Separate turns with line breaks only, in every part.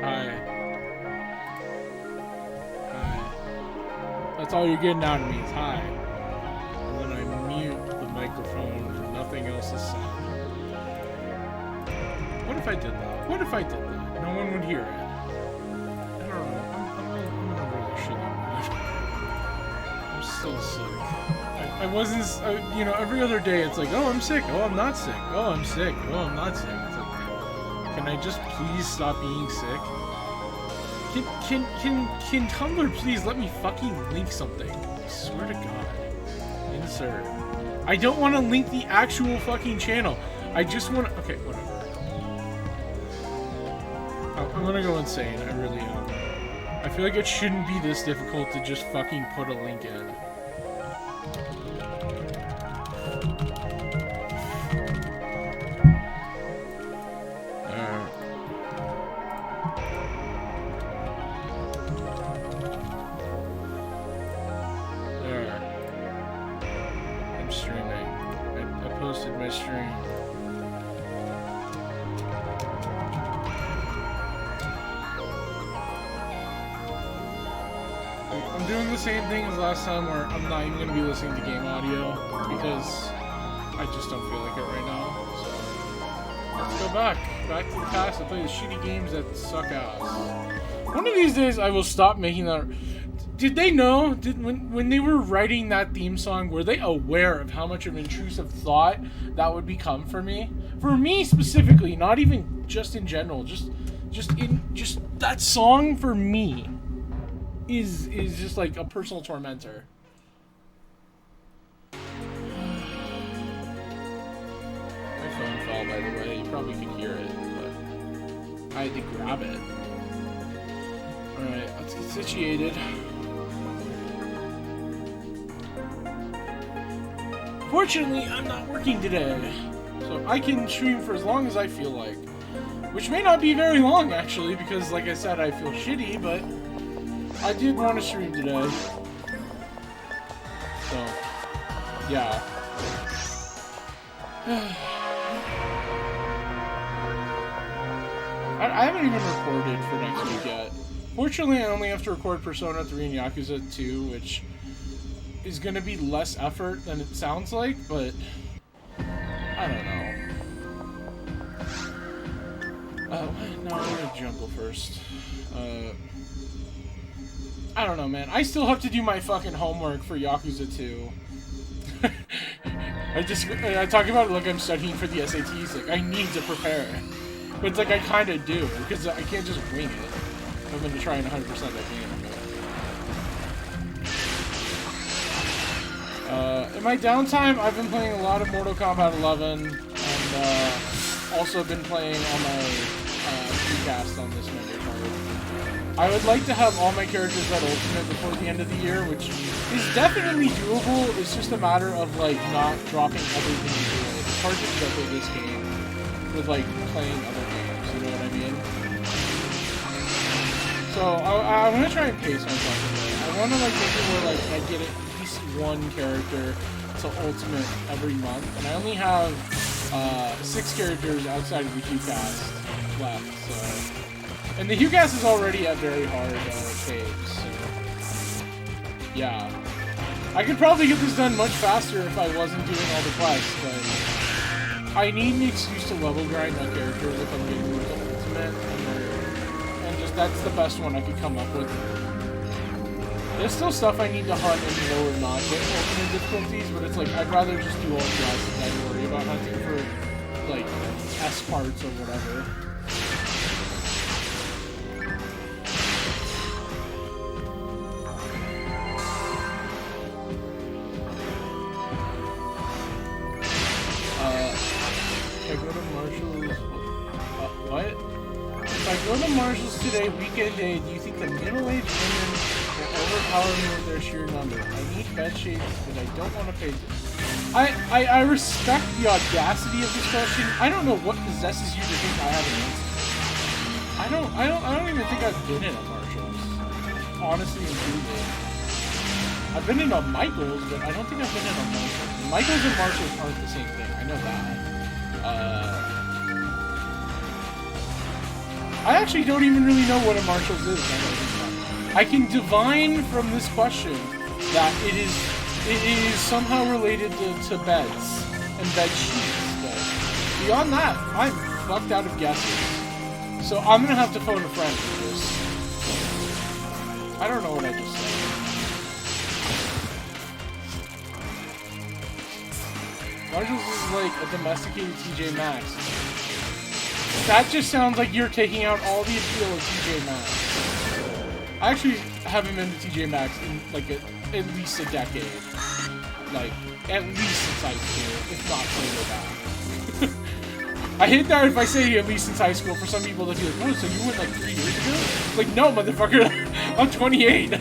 Hi. Hi. That's all you're getting out of me is hi. And then I mute the microphone and nothing else is said. What if I did that? What if I did that? No one would hear it. I don't know. I'm in a really shitty mood. I'm still sick. I wasn't, you know, every other day it's like, oh, I'm sick. Oh, I'm not sick. Oh, I'm sick. Oh, I'm not sick. It's like, can I just please stop being sick? Can Tumblr please let me fucking link something? I swear to God. Insert. I don't want to link the actual fucking channel. I just want to... Okay, whatever. I'm gonna go insane. I really am. I feel like it shouldn't be this difficult to just fucking put a link in. Same thing as last time where I'm not even going to be listening to game audio because I just don't feel like it right now. So let's go back to the past and play the shitty games that suck ass. One of these days I will stop making that. Did they know? When they were writing that theme song, were they aware of how much of an intrusive thought that would become for me? For me specifically, not even just in general, just that song for me. Is just like a personal tormentor. My phone fell, by the way. You probably could hear it, but I had to grab it. Alright, let's get situated. Fortunately, I'm not working today, so I can stream for as long as I feel like. Which may not be very long, actually, because, like I said, I feel shitty, but I did want to stream today. So, yeah. I haven't even recorded for next week yet. Fortunately, I only have to record Persona 3 and Yakuza 2, which is going to be less effort than it sounds like, but I don't know. No, I'm going to jungle first. I don't know, man. I still have to do my fucking homework for Yakuza 2. I talk about it like I'm studying for the SATs. Like, I need to prepare. But it's like I kind of do, because I can't just wing it. I'm going to try and 100% that game. In my downtime, I've been playing a lot of Mortal Kombat 11, and also been playing on my Dreamcast on this memory card. I would like to have all my characters at Ultimate before the end of the year, which is definitely doable. It's just a matter of, like, not dropping everything into it. It's hard to play this game with, like, playing other games, you know what I mean? So, I'm gonna try and pace myself a bit. I wanna, like, make it where, like, I get at least one character to Ultimate every month, and I only have, 6 characters outside of the HuCast left, so... And the HuCast is already at very hard saves, so... Yeah. I could probably get this done much faster if I wasn't doing all the quests, but... I need an excuse to level grind my characters if I'm getting rid of Ultimate, and just that's the best one I could come up with. There's still stuff I need to hunt in lower non-Ultimate difficulties, but it's like, I'd rather just do all the quests than I'd worry about hunting for, like, S parts or whatever. If I go to Marshall's today, weekend day, do you think the middle-aged women will overpower me with their sheer number? I need bed shades, but I don't want to pay them. I respect the audacity of this question. I don't know what possesses you to think I have an answer. I don't even think I've been in a Marshall's. Honestly and truly. I've been in a Michael's, but I don't think I've been in a Marshall's. Michael's and Marshall's aren't the same thing. I know that. I actually don't even really know what a Marshall's is. I can divine from this question that it is somehow related to beds and bed sheets, but beyond that, I'm fucked out of guesses. So I'm gonna have to phone a friend for this. I don't know what I just said. Marshall's is like a domesticated TJ Maxx. That just sounds like you're taking out all the appeal of TJ Maxx. I actually haven't been to TJ Maxx in like at least a decade. Like, at least since high school, if not further back. I hate that if I say at least since high school, for some people they'll be like, oh, so you went like 3 years ago? Like, no, motherfucker, I'm 28.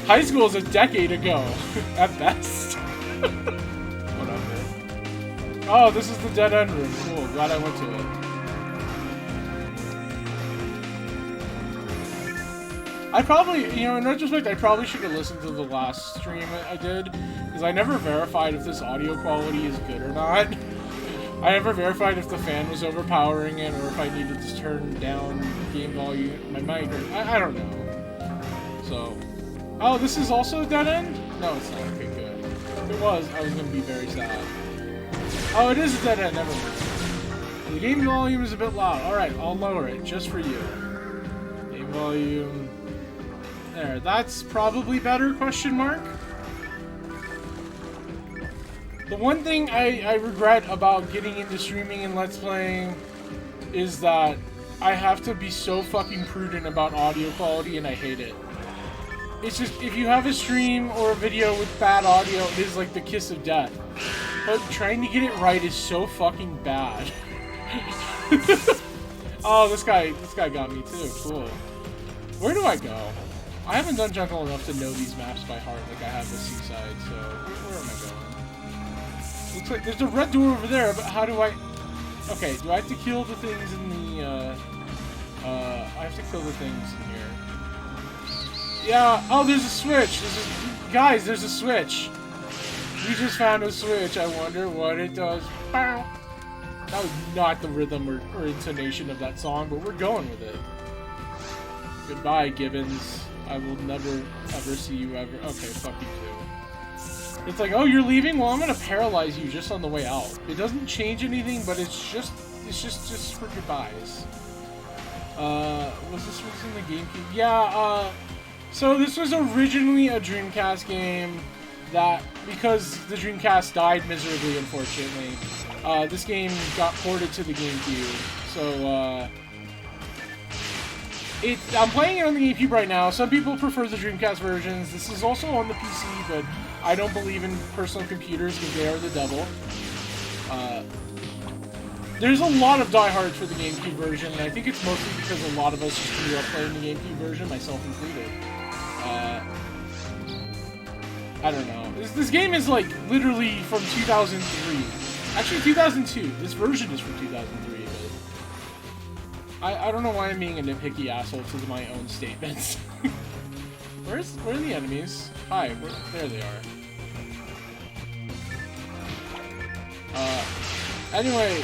High school is a decade ago, at best. Whatever. Oh, this is the dead end room. Cool, glad I went to it. I probably, you know, in retrospect, I probably should have listened to the last stream I did, because I never verified if this audio quality is good or not. I never verified if the fan was overpowering it, or if I needed to turn down game volume, my mic, or I don't know. So, oh, this is also a dead end? No, it's not. Okay, good. If it was, I was going to be very sad. Oh, it is a dead end, never mind. The game volume is a bit loud. Alright, I'll lower it, just for you. Game volume... There, that's probably better, question mark? The one thing I regret about getting into streaming and Let's Playing is that I have to be so fucking prudent about audio quality, and I hate it. It's just, if you have a stream or a video with bad audio, it is like the kiss of death. But trying to get it right is so fucking bad. Oh, this guy got me too, cool. Where do I go? I haven't done Jungle enough to know these maps by heart like I have the Seaside, so where am I going? Looks like there's a red door over there, but how do I... Okay, do I have to kill the things in the, I have to kill the things in here. Yeah, oh, there's a switch! Guys, there's a switch! We just found a switch, I wonder what it does. That was not the rhythm or intonation of that song, but we're going with it. Goodbye, Gibbons. I will never, ever see you ever. Okay, fuck you too. It's like, oh, you're leaving? Well, I'm gonna paralyze you just on the way out. It doesn't change anything, but it's just for goodbyes. Was this in the GameCube? Yeah, so this was originally a Dreamcast game that, because the Dreamcast died miserably, unfortunately, this game got ported to the GameCube. So, I'm playing it on the GameCube right now. Some people prefer the Dreamcast versions. This is also on the PC, but I don't believe in personal computers because they are the devil. There's a lot of diehards for the GameCube version, and I think it's mostly because a lot of us just grew up playing the GameCube version, myself included. I don't know. This game is like literally from 2003. Actually, 2002. This version is from 2003. I don't know why I'm being a nitpicky asshole to my own statements. Where are the enemies? Hi, there they are. Anyway,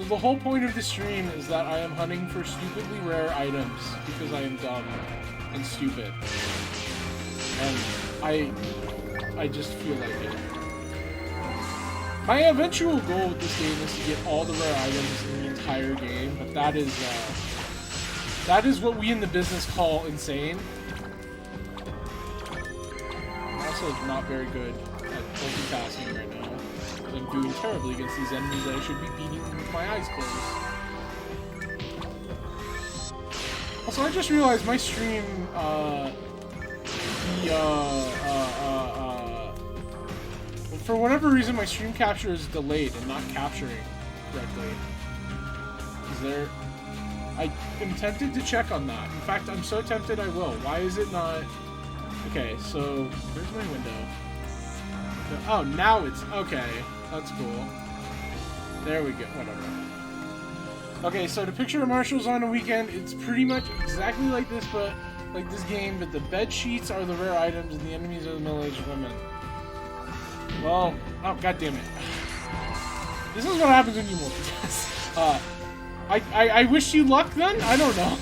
the whole point of this stream is that I am hunting for stupidly rare items because I am dumb and stupid. And I just feel like it. My eventual goal with this game is to get all the rare items in the entire game, but that is what we in the business call insane. I'm also not very good at multitasking right now. I'm doing terribly against these enemies that I should be beating with my eyes closed. Also, I just realized my stream, for whatever reason, my stream capture is delayed and not capturing correctly. Is there... I am tempted to check on that. In fact, I'm so tempted I will. Why is it not... Okay, so... Where's my window? Oh, now it's... Okay, that's cool. There we go. Whatever. Okay, so to picture a Marshall's on a weekend, it's pretty much exactly like this, but... Like this game, but the bed sheets are the rare items and the enemies are the middle-aged women. Well, oh, god damn it. This is what happens when you multitask. I wish you luck then? I don't know.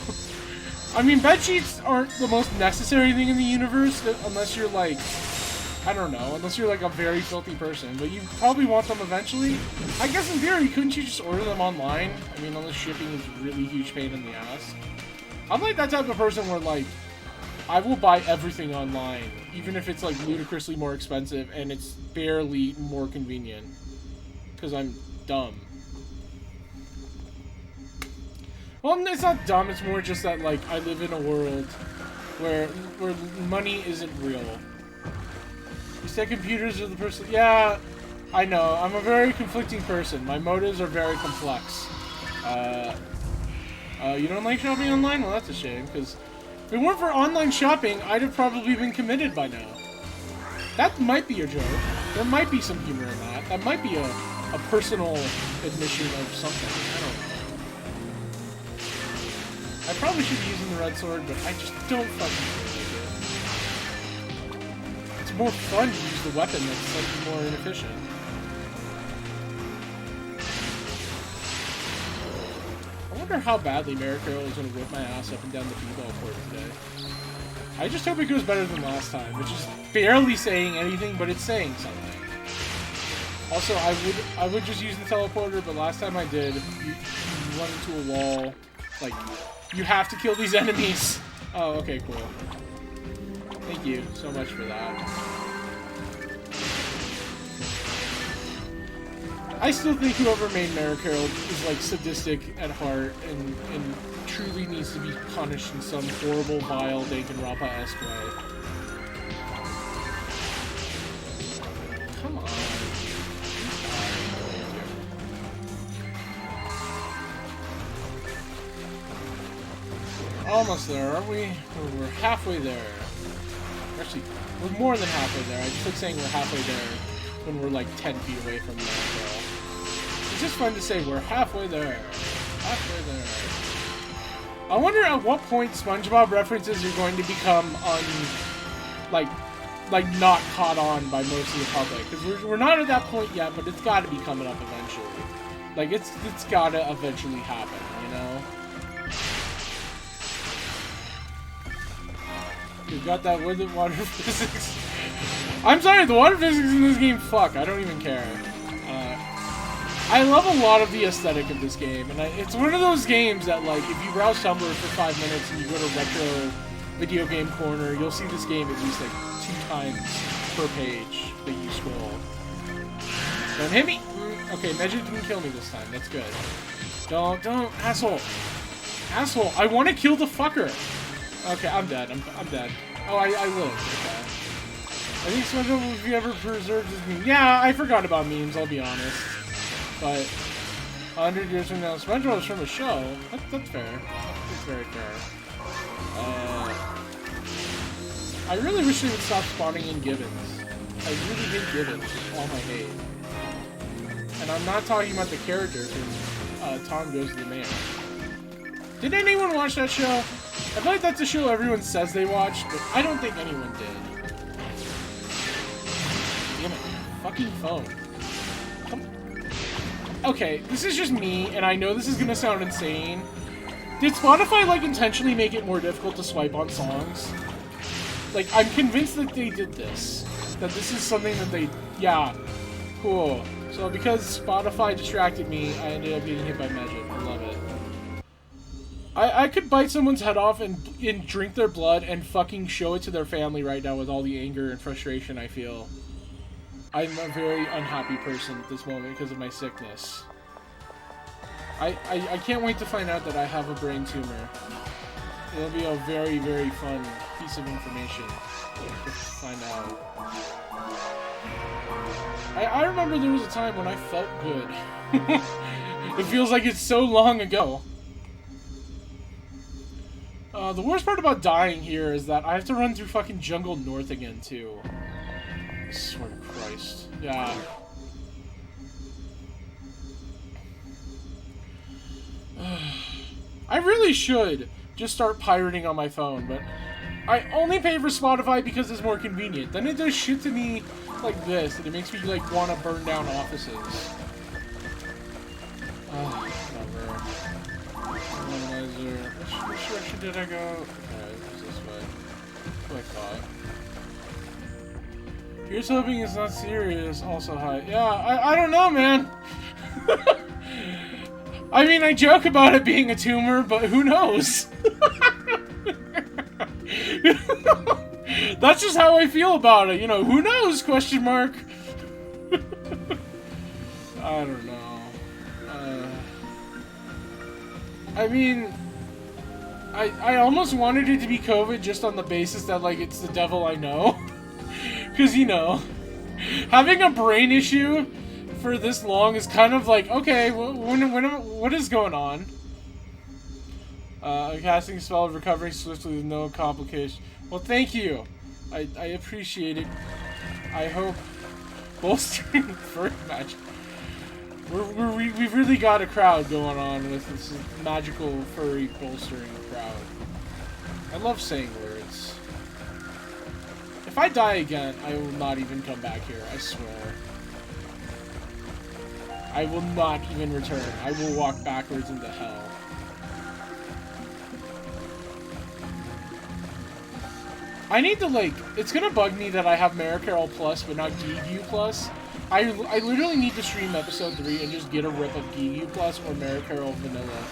I mean, bedsheets aren't the most necessary thing in the universe unless you're like, I don't know, unless you're like a very filthy person, but you probably want them eventually. I guess in theory, couldn't you just order them online? I mean, unless shipping is really huge pain in the ass. I'm like that type of person where like, I will buy everything online, even if it's like ludicrously more expensive and it's barely more convenient. Because I'm dumb. Well, it's not dumb, it's more just that like, I live in a world where money isn't real. You said computers are the person. Yeah, I know. I'm a very conflicting person. My motives are very complex. You don't like shopping online? Well, that's a shame, because if it weren't for online shopping, I'd have probably been committed by now. That might be a joke. There might be some humor in that. That might be a personal admission of something. I don't know. I probably should be using the red sword, but I just don't fucking feel like it. It's more fun to use the weapon that's slightly more inefficient. I wonder how badly Mariko is going to whip my ass up and down the b-ball court today. I just hope it goes better than last time, which is barely saying anything, but it's saying something. Also, I would just use the teleporter, but last time I did, you run into a wall, like, you have to kill these enemies. Oh, okay, cool. Thank you so much for that. I still think whoever made Mariko is like sadistic at heart and truly needs to be punished in some horrible, vile Danganronpa-esque way. Come on. Almost there, aren't we? We're halfway there. Actually, we're more than halfway there. I just like saying we're halfway there when we're like 10 feet away from the girl. It's just fun to say we're halfway there. Halfway there. I wonder at what point SpongeBob references are going to become like not caught on by most of the public. Because we're not at that point yet, but it's got to be coming up eventually. Like, it's got to eventually happen, you know? We've got that with the water physics. I'm sorry, the water physics in this game, fuck, I don't even care. I love a lot of the aesthetic of this game, and it's one of those games that, like, if you browse Tumblr for 5 minutes and you go to Retro Video Game Corner, you'll see this game at least, like, 2 times per page that you scroll. Don't hit me! Okay, Measure didn't kill me this time, that's good. Don't, asshole! Asshole, I want to kill the fucker! Okay, I'm dead, I'm dead. Oh, I lived, okay. I think SpongeBob, if you ever preserved his meme. Yeah, I forgot about memes, I'll be honest. But 100 years from now, SpongeBob is from a show. That's fair. That's very fair. I really wish they would stop spawning in Gibbons. I really hate Gibbons with all my hate. And I'm not talking about the character from Tom Goes to the Mayor. Did anyone watch that show? I feel like that's a show everyone says they watched, but I don't think anyone did. Damn it. Fucking phone. Okay, this is just me, and I know this is gonna sound insane. Did Spotify, like, intentionally make it more difficult to swipe on songs? Like, I'm convinced that they did this. That this is something that they... Yeah. Cool. So, because Spotify distracted me, I ended up getting hit by Magic. I love it. I could bite someone's head off and drink their blood and fucking show it to their family right now with all the anger and frustration I feel. I'm a very unhappy person at this moment because of my sickness. I can't wait to find out that I have a brain tumor. It'll be a very, very fun piece of information to find out. I remember there was a time when I felt good. It feels like it's so long ago. The worst part about dying here is that I have to run through fucking Jungle North again, too. I swear to Christ. Yeah. I really should just start pirating on my phone, but I only pay for Spotify because it's more convenient. Then it does shit to me like this, and it makes me, like, want to burn down offices. Whatever. Which direction did I go? Okay, it was this way. That's what I thought. Here's hoping it's not serious. Also, hi. Yeah, I don't know, man. I mean, I joke about it being a tumor, but who knows? That's just how I feel about it. You know, who knows? Question mark. I don't know. I mean, I almost wanted it to be COVID just on the basis that, like, it's the devil I know. Because, you know, having a brain issue for this long is kind of like, okay, what is going on? I'm casting a spell of recovering swiftly with no complication. Well, thank you. I appreciate it. I hope bolstering furry magic. We've really got a crowd going on with this magical furry bolstering crowd. I love saying words. If I die again, I will not even come back here, I swear. I will not even return. I will walk backwards into hell. I need to, like, it's gonna bug me that I have Mara Carol Plus, but not Gigu Plus. I literally need to stream episode 3 and just get a rip of Gigu Plus or Mara Carol Vanilla.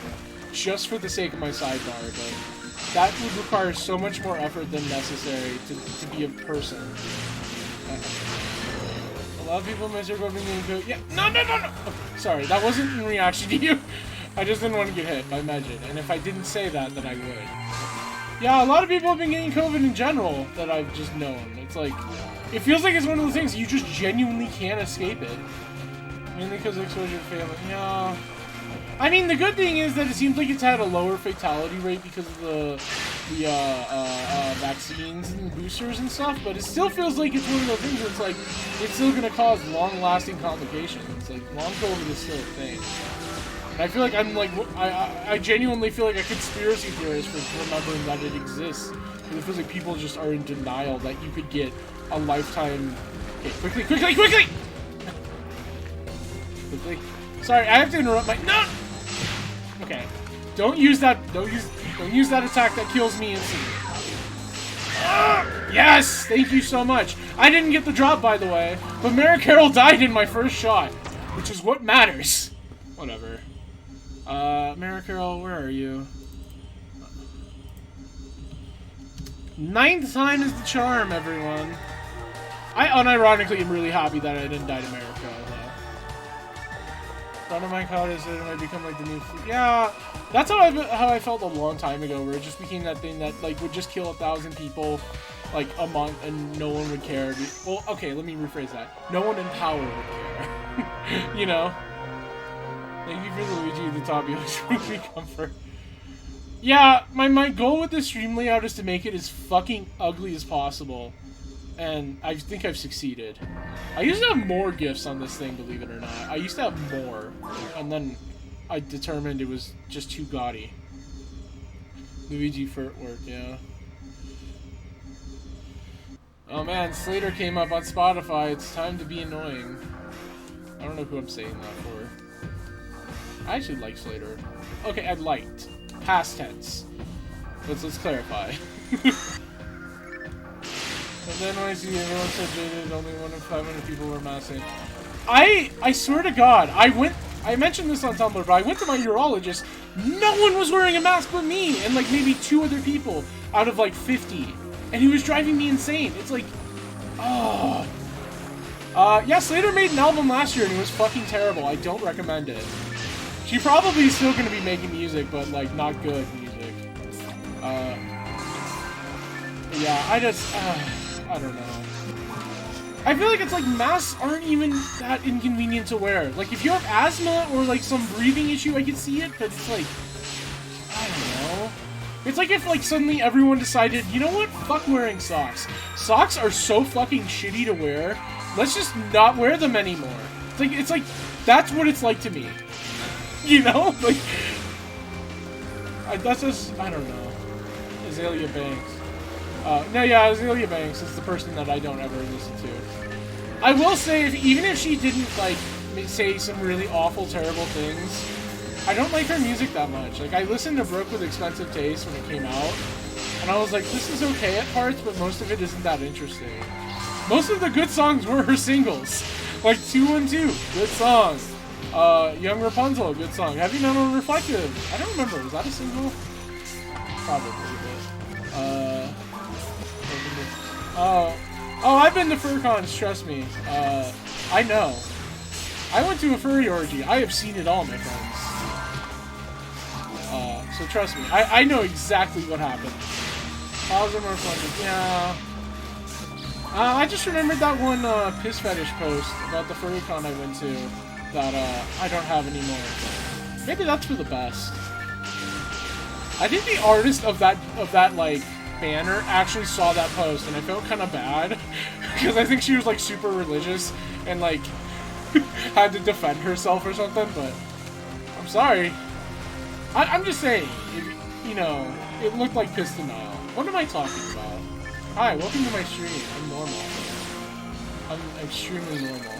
Just for the sake of my sidebar, but that would require so much more effort than necessary to be a person. A lot of people in my circle have been getting COVID. Yeah, no! Okay, sorry, that wasn't in reaction to you. I just didn't want to get hit by Megid, and if I didn't say that, then I would. Yeah, a lot of people have been getting COVID in general that I've just known. It's like, it feels like it's one of those things you just genuinely can't escape it. Mainly because of exposure to family. Yeah. I mean, the good thing is that it seems like it's had a lower fatality rate because of the vaccines and boosters and stuff, but it still feels like it's one of those things where it's like, it's still going to cause long-lasting complications. Like, long COVID is still a thing. And I feel like I'm like, I genuinely feel like a conspiracy theorist for remembering that it exists. Because it feels like people just are in denial that you could get a lifetime... Okay, quickly! Sorry, I have to interrupt my... No! Okay. Don't use that attack that kills me instantly. Yes! Thank you so much. I didn't get the drop, by the way, but Mara Carol died in my first shot, which is what matters. Whatever. Mara Carol, where are you? 9th time is the charm, everyone. I unironically am really happy that I didn't die to Mara Carol, though. Front of my card is that it might become like the new food. Yeah, that's how I felt a long time ago, where it just became that thing that like would just kill 1,000 people like a month and no one would care. Well, okay, let me rephrase that. No one in power would care. You know? Thank you for the Luigi the Tabio stream comfort. Yeah, my goal with this stream layout is to make it as fucking ugly as possible. And I think I've succeeded. I used to have more gifts on this thing, believe it or not. I used to have more. And then I determined it was just too gaudy. Luigi Footwork, yeah. Oh man, Slater came up on Spotify. It's time to be annoying. I don't know who I'm saying that for. I actually like Slater. Okay, I liked. Past tense. Let's clarify. And then when I see everyone said jaded, only 1 in 500 people were massing. I swear to God, I mentioned this on Tumblr, but I went to my urologist. No one was wearing a mask but me and like maybe 2 other people out of like 50. And he was driving me insane. It's like, oh. Yeah, Slater made an album last year and it was fucking terrible. I don't recommend it. She probably is still going to be making music, but like not good music. Yeah, I don't know. I feel like it's like masks aren't even that inconvenient to wear. Like if you have asthma or like some breathing issue, I can see it, but it's like, I don't know. It's like if like suddenly everyone decided, you know what? Fuck wearing socks. Socks are so fucking shitty to wear. Let's just not wear them anymore. It's like that's what it's like to me. You know? Like that's just, I don't know. Azalea Banks. No, yeah, Azalea Banks is the person that I don't ever listen to. I will say, even if she didn't, like, say some really awful, terrible things, I don't like her music that much. Like, I listened to Brooke with Expensive Taste when it came out, and I was like, this is okay at parts, but most of it isn't that interesting. Most of the good songs were her singles. Like 212, good song. Young Rapunzel, good song. Heavy Metal Reflective, I don't remember, was that a single? Probably, but, oh, I've been to FurCons, trust me. I know. I went to a furry orgy. I have seen it all, my friends. So trust me, I know exactly what happened. Positive or reflective, yeah. I just remembered that one piss fetish post about the FurryCon I went to that I don't have anymore. Maybe that's for the best. I think the artist of that like banner actually saw that post, and I felt kind of bad because I think she was like super religious and like had to defend herself or something. But I'm sorry. I'm just saying, you know, it looked like piss denial. What am I talking about? Hi, welcome to my stream. I'm normal. I'm extremely normal.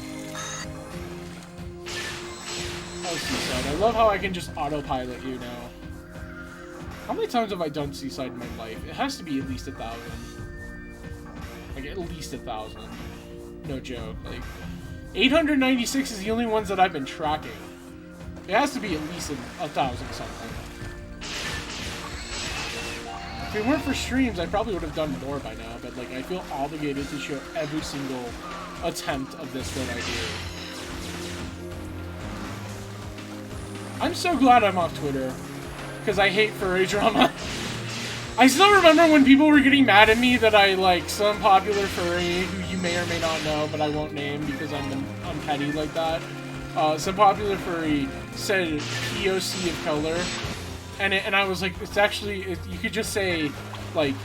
Oh, Seaside. I love how I can just autopilot you now. How many times have I done Seaside in my life? It has to be at least 1,000. Like, at least 1,000. No joke. Like, 896 is the only ones that I've been tracking. It has to be at least 1,000 something. If it weren't for streams, I probably would have done more by now, but like I feel obligated to show every single attempt of this that I do. I'm so glad I'm off Twitter, because I hate furry drama. I still remember when people were getting mad at me that I like some popular furry who you may or may not know, but I won't name because I'm petty like that. Some popular furry said POC of color, and I was like, it's actually, you could just say, like,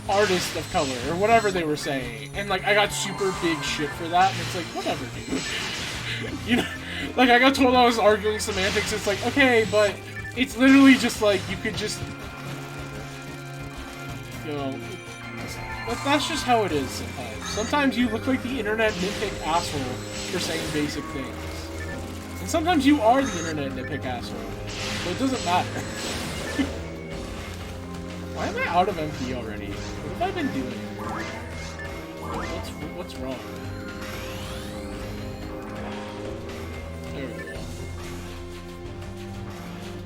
artist of color, or whatever they were saying, and like, I got super big shit for that, and it's like, whatever, dude. You know, like, I got told I was arguing semantics, it's like, okay, but it's literally just like, you could just, you know, that's just how it is sometimes. Sometimes you look like the internet nitpick asshole for saying basic things. And sometimes you are the internet nitpick asshole. So it doesn't matter. Why am I out of MP already? What have I been doing? What's wrong? There we go.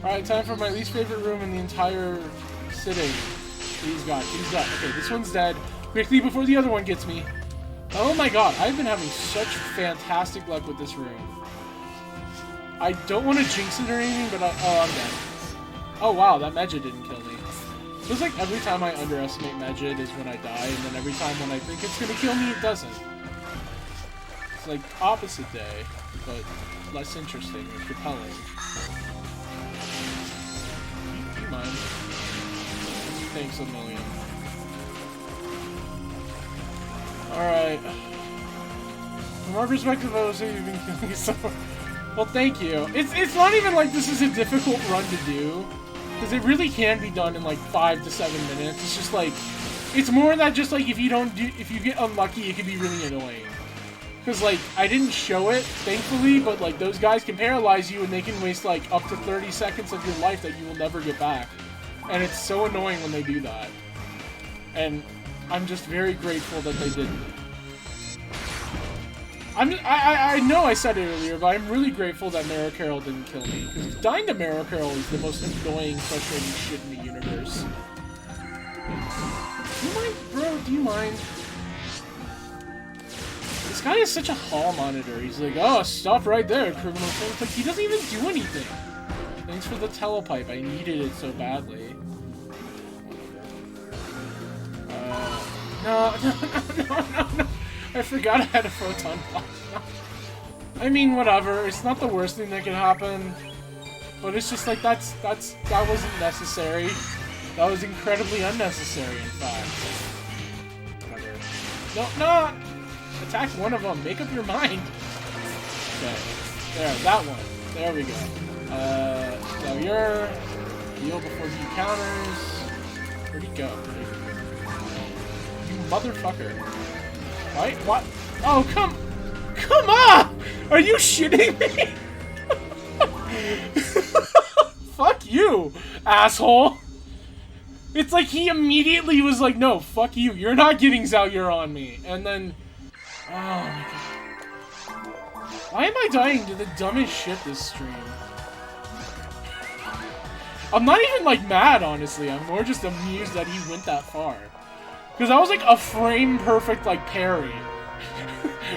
Alright, time for my least favorite room in the entire sitting. Please God, please God. Okay, this one's dead. Quickly before the other one gets me. Oh my God, I've been having such fantastic luck with this room. I don't want to jinx it or anything, but oh, I'm dead. Oh wow, that Medjed didn't kill me. Feels like every time I underestimate Medjed is when I die, and then every time when I think it's gonna kill me, it doesn't. It's like opposite day, but less interesting or compelling. Do you mind? Thanks a million. Alright. From our perspective, I would say you've been killing someone. Well, thank you. It's not even like this is a difficult run to do, because it really can be done in like 5 to 7 minutes. It's just like, it's more that just like if you get unlucky, it can be really annoying. Because like, I didn't show it, thankfully, but like those guys can paralyze you and they can waste like up to 30 seconds of your life that you will never get back. And it's so annoying when they do that. And I'm just very grateful that they didn't. I know I said it earlier, but I'm really grateful that Mara Carroll didn't kill me. Because dying to Mara Carroll is the most annoying, frustrating shit in the universe. Do you mind, bro? Do you mind? This guy is such a hall monitor. He's like, oh, stop right there, criminal thing. It's like, he doesn't even do anything. Thanks for the telepipe. I needed it so badly. No. I forgot I had a photon blast. I mean, whatever. It's not the worst thing that could happen. But it's just like, that wasn't necessary. That was incredibly unnecessary, in fact. Whatever. No! Attack one of them. Make up your mind. Okay. There, that one. There we go. So you're... Heal before he counters. Where'd he go? You motherfucker. Right? What? Oh, come on! Are you shitting me? fuck you, asshole. It's like he immediately was like, no, fuck you. You're not getting Zalyur on me. And then, oh my god. Why am I dying to the dumbest shit this stream? I'm not even, like, mad, honestly. I'm more just amused that he went that far. Because that was, like, a frame-perfect, like, parry.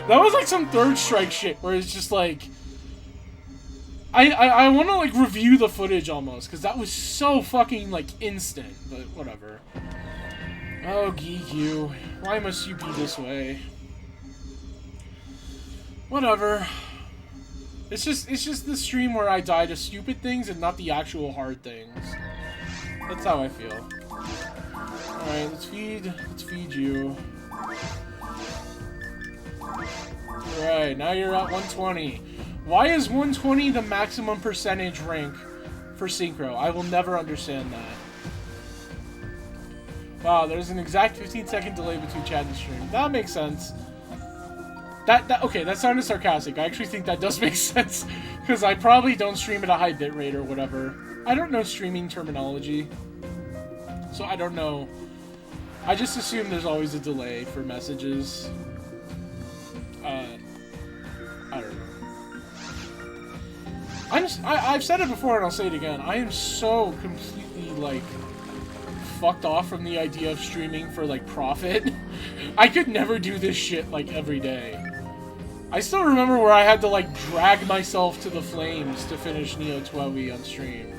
That was, like, some third strike shit, where it's just, like... I want to, like, review the footage, almost, because that was so fucking, like, instant. But, whatever. Oh, Geek, why must you be this way? Whatever. It's just the stream where I die to stupid things and not the actual hard things. That's how I feel. Alright, let's feed you. Alright, now you're at 120. Why is 120 the maximum percentage rank for Synchro? I will never understand that. Wow, there's an exact 15-second delay between chat and stream. That makes sense. Okay, that sounded sarcastic. I actually think that does make sense. Because I probably don't stream at a high bitrate or whatever. I don't know streaming terminology. So I don't know. I just assume there's always a delay for messages. I don't know. I've said it before and I'll say it again. I am so completely, like, fucked off from the idea of streaming for, like, profit. I could never do this shit, like, every day. I still remember where I had to, like, drag myself to the flames to finish Neo 12 on stream.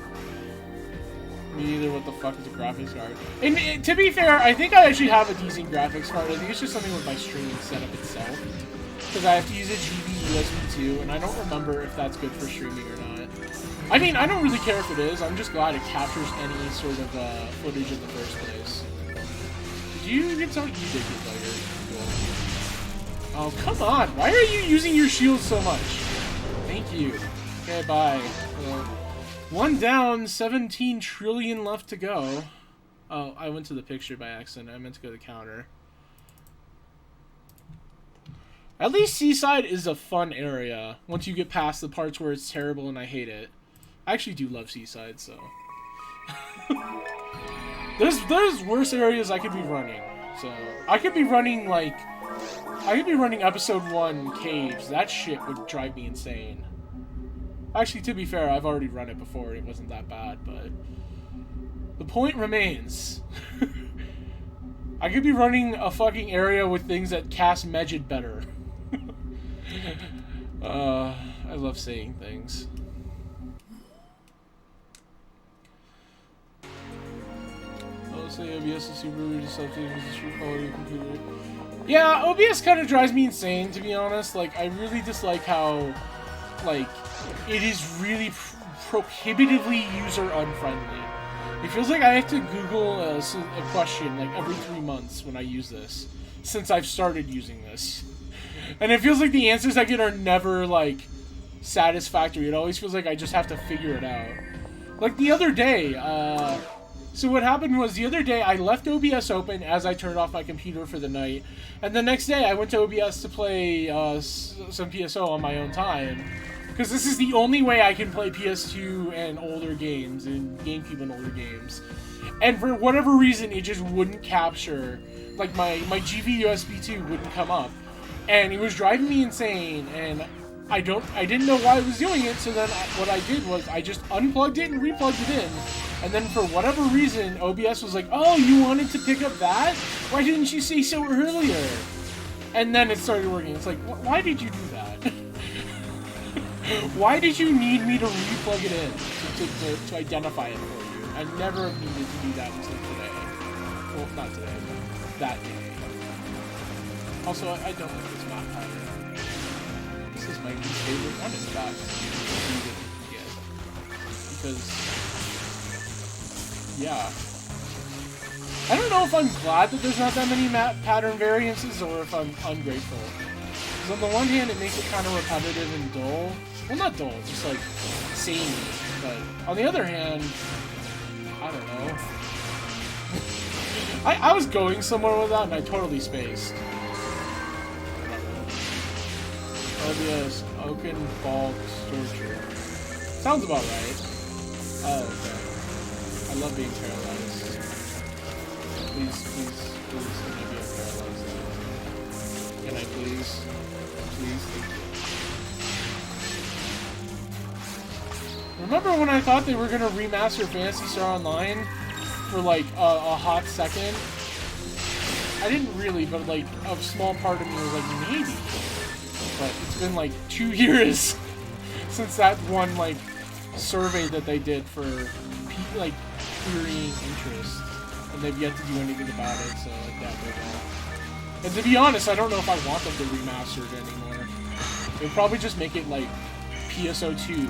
Me neither. What the fuck is a graphics card? And to be fair, I think I actually have a decent graphics card. I think it's just something with my streaming setup itself. Because I have to use a GB USB 2, and I don't remember if that's good for streaming or not. I mean, I don't really care if it is. I'm just glad it captures any sort of footage in the first place. Did you get something? You did get later. Cool. Oh, come on. Why are you using your shield so much? Thank you. Okay, bye. One down, 17 trillion left to go. Oh, I went to the picture by accident. I meant to go to the counter. At least Seaside is a fun area, once you get past the parts where it's terrible and I hate it. I actually do love Seaside, so... there's worse areas I could be running, so... I could be running, like... I could be running Episode 1 Caves. That shit would drive me insane. Actually, to be fair, I've already run it before, it wasn't that bad, but... The point remains. I could be running a fucking area with things that cast Megid better. I love saying things. I'll say OBS is super weird to substitute with the true quality computer. Yeah, OBS kind of drives me insane, to be honest. Like, I really dislike how, like, it is really prohibitively user-unfriendly. It feels like I have to Google a question, like, every 3 months when I use this, since I've started using this. And it feels like the answers I get are never, like, satisfactory. It always feels like I just have to figure it out. Like, the other day, so what happened was, the other day, I left OBS open as I turned off my computer for the night, and the next day I went to OBS to play some PSO on my own time, because this is the only way I can play PS2 and older games, and GameCube and older games. And for whatever reason, it just wouldn't capture, like, my GV USB 2 wouldn't come up. And it was driving me insane, and I didn't know why I was doing it, so then what I did was I just unplugged it and replugged it in, and then for whatever reason, OBS was like, oh, you wanted to pick up that? Why didn't you say so earlier? And then it started working. It's like, why did you do that? Why did you need me to replug it in to identify it for you? I never needed to do that until today. Well, not today, but that day. Also, I don't like this map pattern. This is my least favorite one, in fact. Because, yeah. I don't know if I'm glad that there's not that many map pattern variances, or if I'm ungrateful. Because on the one hand, it makes it kind of repetitive and dull. Well, not dull, just like, samey. But on the other hand, I don't know. I was going somewhere with that, and I totally spaced. OBS, Oaken Bulk Storage. Sounds about right. Oh, okay. I love being paralyzed. Please, please, please, let me be paralyzed. Can I please? Please, thank you. Remember when I thought they were gonna remaster Phantasy Star Online for like a hot second? I didn't really, but like a small part of me was like, maybe. But it's been like 2 years since that one like survey that they did for like querying interest, and they've yet to do anything about it. So I doubt they will. And to be honest, I don't know if I want them to remaster it anymore. They'll probably just make it like PSO 2,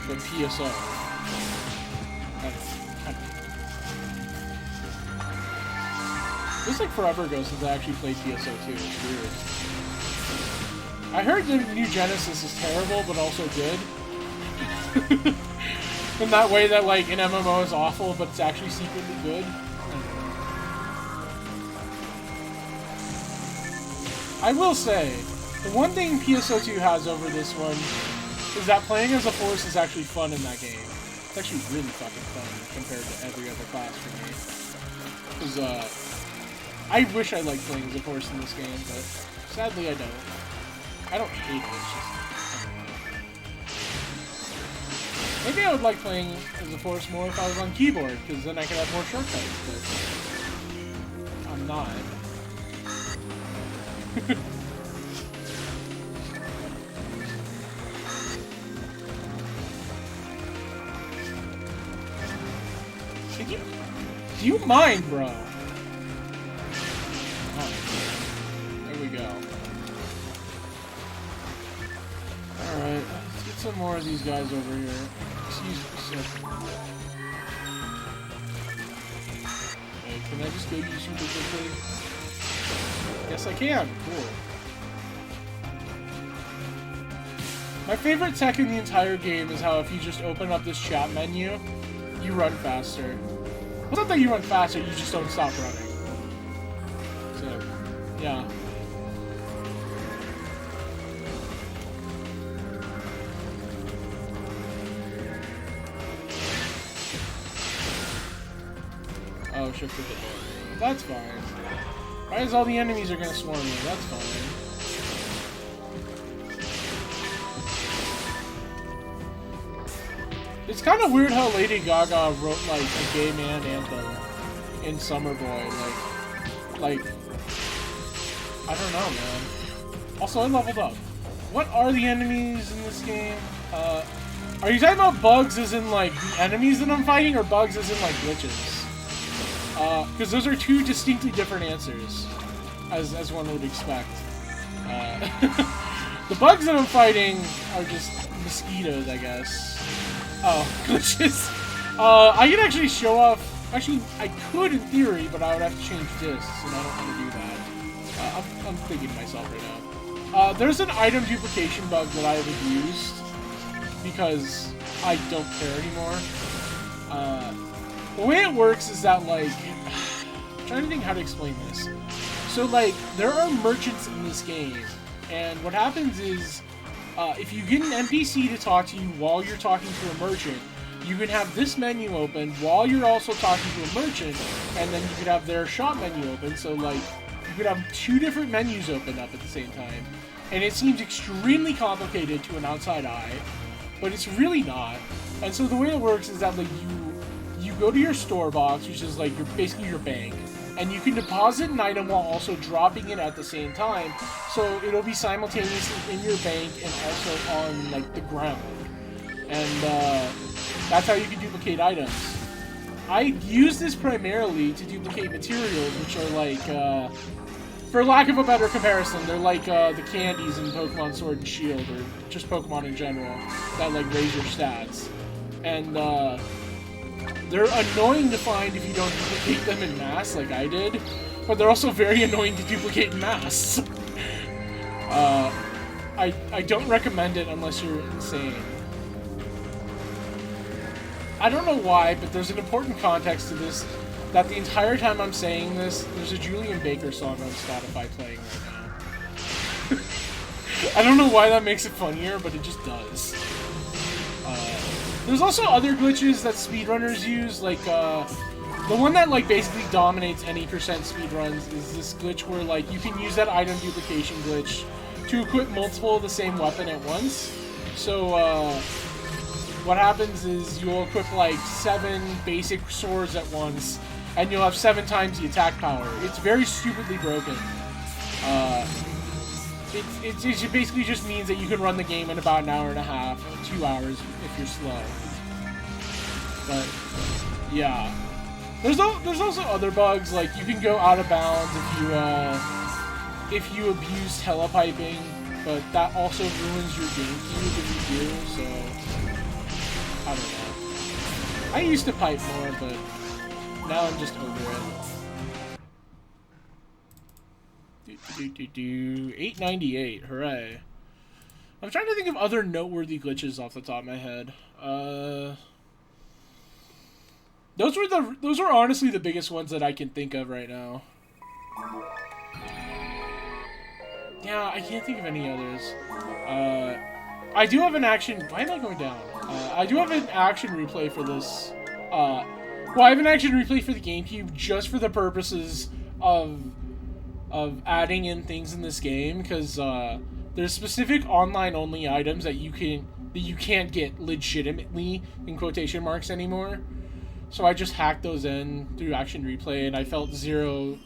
but PSO. That's kind of... It's like forever ago since I actually played PSO 2. It's weird. I heard the new Genesis is terrible, but also good. In that way that, like, an MMO is awful, but it's actually secretly good. I will say, the one thing PSO2 has over this one is that playing as a Force is actually fun in that game. It's actually really fucking fun compared to every other class for me. Because, I wish I liked playing as a Force in this game, but sadly I don't. I don't hate it, it's just... Maybe I would like playing as a Force more if I was on keyboard, because then I could have more shortcuts, but... I'm not. Do you mind, bro? Oh, there we go. Alright, let's get some more of these guys over here. Excuse me, sir. Wait, can I just go you super quickly? Yes, I can. Cool. My favorite tech in the entire game is how if you just open up this chat menu, you run faster. Well, it's not that you run faster, you just don't stop running. So, yeah. Oh, shift to the door. That's fine. Why is all the enemies are gonna swarm me? That's fine. It's kind of weird how Lady Gaga wrote, like, a gay man anthem in Summer Boy. Like, I don't know, man. Also, I leveled up. What are the enemies in this game? Are you talking about bugs as in, like, the enemies that I'm fighting, or bugs as in, like, glitches? Because those are two distinctly different answers, as one would expect. The bugs that I'm fighting are just mosquitoes, I guess. Oh, glitches. I could actually show off... Actually, I could in theory, but I would have to change discs, and I don't want to do that. I'm thinking to myself right now. There's an item duplication bug that I have abused, because I don't care anymore. The way it works is that, like... I'm trying to think how to explain this. So, like, there are merchants in this game, and what happens is... if you get an NPC to talk to you while you're talking to a merchant, you can have this menu open while you're also talking to a merchant, and then you could have their shop menu open, so like, you could have two different menus open up at the same time. And it seems extremely complicated to an outside eye, but it's really not. And so the way it works is that like you go to your store box, which is like basically your bank, and you can deposit an item while also dropping it at the same time, so it'll be simultaneously in your bank and also on, like, the ground. And, that's how you can duplicate items. I use this primarily to duplicate materials, which are like, for lack of a better comparison, they're like, the candies in Pokemon Sword and Shield, or just Pokemon in general, that, like, raise your stats. And, they're annoying to find if you don't duplicate them in mass, like I did, but they're also very annoying to duplicate in mass. I don't recommend it unless you're insane. I don't know why, but there's an important context to this, that the entire time I'm saying this, there's a Julian Baker song on Spotify playing right now. I don't know why that makes it funnier, but it just does. There's also other glitches that speedrunners use, like, the one that, like, basically dominates any percent speedruns is this glitch where, like, you can use that item duplication glitch to equip multiple of the same weapon at once. So, what happens is you'll equip, like, 7 basic swords at once, and you'll have 7 times the attack power. It's very stupidly broken. It basically just means that you can run the game in about an hour and a half, 2 hours if you're slow. But, yeah. There's also other bugs, like you can go out of bounds if you abuse telepiping, but that also ruins your GameCube if you do, so I don't know. I used to pipe more, but now I'm just over it. 898, hooray. I'm trying to think of other noteworthy glitches off the top of my head. Those were honestly the biggest ones that I can think of right now. Yeah, I can't think of any others. I do have an action... Why am I going down? I do have an action replay for this. Well, I have an action replay for the GameCube just for the purposes of adding in things in this game, because there's specific online-only items that you can't get legitimately, in quotation marks, anymore. So I just hacked those in through action replay, and I felt zero,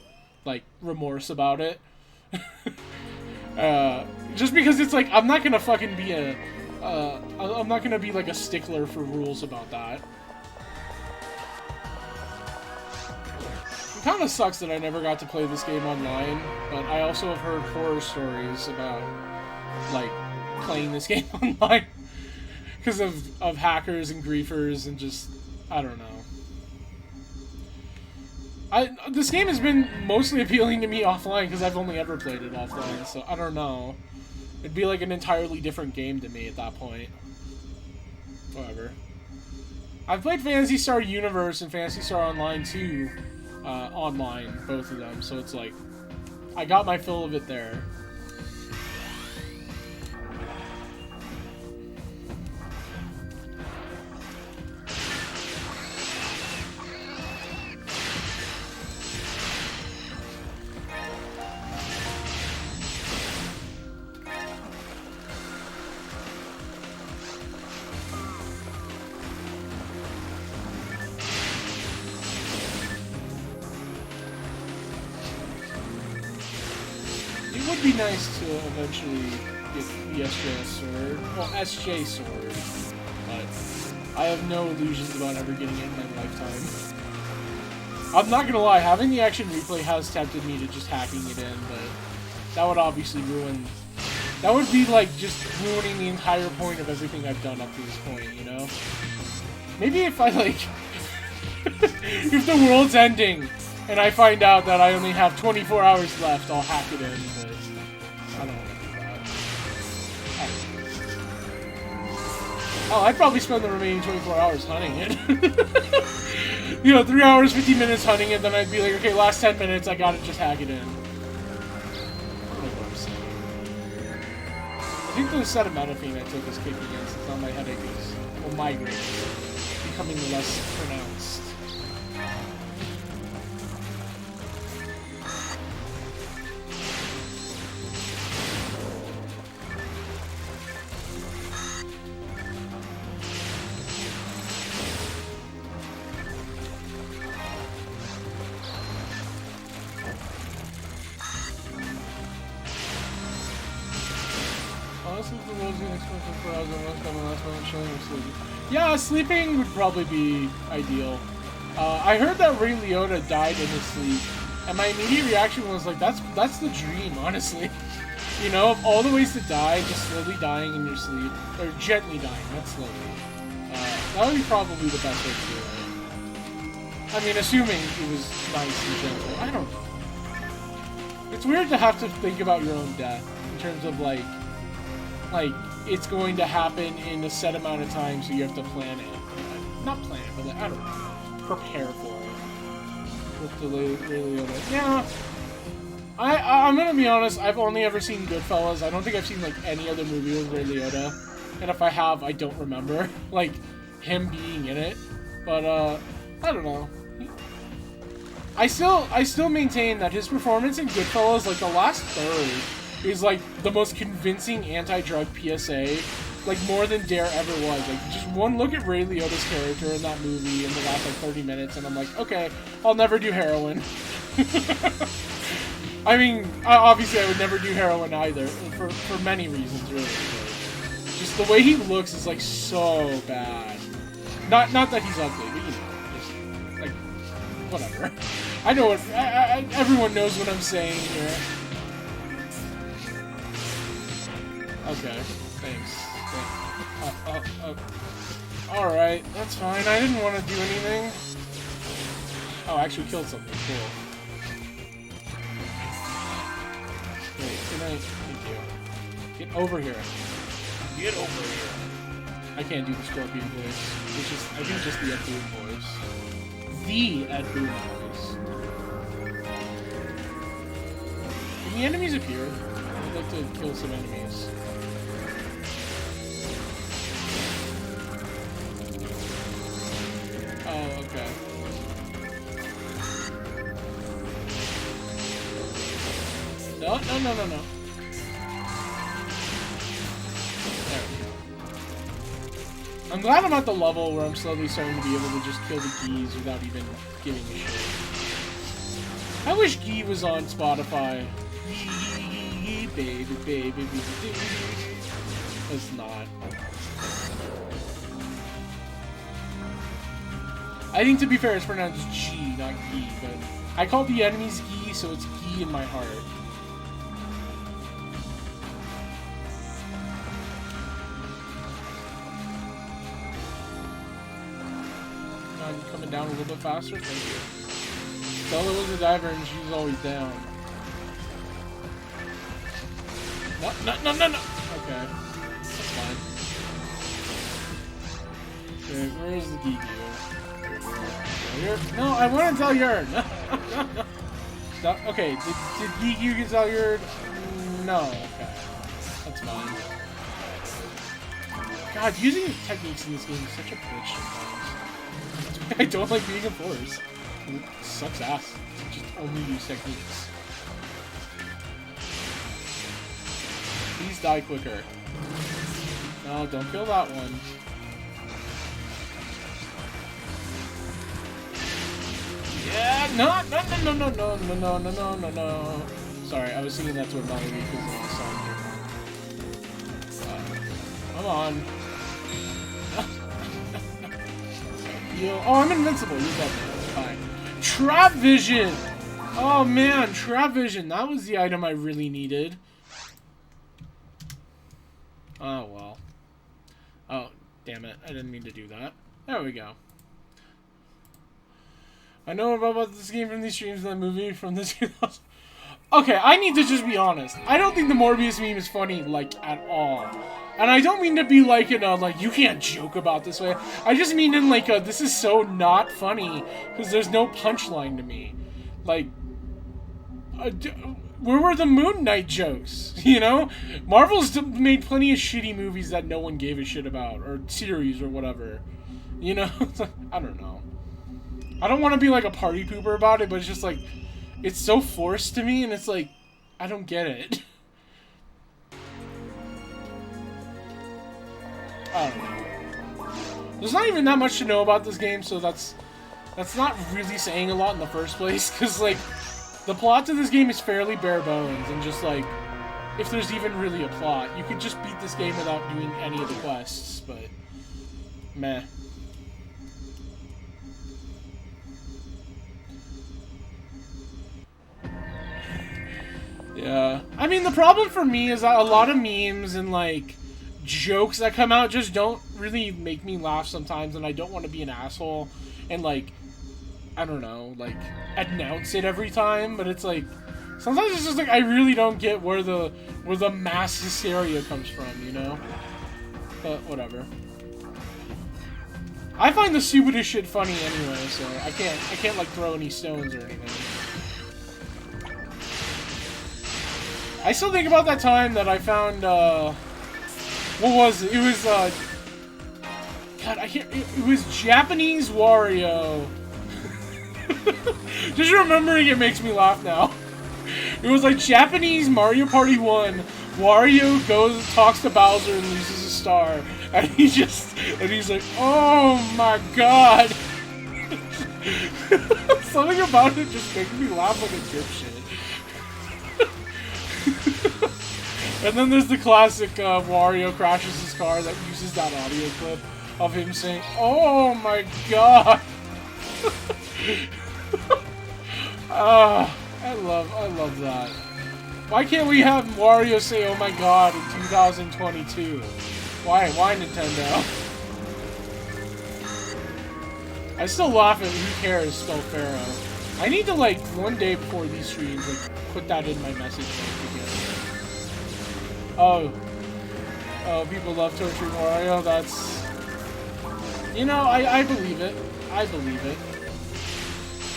like, remorse about it. Just because it's like, I'm not gonna fucking be I'm not gonna be like a stickler for rules about that. It kind of sucks that I never got to play this game online, but I also have heard horror stories about, like, playing this game online because of hackers and griefers and just, I don't know. This game has been mostly appealing to me offline because I've only ever played it offline, so I don't know. It'd be like an entirely different game to me at that point. Whatever. I've played Phantasy Star Universe and Phantasy Star Online 2 online, both of them, so it's like, I got my fill of it there. It would be nice to eventually get the SJS sword. Well, SJ sword. But I have no illusions about ever getting it in my lifetime. I'm not gonna lie, having the action replay has tempted me to just hacking it in, but that would obviously ruin... That would be like just ruining the entire point of everything I've done up to this point, you know? Maybe if I like... if the world's ending and I find out that I only have 24 hours left, I'll hack it in, but I don't want to do that. Oh, I'd probably spend the remaining 24 hours hunting it. You know, 3 hours, 50 minutes hunting it, then I'd be like, okay, last 10 minutes, I gotta just hack it in. I think the acetaminophen I took is kicking in, since now my headache is, well, migraine, becoming less pronounced. Yeah, sleeping would probably be ideal. I heard that Ray Liotta died in his sleep, and my immediate reaction was like, that's the dream, honestly. You know, of all the ways to die, just slowly dying in your sleep, or gently dying, not slowly. That would be probably the best way to do it. I mean, assuming it was nice and gentle. I don't know. It's weird to have to think about your own death in terms of like it's going to happen in a set amount of time, so you have to plan it. Not plan it, but like, I don't know, prepare for it. With the Ray Liotta. Yeah. I'm gonna be honest, I've only ever seen Goodfellas. I don't think I've seen like any other movie with Ray Liotta. And if I have, I don't remember. Like, him being in it. But I don't know. I still maintain that his performance in Goodfellas, like the last third, is like the most convincing anti-drug PSA, like more than Dare ever was. Like just one look at Ray Liotta's character in that movie in the last like 30 minutes, and I'm like, okay, I'll never do heroin. I mean, obviously I would never do heroin either, for many reasons really. But just the way he looks is like so bad. Not that he's ugly, but you know, just like whatever. I know what everyone knows what I'm saying here. Okay, thanks. Alright, that's fine. I didn't want to do anything. Oh, I actually killed something. Cool. Wait, good night. Thank you. Get over here. Get over here. I can't do the Scorpion voice. It's just, I think just the Ed Boon voice. The Ed Boon voice. Can the enemies appear? I'd like to kill some enemies. Oh, okay. No. There we go. I'm glad I'm at the level where I'm slowly starting to be able to just kill the geese without even giving a shit. I wish Gee was on Spotify. Baby. It's not. I think, to be fair, it's pronounced G, not Gee, but I call the enemies Gee, so it's Gee in my heart. I'm coming down a little bit faster, thank you. Stella was a diver and she's always down. No. Okay, that's fine. Okay, where's the Geekyu? No, I want to tell Yerd! Okay, did Geekyu get tell Yerd? No, okay. That's fine. God, using techniques in this game is such a bitch sometimes. I don't like being a force. It sucks ass to just only use techniques. Please die quicker. No, don't kill that one. Yeah, no. Sorry, I was singing that to a melody because of the song here. Come on. Oh, I'm invincible. Use that thing. That's fine. Trap Vision! Oh man, Trap Vision. That was the item I really needed. Oh well. Oh, damn it. I didn't mean to do that. There we go. I know about this game from these streams and that movie from the 2000s. Okay, I need to just be honest. I don't think the Morbius meme is funny, like, at all. And I don't mean to be like, in a, like, you can't joke about this way. I just mean in, like, a, this is so not funny, because there's no punchline to me. Like, where were the Moon Knight jokes, you know? Marvel's made plenty of shitty movies that no one gave a shit about, or series, or whatever. You know? I don't know. I don't want to be, like, a party pooper about it, but it's just, like, it's so forced to me, and it's like, I don't get it. I don't know. There's not even that much to know about this game, so that's not really saying a lot in the first place, because, like, the plot to this game is fairly bare bones, and just, like, if there's even really a plot, you could just beat this game without doing any of the quests, but, meh. Yeah. I mean, the problem for me is that a lot of memes and, like, jokes that come out just don't really make me laugh sometimes, and I don't want to be an asshole and, like, I don't know, like, announce it every time, but it's like, sometimes it's just like, I really don't get where the mass hysteria comes from, you know? But, whatever. I find the stupidest shit funny anyway, so I can't, like, throw any stones or anything. I still think about that time that I found, what was it? It was, God, God, I can't. It was Japanese Wario. Just remembering it makes me laugh now. It was like Japanese Mario Party 1. Wario talks to Bowser and loses a star. And he's like, oh my god. Something about it just makes me laugh like a dipshit. And then there's the classic Wario crashes his car that uses that audio clip of him saying, oh my god. I love that. Why can't we have Wario say oh my god in 2022? Why Nintendo? I still laugh at who cares spell Pharaoh. I need to like one day before these streams like put that in my message again. Oh, people love torturing Wario. That's, you know, I believe it. I believe it.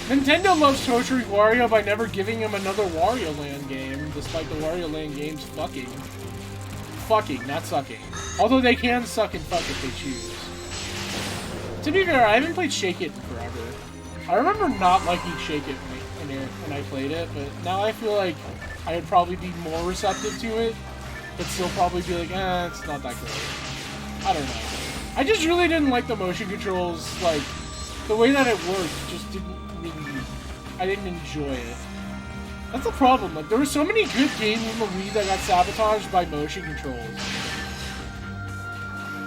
Nintendo loves torturing Wario by never giving him another Wario Land game, despite the Wario Land games fucking, not sucking. Although they can suck and fuck if they choose. To be fair, I haven't played Shake It in forever. I remember not liking Shake It when I played it, but now I feel like I would probably be more receptive to it, but still probably be like, it's not that great. I don't know. I just really didn't like the motion controls, like, the way that it worked just didn't really, I didn't enjoy it. That's the problem, like, there were so many good games on the Wii that got sabotaged by motion controls.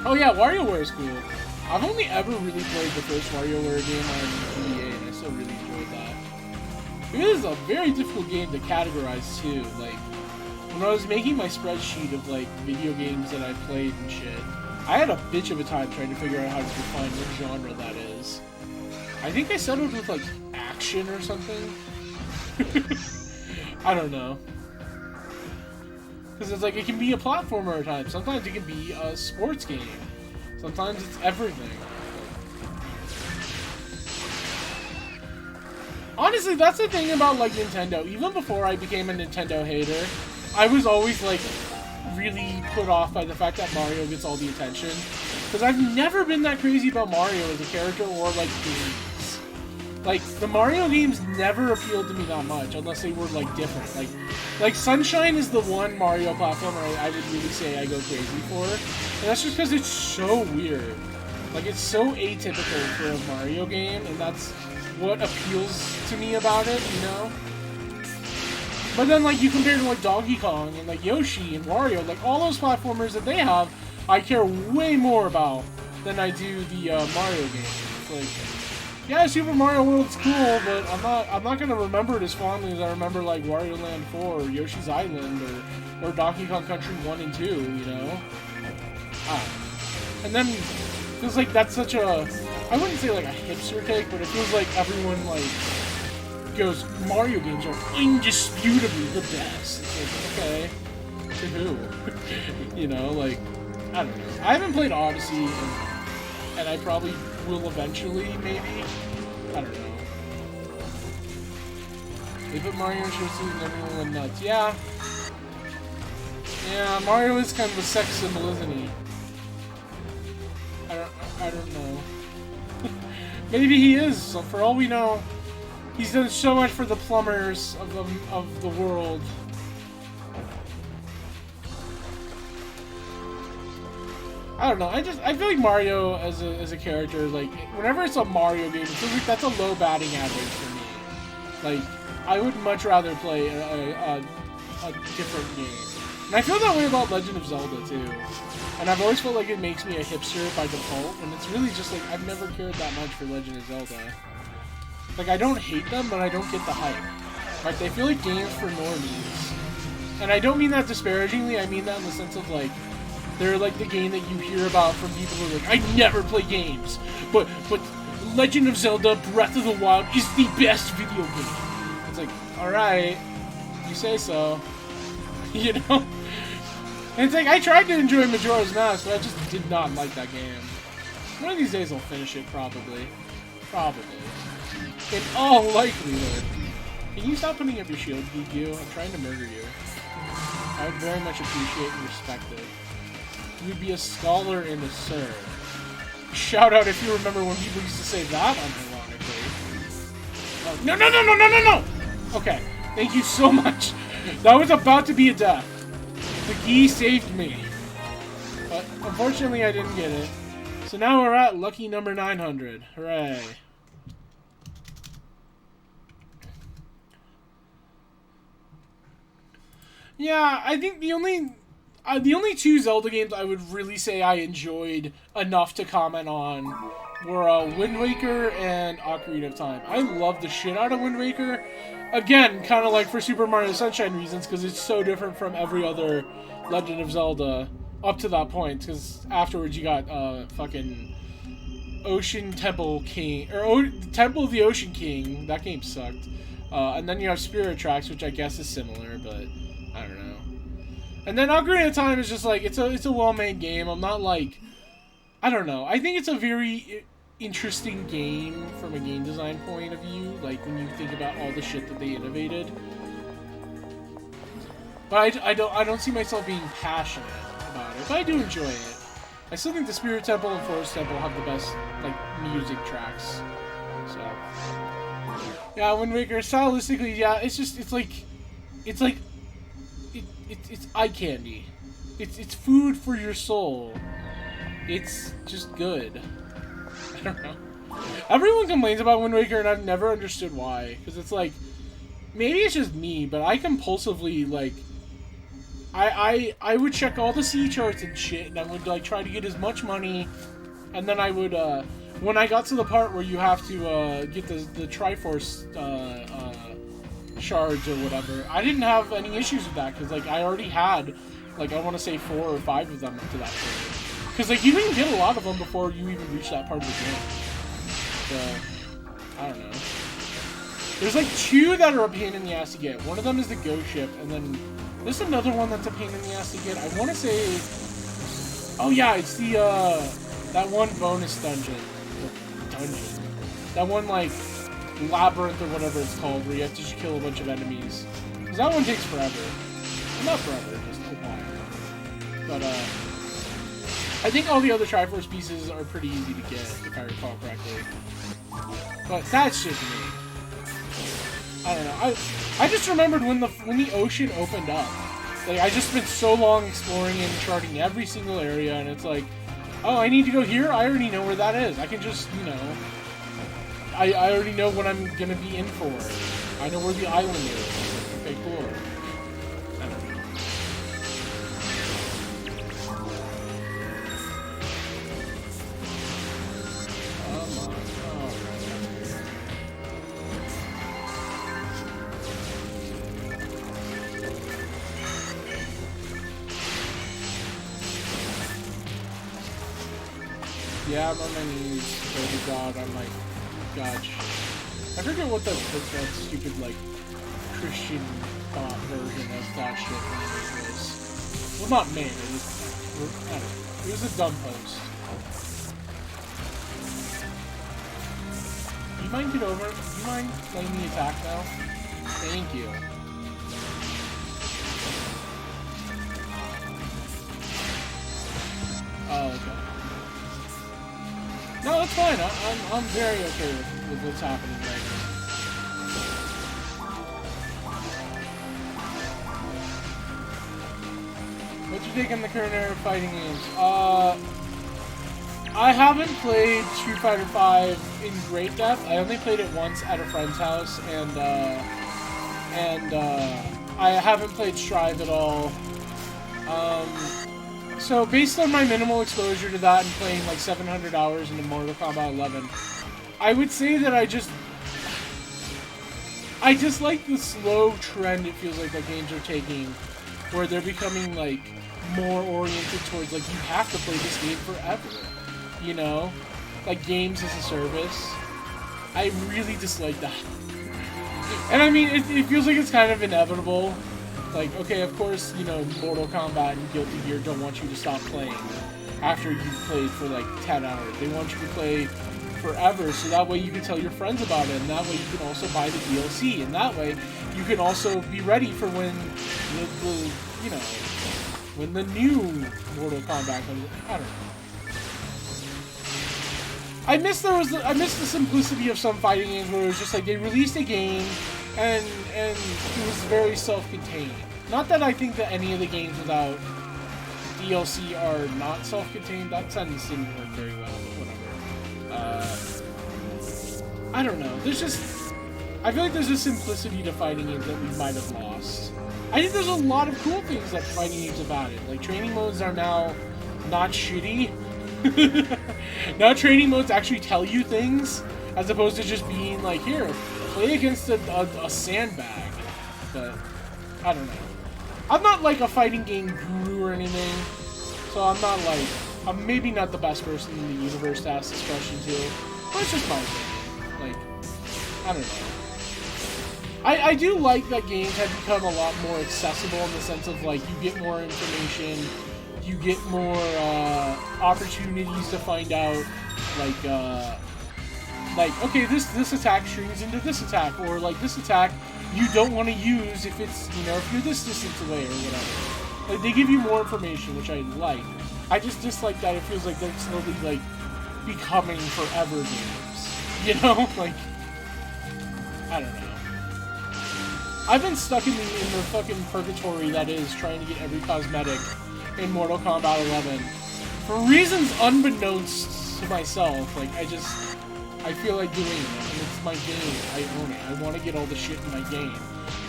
Oh yeah, WarioWare is cool. I've only ever really played the first WarioWare game on GBA, and I still really enjoyed that. It is a very difficult game to categorize, too. Like, when I was making my spreadsheet of, like, video games that I played and shit, I had a bitch of a time trying to figure out how to define what genre that is. I think I settled with, like, action or something. I don't know. Because it's like, it can be a platformer at times. Sometimes it can be a sports game. Sometimes it's everything. Honestly, that's the thing about, like, Nintendo. Even before I became a Nintendo hater, I was always, like, really put off by the fact that Mario gets all the attention. Because I've never been that crazy about Mario as a character or, like, games. Like, the Mario games never appealed to me that much, unless they were, like, different. Like Sunshine is the one Mario platformer I would really say I go crazy for. And that's just because it's so weird. Like, it's so atypical for a Mario game, and that's what appeals to me about it, you know? But then, like, you compare to, like, Donkey Kong and, like, Yoshi and Wario, like, all those platformers that they have, I care way more about than I do the Mario game. It's like, yeah, Super Mario World's cool, but I'm not gonna remember it as fondly as I remember, like, Wario Land 4 or Yoshi's Island or Donkey Kong Country 1 and 2, you know? And then, it feels like that's such a, I wouldn't say like a hipster take, but it feels like everyone, like, goes, Mario games are indisputably the best. It's like, okay, to who? You know, like, I don't know. I haven't played Odyssey, and I probably will eventually, maybe. I don't know. They put Mario in shorts and everyone went nuts. Yeah. Yeah, Mario is kind of a sex symbol, isn't he? I don't know. Maybe he is, so for all we know. He's done so much for the plumbers of the world. I don't know. I feel like Mario as a character, like, whenever it's a Mario game, it feels like that's a low batting average for me. Like, I would much rather play a different game. And I feel that way about Legend of Zelda too. And I've always felt like it makes me a hipster by default, and it's really just like I've never cared that much for Legend of Zelda. Like, I don't hate them, but I don't get the hype. Like, they feel like games for normies. And I don't mean that disparagingly, I mean that in the sense of, like, they're like the game that you hear about from people who are like, I never play games, but Legend of Zelda Breath of the Wild is the best video game. It's like, alright, you say so. You know? And it's like, I tried to enjoy Majora's Mask, but I just did not like that game. One of these days I'll finish it, probably. Probably. In all likelihood. Can you stop putting up your shield, Geekyu? I'm trying to murder you. I would very much appreciate and respect it. You would be a scholar and a sir. Shout out if you remember when people used to say that unironically. No, no, no, no, no, no, no! Okay, thank you so much. That was about to be a death. The key saved me. But unfortunately I didn't get it. So now we're at lucky number 900. Hooray. Yeah, I think the only two Zelda games I would really say I enjoyed enough to comment on were Wind Waker and Ocarina of Time. I love the shit out of Wind Waker. Again, kind of like for Super Mario Sunshine reasons, because it's so different from every other Legend of Zelda up to that point. Because afterwards you got fucking Ocean Temple King, or Temple of the Ocean King. That game sucked. And then you have Spirit Tracks, which I guess is similar, but I don't know. And then Ocarina of Time is just like, it's a well-made game. I'm not like, I don't know. I think it's a very interesting game from a game design point of view, like when you think about all the shit that they innovated. But I don't see myself being passionate about it, but I do enjoy it. I still think the Spirit Temple and Forest Temple have the best like music tracks. So yeah, Wind Waker stylistically, yeah, it's eye candy. It's food for your soul. It's just good. I don't know. Everyone complains about Wind Waker, and I've never understood why. Because it's like, maybe it's just me, but I compulsively, like, I would check all the sea charts and shit, and I would, like, try to get as much money, and then I would, when I got to the part where you have to, get the Triforce, shards or whatever, I didn't have any issues with that, because, like, I already had, like, I want to say 4 or 5 of them up to that point. Because, like, you didn't get a lot of them before you even reach that part of the game. So, I don't know. There's, like, 2 that are a pain in the ass to get. One of them is the ghost ship, and then there's another one that's a pain in the ass to get. I want to say... Oh, yeah, it's the, that one bonus dungeon. That one, like, labyrinth or whatever it's called, where you have to just kill a bunch of enemies. Because that one takes forever. Well, not forever, just a while. But, I think all the other Triforce pieces are pretty easy to get, if I recall correctly. But that's just me. I don't know. I just remembered when the ocean opened up. Like, I just spent so long exploring and charting every single area, and it's like, oh, I need to go here? I already know where that is. I can just, you know... I already know what I'm gonna be in for. I know where the island is. Okay, cool. I don't know. Yeah, I'm on my knees. Oh god, I'm like, gosh. I forget what that stupid, like, Christian thought version of that shit was. Well, not me, it was, I don't know. It was a dumb post. Do you mind get over? Do you mind letting me attack now? Thank you. Oh, okay. No, that's fine. I'm very okay with what's happening right now. What'd you think in the current era of fighting games? I haven't played Street Fighter V in great depth. I only played it once at a friend's house, and I haven't played Strive at all. So, based on my minimal exposure to that and playing like 700 hours into Mortal Kombat 11, I would say that I just like the slow trend it feels like that games are taking, where they're becoming like more oriented towards like you have to play this game forever, you know? Like games as a service. I really dislike that. And I mean, it feels like it's kind of inevitable. Like, okay, of course, you know, Mortal Kombat and Guilty Gear don't want you to stop playing after you've played for, like, 10 hours. They want you to play forever, so that way you can tell your friends about it, and that way you can also buy the DLC, and that way you can also be ready for when the you know, when the new Mortal Kombat comes. I don't know. I miss the simplicity of some fighting games where it was just like they released a game and it was very self-contained. Not that I think that any of the games without DLC are not self-contained. That sentence didn't work very well, but whatever. I don't know. I feel like there's a simplicity to fighting games that we might have lost. I think there's a lot of cool things that fighting games have added. Like, training modes are now not shitty. Now training modes actually tell you things, as opposed to just being like, here, play against a sandbag. But, I don't know. I'm not like a fighting game guru or anything, so I'm maybe not the best person in the universe to ask this question to, but it's just my opinion. Like, I don't know. I do like that games have become a lot more accessible in the sense of, like, you get more information, you get more opportunities to find out, like, okay, this attack strings into this attack, or like this attack you don't want to use if it's, you know, if you're this distance away or whatever. Like, they give you more information, which I like. I just dislike that it feels like they're slowly, like, becoming forever games. You know? Like, I don't know. I've been stuck in the fucking purgatory that is trying to get every cosmetic in Mortal Kombat 11 for reasons unbeknownst to myself. Like, I feel like doing it, and it's my game. I own it. I want to get all the shit in my game.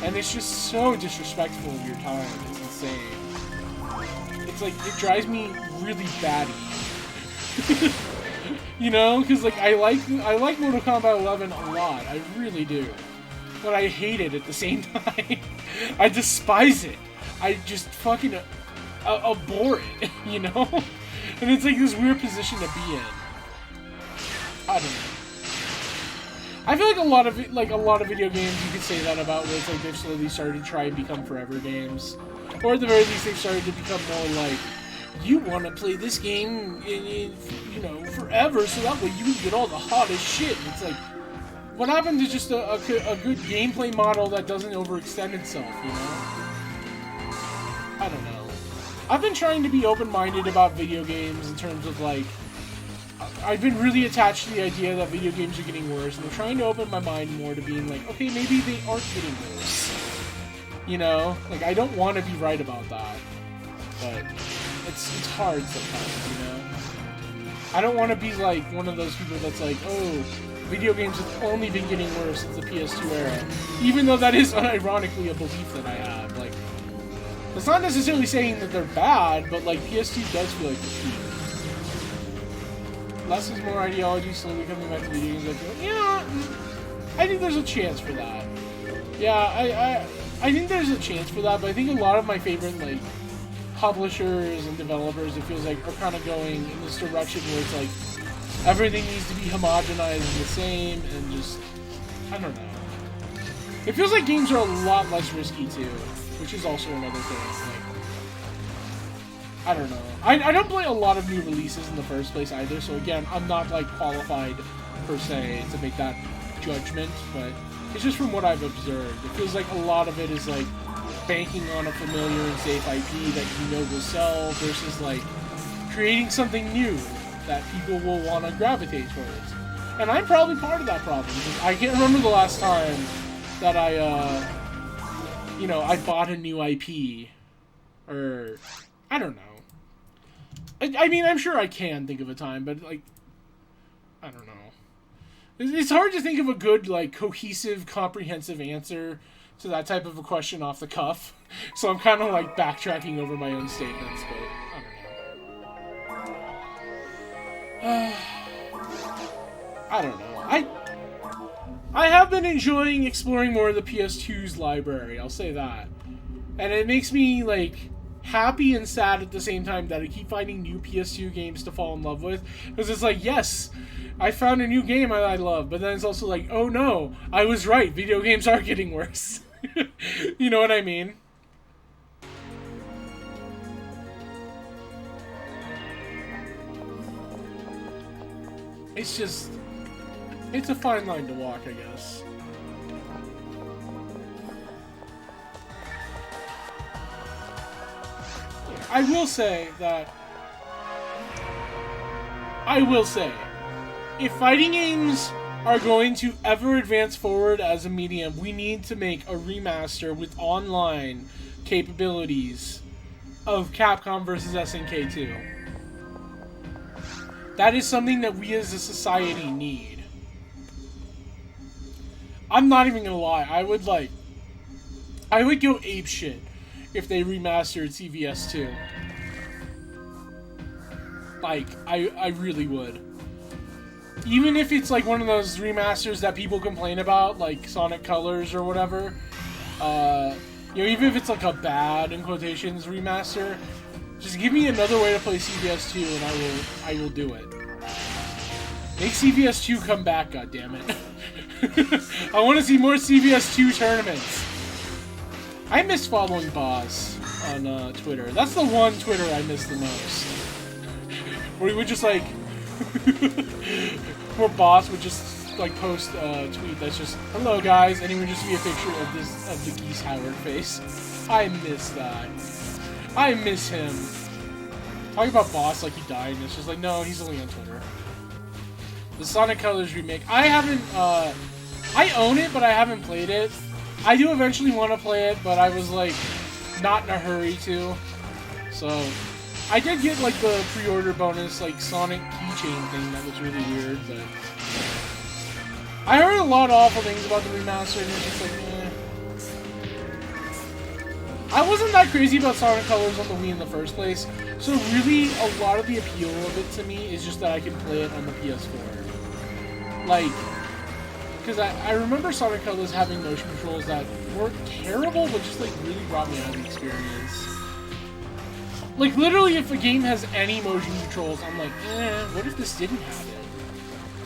And it's just so disrespectful of your time. It's insane. It's like, it drives me really batty. You know? Because, like, I like Mortal Kombat 11 a lot. I really do. But I hate it at the same time. I despise it. I just fucking abhor it, you know? And it's like this weird position to be in. I don't know. I feel like a lot of video games you could say that about, where it's like they've slowly started to try and become forever games. Or at the very least they've started to become more like, you want to play this game in, you know, forever, so that way you can get all the hottest shit. And it's like, what happened to just a good gameplay model that doesn't overextend itself, you know? I don't know. I've been trying to be open-minded about video games in terms of, like, I've been really attached to the idea that video games are getting worse, and I'm trying to open my mind more to being like, okay, maybe they aren't getting worse. You know? Like, I don't want to be right about that. But it's hard sometimes, you know? I don't want to be, like, one of those people that's like, oh, video games have only been getting worse since the PS2 era. Even though that is unironically a belief that I have. Like, it's not necessarily saying that they're bad, but, like, PS2 does feel like the peak. Less is more ideology slowly coming back to video games. I feel, yeah, I think there's a chance for that. Yeah, I think there's a chance for that, but I think a lot of my favorite, like, publishers and developers, it feels like, are kind of going in this direction where it's like, everything needs to be homogenized and the same, and just, I don't know. It feels like games are a lot less risky, too, which is also another thing. Like, I don't know. I don't play a lot of new releases in the first place either, so again, I'm not, like, qualified, per se, to make that judgment, but it's just from what I've observed. It feels like a lot of it is, like, banking on a familiar and safe IP that you know will sell, versus, like, creating something new that people will want to gravitate towards. And I'm probably part of that problem. I can't remember the last time that I bought a new IP. Or, I don't know. I mean, I'm sure I can think of a time, but, like, I don't know. It's hard to think of a good, like, cohesive, comprehensive answer to that type of a question off the cuff. So I'm kind of, like, backtracking over my own statements, but I don't know. I have been enjoying exploring more of the PS2's library, I'll say that. And it makes me, like, happy and sad at the same time that I keep finding new PS2 games to fall in love with. Because it's like, yes, I found a new game I love, but then it's also like, oh no, I was right, video games are getting worse. You know what I mean? It's just, it's a fine line to walk, I guess. I will say If fighting games are going to ever advance forward as a medium, we need to make a remaster with online capabilities of Capcom vs. SNK 2. That is something that we as a society need. I'm not even gonna lie, I would go apeshit if they remastered CVS 2. Like, I really would. Even if it's like one of those remasters that people complain about, like Sonic Colors or whatever, you know, even if it's like a bad, in quotations, remaster, just give me another way to play CVS 2 and I will do it. Make CVS 2 come back, goddammit. I want to see more CVS 2 tournaments. I miss following Boss on Twitter. That's the one Twitter I miss the most. Where he would just like... where Boss would just like post a tweet that's just, hello guys, and it would just be a picture of the Geese Howard face. I miss that. I miss him. Talking about Boss like he died, and it's just like, no, he's only on Twitter. The Sonic Colors remake. I haven't, I own it, but I haven't played it. I do eventually want to play it, but I was, like, not in a hurry to. So, I did get, like, the pre-order bonus, like, Sonic keychain thing that was really weird, but... I heard a lot of awful things about the remaster, and it's just like, I wasn't that crazy about Sonic Colors on the Wii in the first place, so really, a lot of the appeal of it to me is just that I can play it on the PS4. Like... Because I remember Sonic Colors having motion controls that weren't terrible, but just, like, really brought me out of the experience. Like, literally, if a game has any motion controls, I'm like, what if this didn't have it?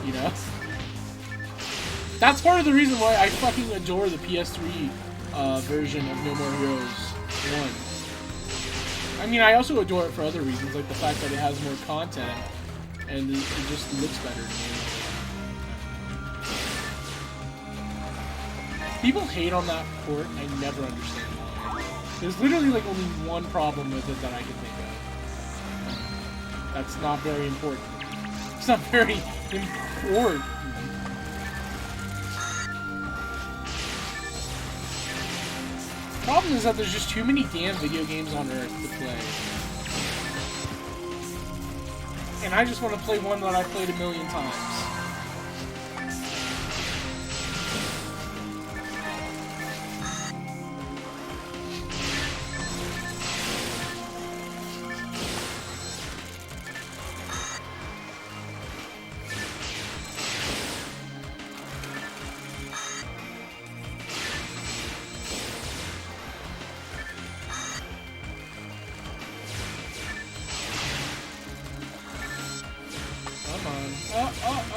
You know? That's part of the reason why I fucking adore the PS3 version of No More Heroes 1. I mean, I also adore it for other reasons, like the fact that it has more content, and it just looks better to me. People hate on that port, and I never understand why. There's literally like only one problem with it that I can think of. That's not very important. It's not very important. The problem is that there's just too many damn video games on Earth to play. And I just want to play one that I've played a million times.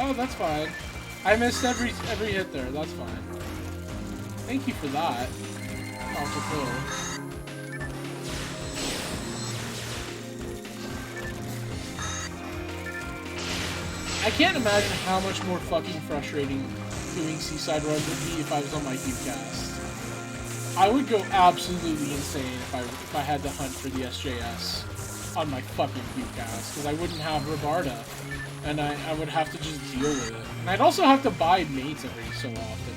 Oh, that's fine. I missed every hit there. That's fine. Thank you for that. Ultra Pill. I can't imagine how much more fucking frustrating doing Seaside Runs would be if I was on my Cubecast. I would go absolutely insane if I had to hunt for the SJS on my fucking Cubecast, because I wouldn't have Robarda. And I would have to just deal with it. And I'd also have to buy mates every so often.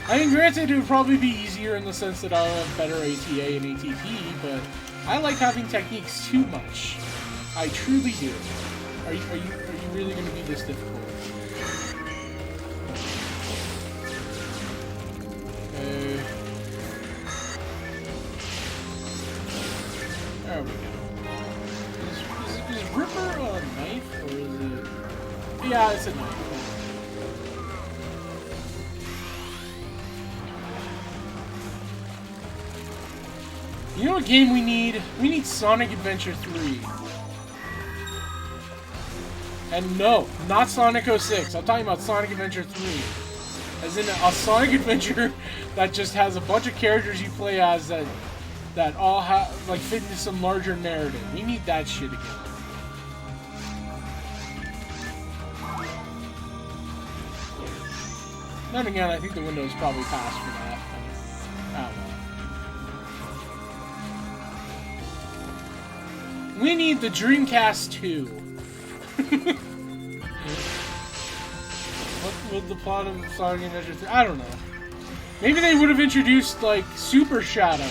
I mean, granted, it would probably be easier in the sense that I'll have better ATA and ATP, but I like having techniques too much. I truly do. Are you really going to be this difficult? Okay. There we go. Is Ripper a knife, or is it... Yeah, it's a knife. You know what game we need? We need Sonic Adventure 3. And no, not Sonic 06. I'm talking about Sonic Adventure 3. As in a Sonic Adventure that just has a bunch of characters you play as that all have, like, fit into some larger narrative. We need that shit again. Then again, I think the window's probably passed for that. I don't know. We need the Dreamcast 2. with the plot of Sonic Adventure 3. I don't know. Maybe they would have introduced, like, Super Shadow,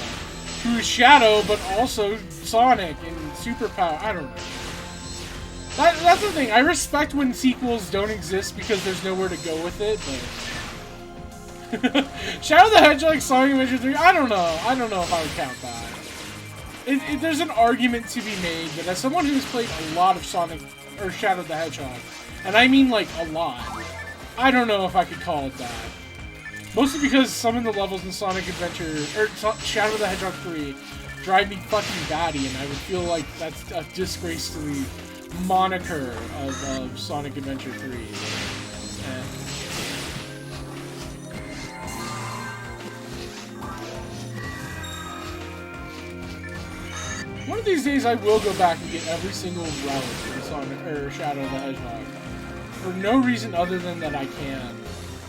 who's Shadow, but also Sonic and superpower. I don't know. That's the thing. I respect when sequels don't exist because there's nowhere to go with it, but... Shadow the Hedgehog, Sonic Adventure 3, I don't know. I don't know if I would count that. There's an argument to be made that as someone who's played a lot of Sonic, or Shadow the Hedgehog, and I mean, like, a lot, I don't know if I could call it that. Mostly because some of the levels in Sonic Adventure, or Shadow the Hedgehog 3, drive me fucking batty, and I would feel like that's a disgrace to the moniker of Sonic Adventure 3. One of these days I will go back and get every single relic in Sonic, or Shadow the Hedgehog. For no reason other than that I can.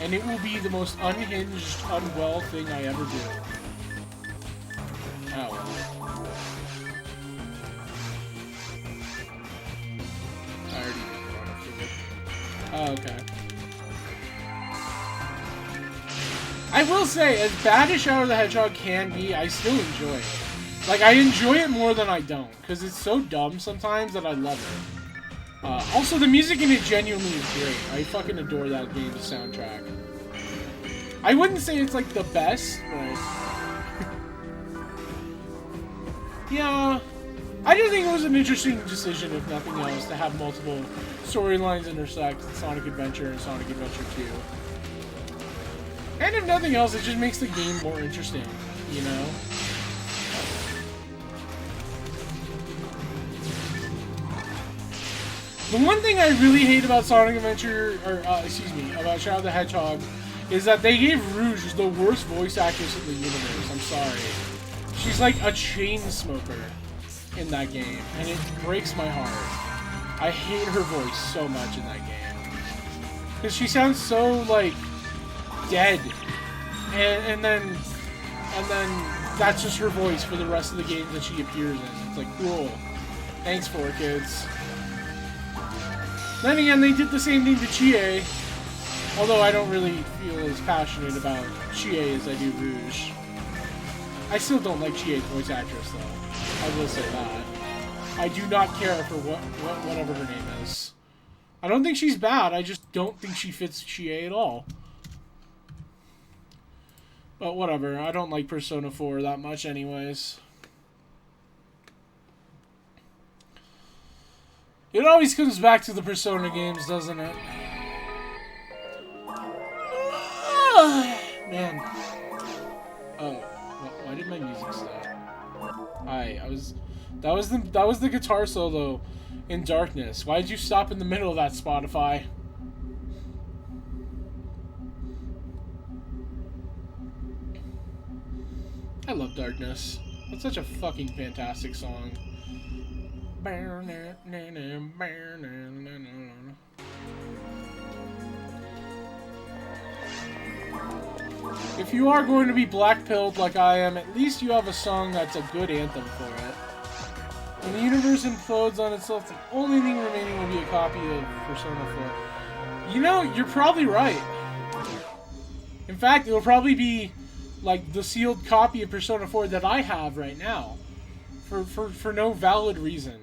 And it will be the most unhinged, unwell thing I ever do. Oh well. I already did it. Oh, okay. I will say, as bad as Shadow the Hedgehog can be, I still enjoy it. Like, I enjoy it more than I don't, because it's so dumb sometimes that I love it. Also, the music in it genuinely is great. I fucking adore that game's soundtrack. I wouldn't say it's, like, the best, but... yeah. I do think it was an interesting decision, if nothing else, to have multiple storylines intersect in Sonic Adventure and Sonic Adventure 2. And if nothing else, it just makes the game more interesting, you know? The one thing I really hate about Sonic Adventure, or, excuse me, about Shadow the Hedgehog, is that they gave Rouge the worst voice actress in the universe. I'm sorry. She's like a chain smoker in that game, and it breaks my heart. I hate her voice so much in that game. Because she sounds so, like, dead. And then that's just her voice for the rest of the games that she appears in. It's like, cool. Thanks for it, kids. Then again, they did the same thing to Chie, although I don't really feel as passionate about Chie as I do Rouge. I still don't like Chie's voice actress, though. I will say that. I do not care for whatever her name is. I don't think she's bad, I just don't think she fits Chie at all. But whatever, I don't like Persona 4 that much anyways. It always comes back to the Persona games, doesn't it? Man. Oh, why did my music stop? That was the guitar solo in Darkness. Why did you stop in the middle of that, Spotify? I love Darkness. That's such a fucking fantastic song. If you are going to be black-pilled like I am, at least you have a song that's a good anthem for it. When the universe implodes on itself, the only thing remaining will be a copy of Persona 4. You know, you're probably right. In fact, it will probably be like the sealed copy of Persona 4 that I have right now. For no valid reason.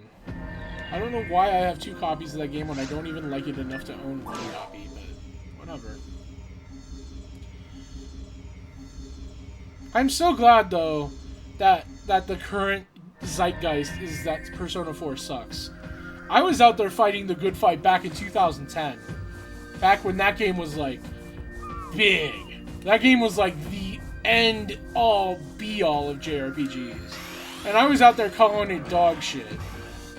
I don't know why I have 2 copies of that game when I don't even like it enough to own 1 copy, but whatever. I'm so glad, though, that the current zeitgeist is that Persona 4 sucks. I was out there fighting the good fight back in 2010. Back when that game was, like, big. That game was, like, the end-all, be-all of JRPGs. And I was out there calling it dog shit.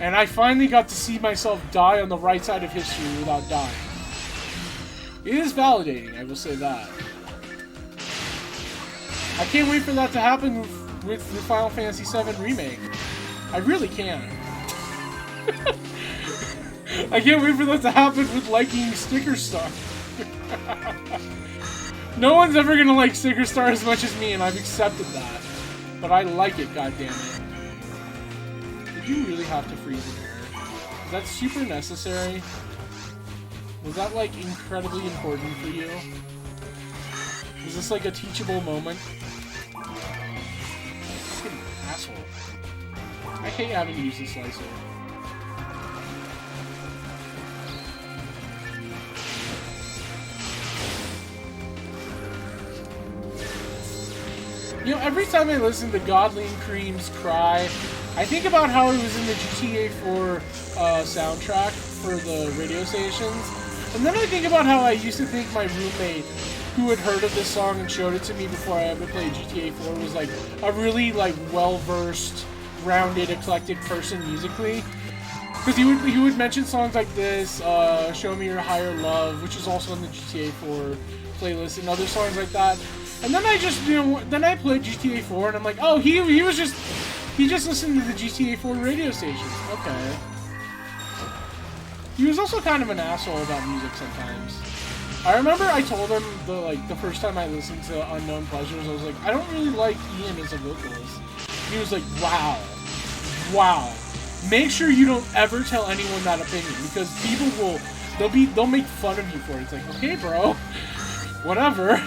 And I finally got to see myself die on the right side of history without dying. It is validating, I will say that. I can't wait for that to happen with the Final Fantasy VII Remake. I really can't. I can't wait for that to happen with liking Sticker Star. No one's ever gonna like Sticker Star as much as me, and I've accepted that. But I like it, goddammit. Did you really have to freeze in there? Is that super necessary? Was that, like, incredibly important for you? Was this, like, a teachable moment? Fucking asshole. I hate having to use the slicer. You know, every time I listen to Godly and Cream's Cry, I think about how it was in the GTA 4 soundtrack for the radio stations. And then I think about how I used to think my roommate, who had heard of this song and showed it to me before I ever played GTA 4, was like a really like well-versed, rounded, eclectic person musically. Because he would mention songs like this, Show Me Your Higher Love, which is also in the GTA 4 playlist, and other songs like that. And then I just, you know, then I played GTA 4 and I'm like, oh, he just listened to the GTA 4 radio stations. Okay. He was also kind of an asshole about music sometimes. I remember I told him the first time I listened to Unknown Pleasures, I was like, I don't really like Ian as a vocalist. He was like, wow. Make sure you don't ever tell anyone that opinion, because people they'll make fun of you for it. It's like, okay, bro, whatever.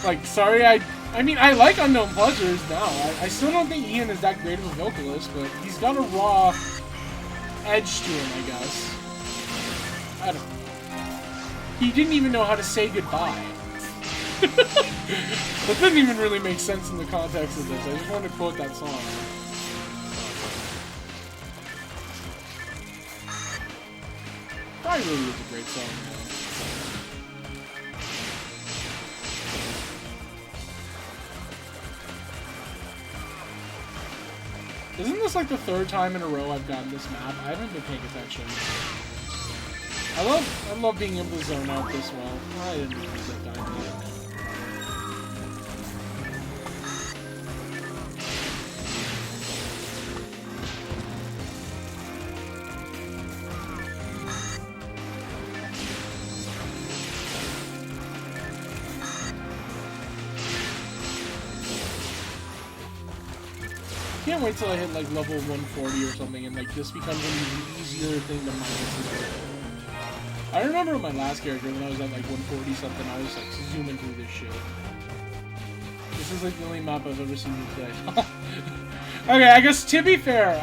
Like, sorry, I mean, I like Unknown Pleasures now. I still don't think Ian is that great of a vocalist, but he's got a raw edge to him, I guess. I don't know. He didn't even know how to say goodbye. That didn't even really make sense in the context of this. I just wanted to quote that song. Probably really is a great song, man. Isn't this like the third time in a row I've gotten this map? I haven't been paying attention. I love being able to zone out this well. I didn't really use that diamond yet. Can't wait till I hit like level 140 or something and like this becomes an easier thing to mine. I remember my last character when I was at like 140 something, I was like zooming through this shit. This is like the only map I've ever seen you play. Okay, I guess to be fair,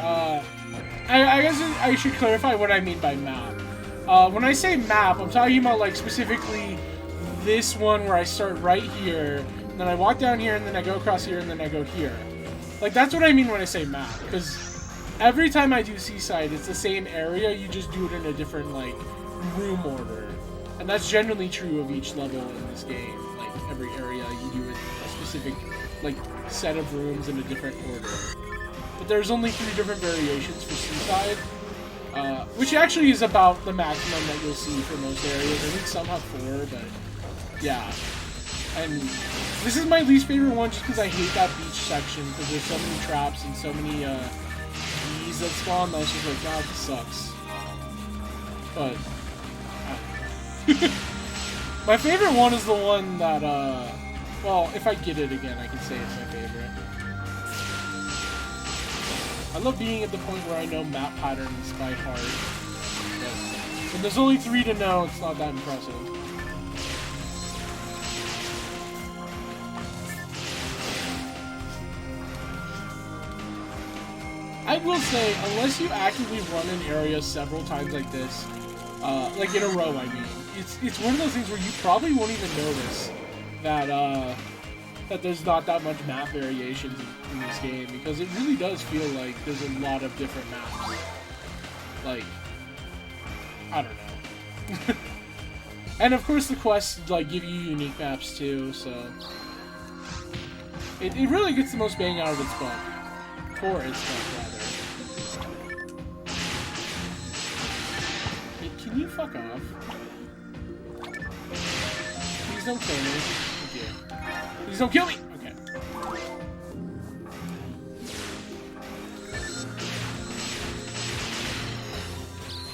I guess I should clarify what I mean by map. When I say map, I'm talking about like specifically this one where I start right here, and then I walk down here, and then I go across here, and then I go here. Like, that's what I mean when I say map, because every time I do Seaside, it's the same area, you just do it in a different, like, room order. And that's generally true of each level in this game. Like, every area, you do it a specific, like, set of rooms in a different order. But there's only 3 different variations for Seaside, which actually is about the maximum that you'll see for most areas. I think some have 4, but, yeah. And this is my least favorite one just because I hate that beach section because there's so many traps and so many bees that spawn that it's just like, God, this sucks. But my favorite one is the one that, well, if I get it again, I can say it's my favorite. I love being at the point where I know map patterns by heart. But when there's only 3 to know, it's not that impressive. I will say, unless you actively run an area several times like this, like in a row, I mean, it's one of those things where you probably won't even notice that that there's not that much map variations in this game, because it really does feel like there's a lot of different maps. Like, I don't know. And of course the quests like give you unique maps too, so it really gets the most bang out of its buck. For its buck, rather. Can you fuck off? Please don't kill me. Thank you. Please don't kill me! Okay.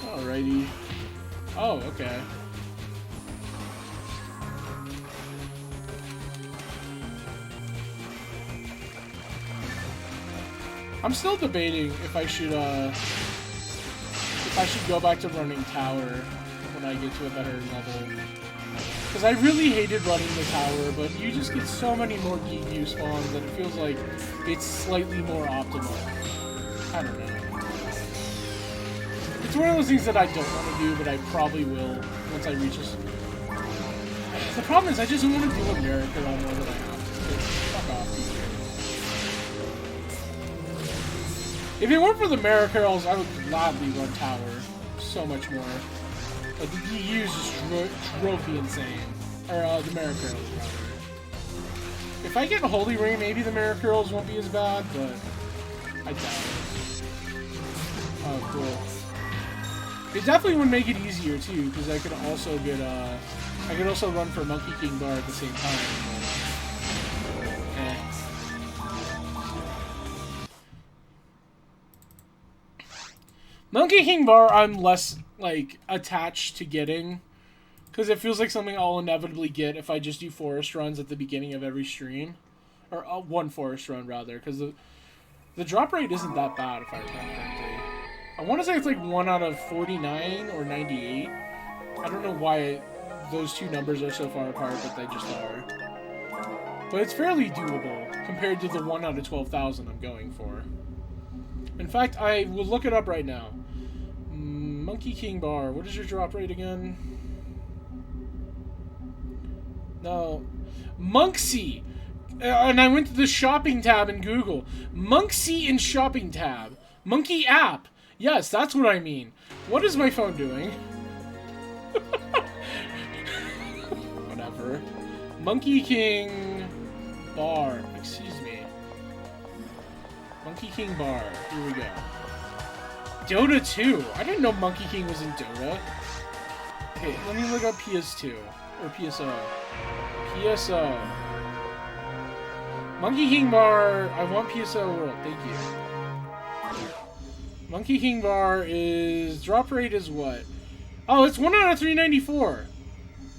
Alrighty. Oh, okay. I'm still debating if I should I should go back to running tower when I get to a better level. Because I really hated running the tower, but you just get so many more GPU spawns that it feels like it's slightly more optimal. I don't know. It's one of those things that I don't want to do, but I probably will once I reach this. The problem is I just don't want to do America on more than I have to. Fuck off, If it weren't for the Miracles, I would gladly run tower so much more. But the GUs just drove me insane. Or, the Miracles, rather. If I get a Holy Ring, maybe the Miracles won't be as bad, but I doubt it. Oh, cool. It definitely would make it easier, too, because I could also get, I could also run for Monkey King Bar at the same time. But, Monkey King Bar, I'm less, like, attached to getting, because it feels like something I'll inevitably get if I just do forest runs at the beginning of every stream. Or one forest run, rather, because the drop rate isn't that bad, if I remember correctly. I want to say it's like 1 out of 49 or 98. I don't know why those two numbers are so far apart, but they just are. But it's fairly doable compared to the 1 out of 12,000 I'm going for. In fact, I will look it up right now. Monkey King Bar, what is your drop rate again? No. Monksy! And I went to the shopping tab in Google. Monksy in shopping tab. Monkey app. Yes, that's what I mean. What is my phone doing? Whatever. Monkey King Bar. Excuse me. Monkey King Bar. Here we go. Dota 2. I didn't know Monkey King was in Dota. Okay, let me look up PS2. Or PSO. PSO. Monkey King Bar. I want PSO World. Thank you. Monkey King Bar is... Drop rate is what? Oh, it's 1 out of 394.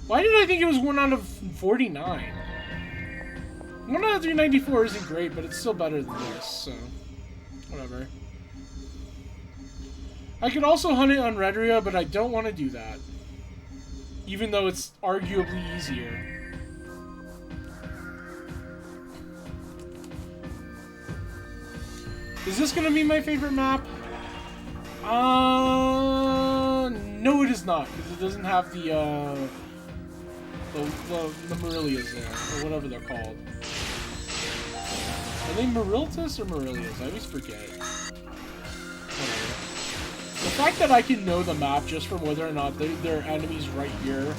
Why did I think it was 1 out of 49? 1 out of 394 isn't great, but it's still better than this, so... Whatever. I could also hunt it on Redria, but I don't want to do that. Even though it's arguably easier. Is this gonna be my favorite map? No it is not, because it doesn't have the Marilias there, or whatever they're called. Are they Mariltas or Marilias? I always forget. Whatever. The fact that I can know the map just from whether or not there are enemies right here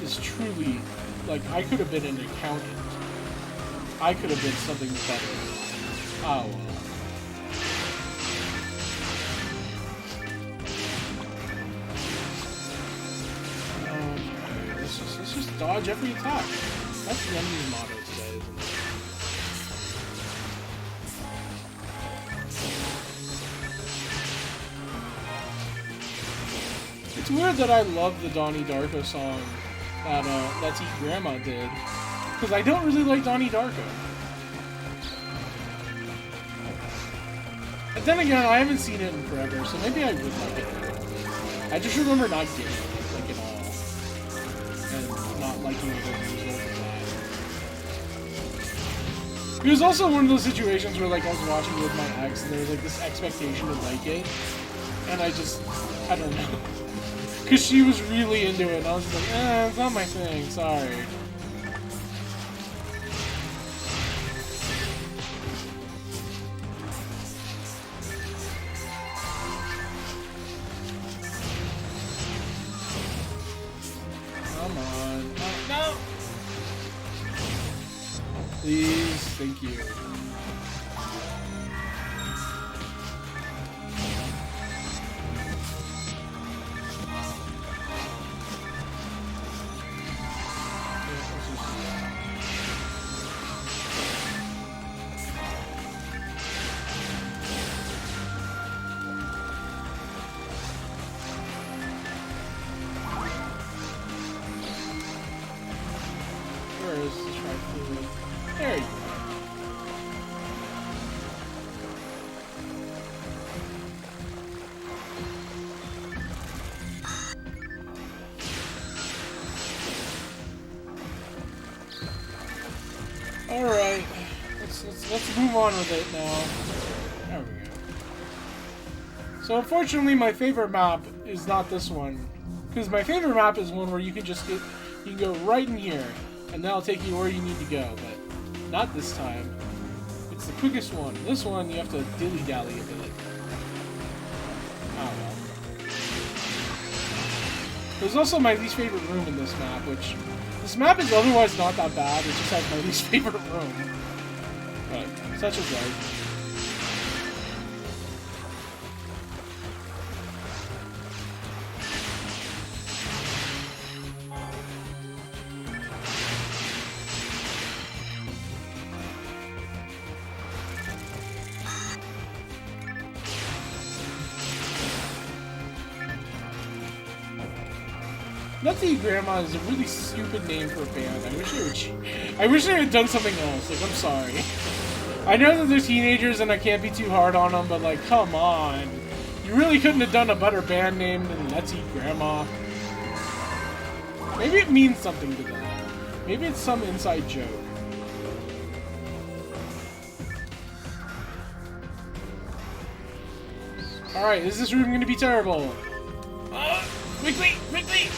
is truly, like, I could have been an accountant. I could have been something better. Oh well. Let's just dodge every attack. That's the enemy's motto today, isn't it? It's weird that I love the Donnie Darko song that Let's Eat Grandma did, because I don't really like Donnie Darko. And then again, I haven't seen it in forever, so maybe I would like it. I just remember not getting it, like, at all. And not liking it as a result of that. It was also one of those situations where, like, I was watching it with my ex, and there was, like, this expectation to like it, and I don't know. Because she was really into it, and I was just like, it's not my thing, sorry. Come on. No! Please, thank you. There you go. Alright. Let's move on with it now. There we go. So unfortunately my favorite map is not this one. Because my favorite map is one where you can just you can go right in here and that'll take you where you need to go, but not this time. It's the quickest one. This one you have to dilly-dally a bit. Oh well. There's also my least favorite room in this map, which this map is otherwise not that bad, it just has my least favorite room. But such is life. Nutty Grandma is a really stupid name for a band. I wish they had done something else. Like, I'm sorry. I know that they're teenagers and I can't be too hard on them, but like, come on. You really couldn't have done a better band name than Nutty Grandma. Maybe it means something to them. Maybe it's some inside joke. Alright, is this room gonna be terrible? Quickly! Quickly!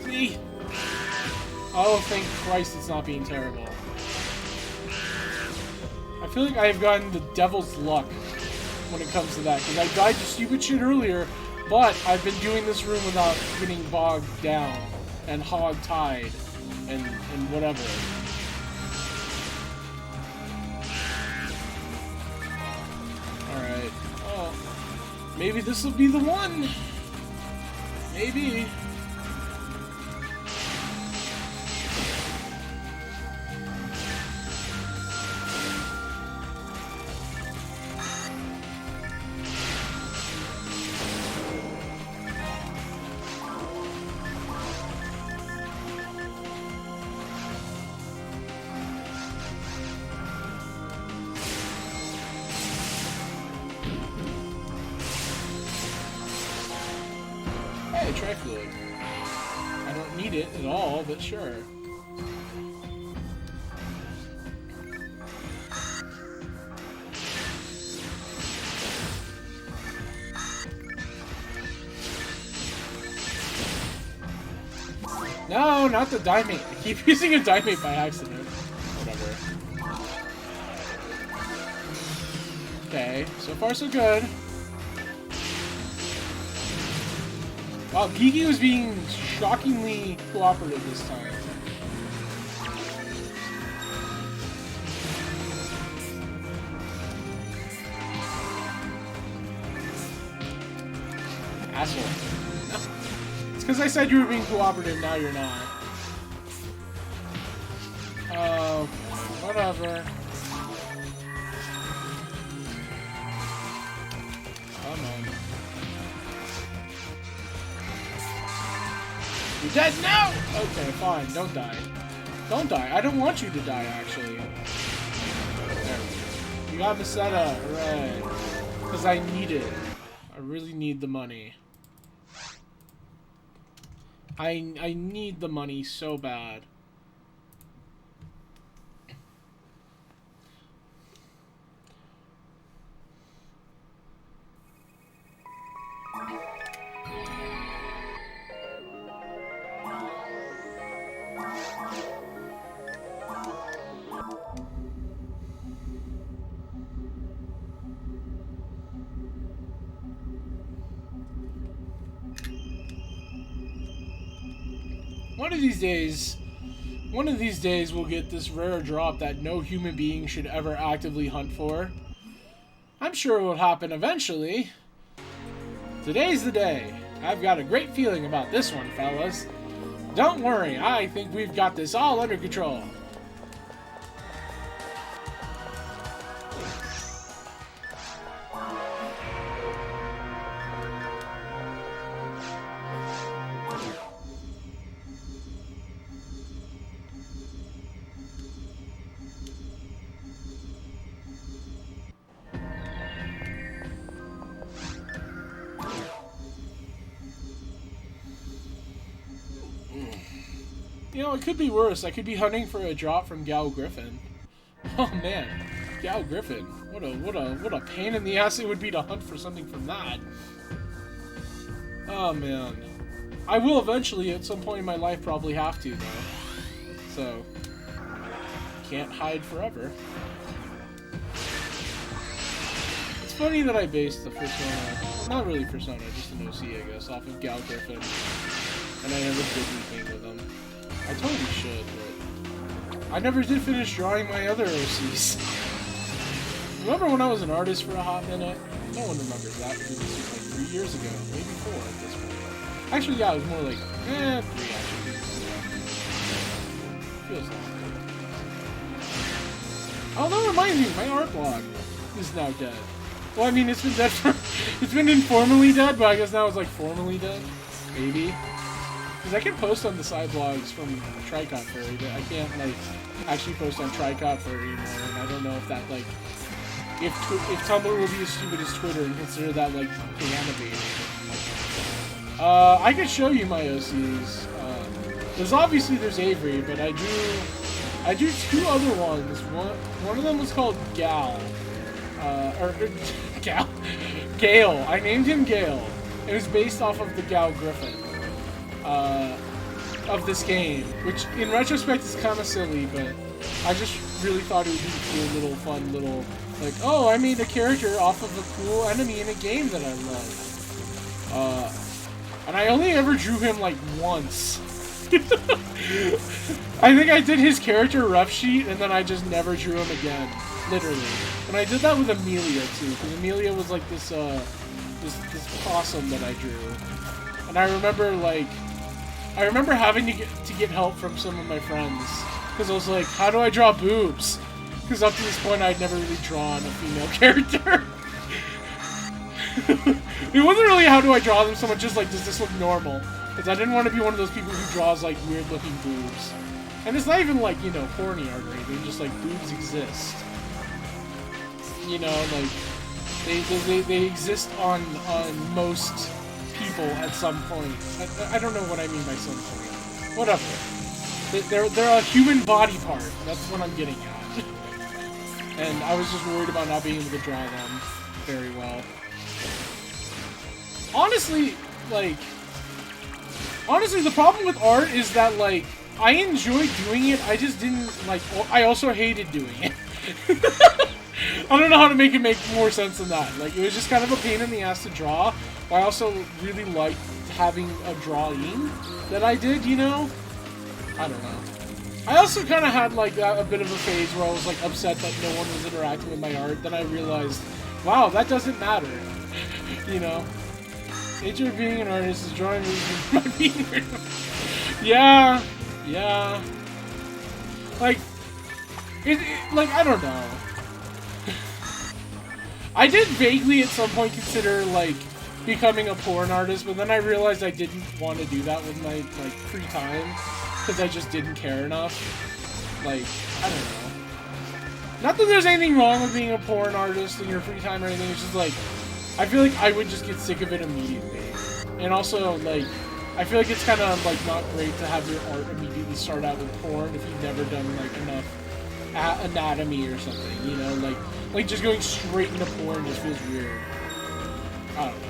Quickly! Oh, thank Christ it's not being terrible. I feel like I have gotten the devil's luck when it comes to that, because I died to stupid shit earlier, but I've been doing this room without getting bogged down and hog-tied and whatever. Alright. Oh. Maybe this will be the one! Maybe. Tri-fluid. I don't need it at all, but sure. No, not the diamond. I keep using a diamond by accident. Whatever. Okay, so far so good. Wow, Gigi was being shockingly cooperative this time. Asshole. No. It's because I said you were being cooperative, now you're not. Oh, whatever. Come on. You're dead now! Okay, fine. Don't die. Don't die. I don't want you to die, actually. There we go. You got Meseta. Hooray. Because I need it. I really need the money. I need the money so bad. One of these days we'll get this rare drop that no human being should ever actively hunt for. I'm sure it will happen eventually. Today's the day. I've got a great feeling about this one, fellas. Don't worry, I think we've got this all under control. You know, it could be worse. I could be hunting for a drop from Gal Griffin. Oh man, Gal Griffin. What a pain in the ass it would be to hunt for something from that. Oh man. I will eventually, at some point in my life, probably have to, though. So, can't hide forever. It's funny that I based the Persona, not really Persona, just an OC, I guess, off of Gal Griffin. And I never did anything with them. I totally should, but I never did finish drawing my other OCs. Remember when I was an artist for a hot minute? No one remembers that because this was like 3 years ago, maybe 4 at this point. Actually, yeah, it was more like, 3 actually. Feels long. Oh, that reminds me, my art blog is now dead. Well, I mean, it's been dead for, it's been informally dead, but I guess now it's like formally dead, maybe. Because I can post on the side blogs from Tricot Furry, but I can't, like, actually post on Tricot Furry anymore, and I don't know if that, like, if Tumblr will be as stupid as Twitter and consider that, like, animated. I could show you my OCs. There's Avery, but I do 2 other ones. One of them was called Gal. Gal? Gale. I named him Gale. It was based off of the Gal Griffin. Of this game, which in retrospect is kind of silly, but I just really thought it would be a cool little, fun little, like, oh, I made a character off of a cool enemy in a game that I love. And I only ever drew him, like, once. I think I did his character rough sheet, and then I just never drew him again. Literally. And I did that with Amelia, too, because Amelia was, like, this possum that I drew. And I remember having to get help from some of my friends, because I was like, how do I draw boobs? Because up to this point, I'd never really drawn a female character. It wasn't really how do I draw them so much, just like, does this look normal? Because I didn't want to be one of those people who draws, like, weird-looking boobs. And it's not even, like, you know, porny art or anything, just, like, boobs exist. You know, like, they exist on most people at some point. I don't know what I mean by some point. Whatever. They're a human body part. That's what I'm getting at. And I was just worried about not being able to draw them very well. Honestly, the problem with art is that, like, I enjoy doing it, I just didn't, like, I also hated doing it. I don't know how to make it make more sense than that. Like, it was just kind of a pain in the ass to draw, but I also really liked having a drawing that I did, you know? I don't know. I also kind of had, like, a bit of a phase where I was, like, upset that no one was interacting with my art. Then I realized, wow, that doesn't matter. You know? Nature of being an artist is drawing my being weird. Yeah. Like, like, I don't know. I did vaguely at some point consider, like, becoming a porn artist, but then I realized I didn't want to do that with my, like, free time, because I just didn't care enough. Like, I don't know. Not that there's anything wrong with being a porn artist in your free time or anything, it's just, like, I feel like I would just get sick of it immediately. And also, like, I feel like it's kind of, like, not great to have your art immediately start out with porn if you've never done, like, enough anatomy or something, you know? Like just going straight into porn just feels weird. I don't know.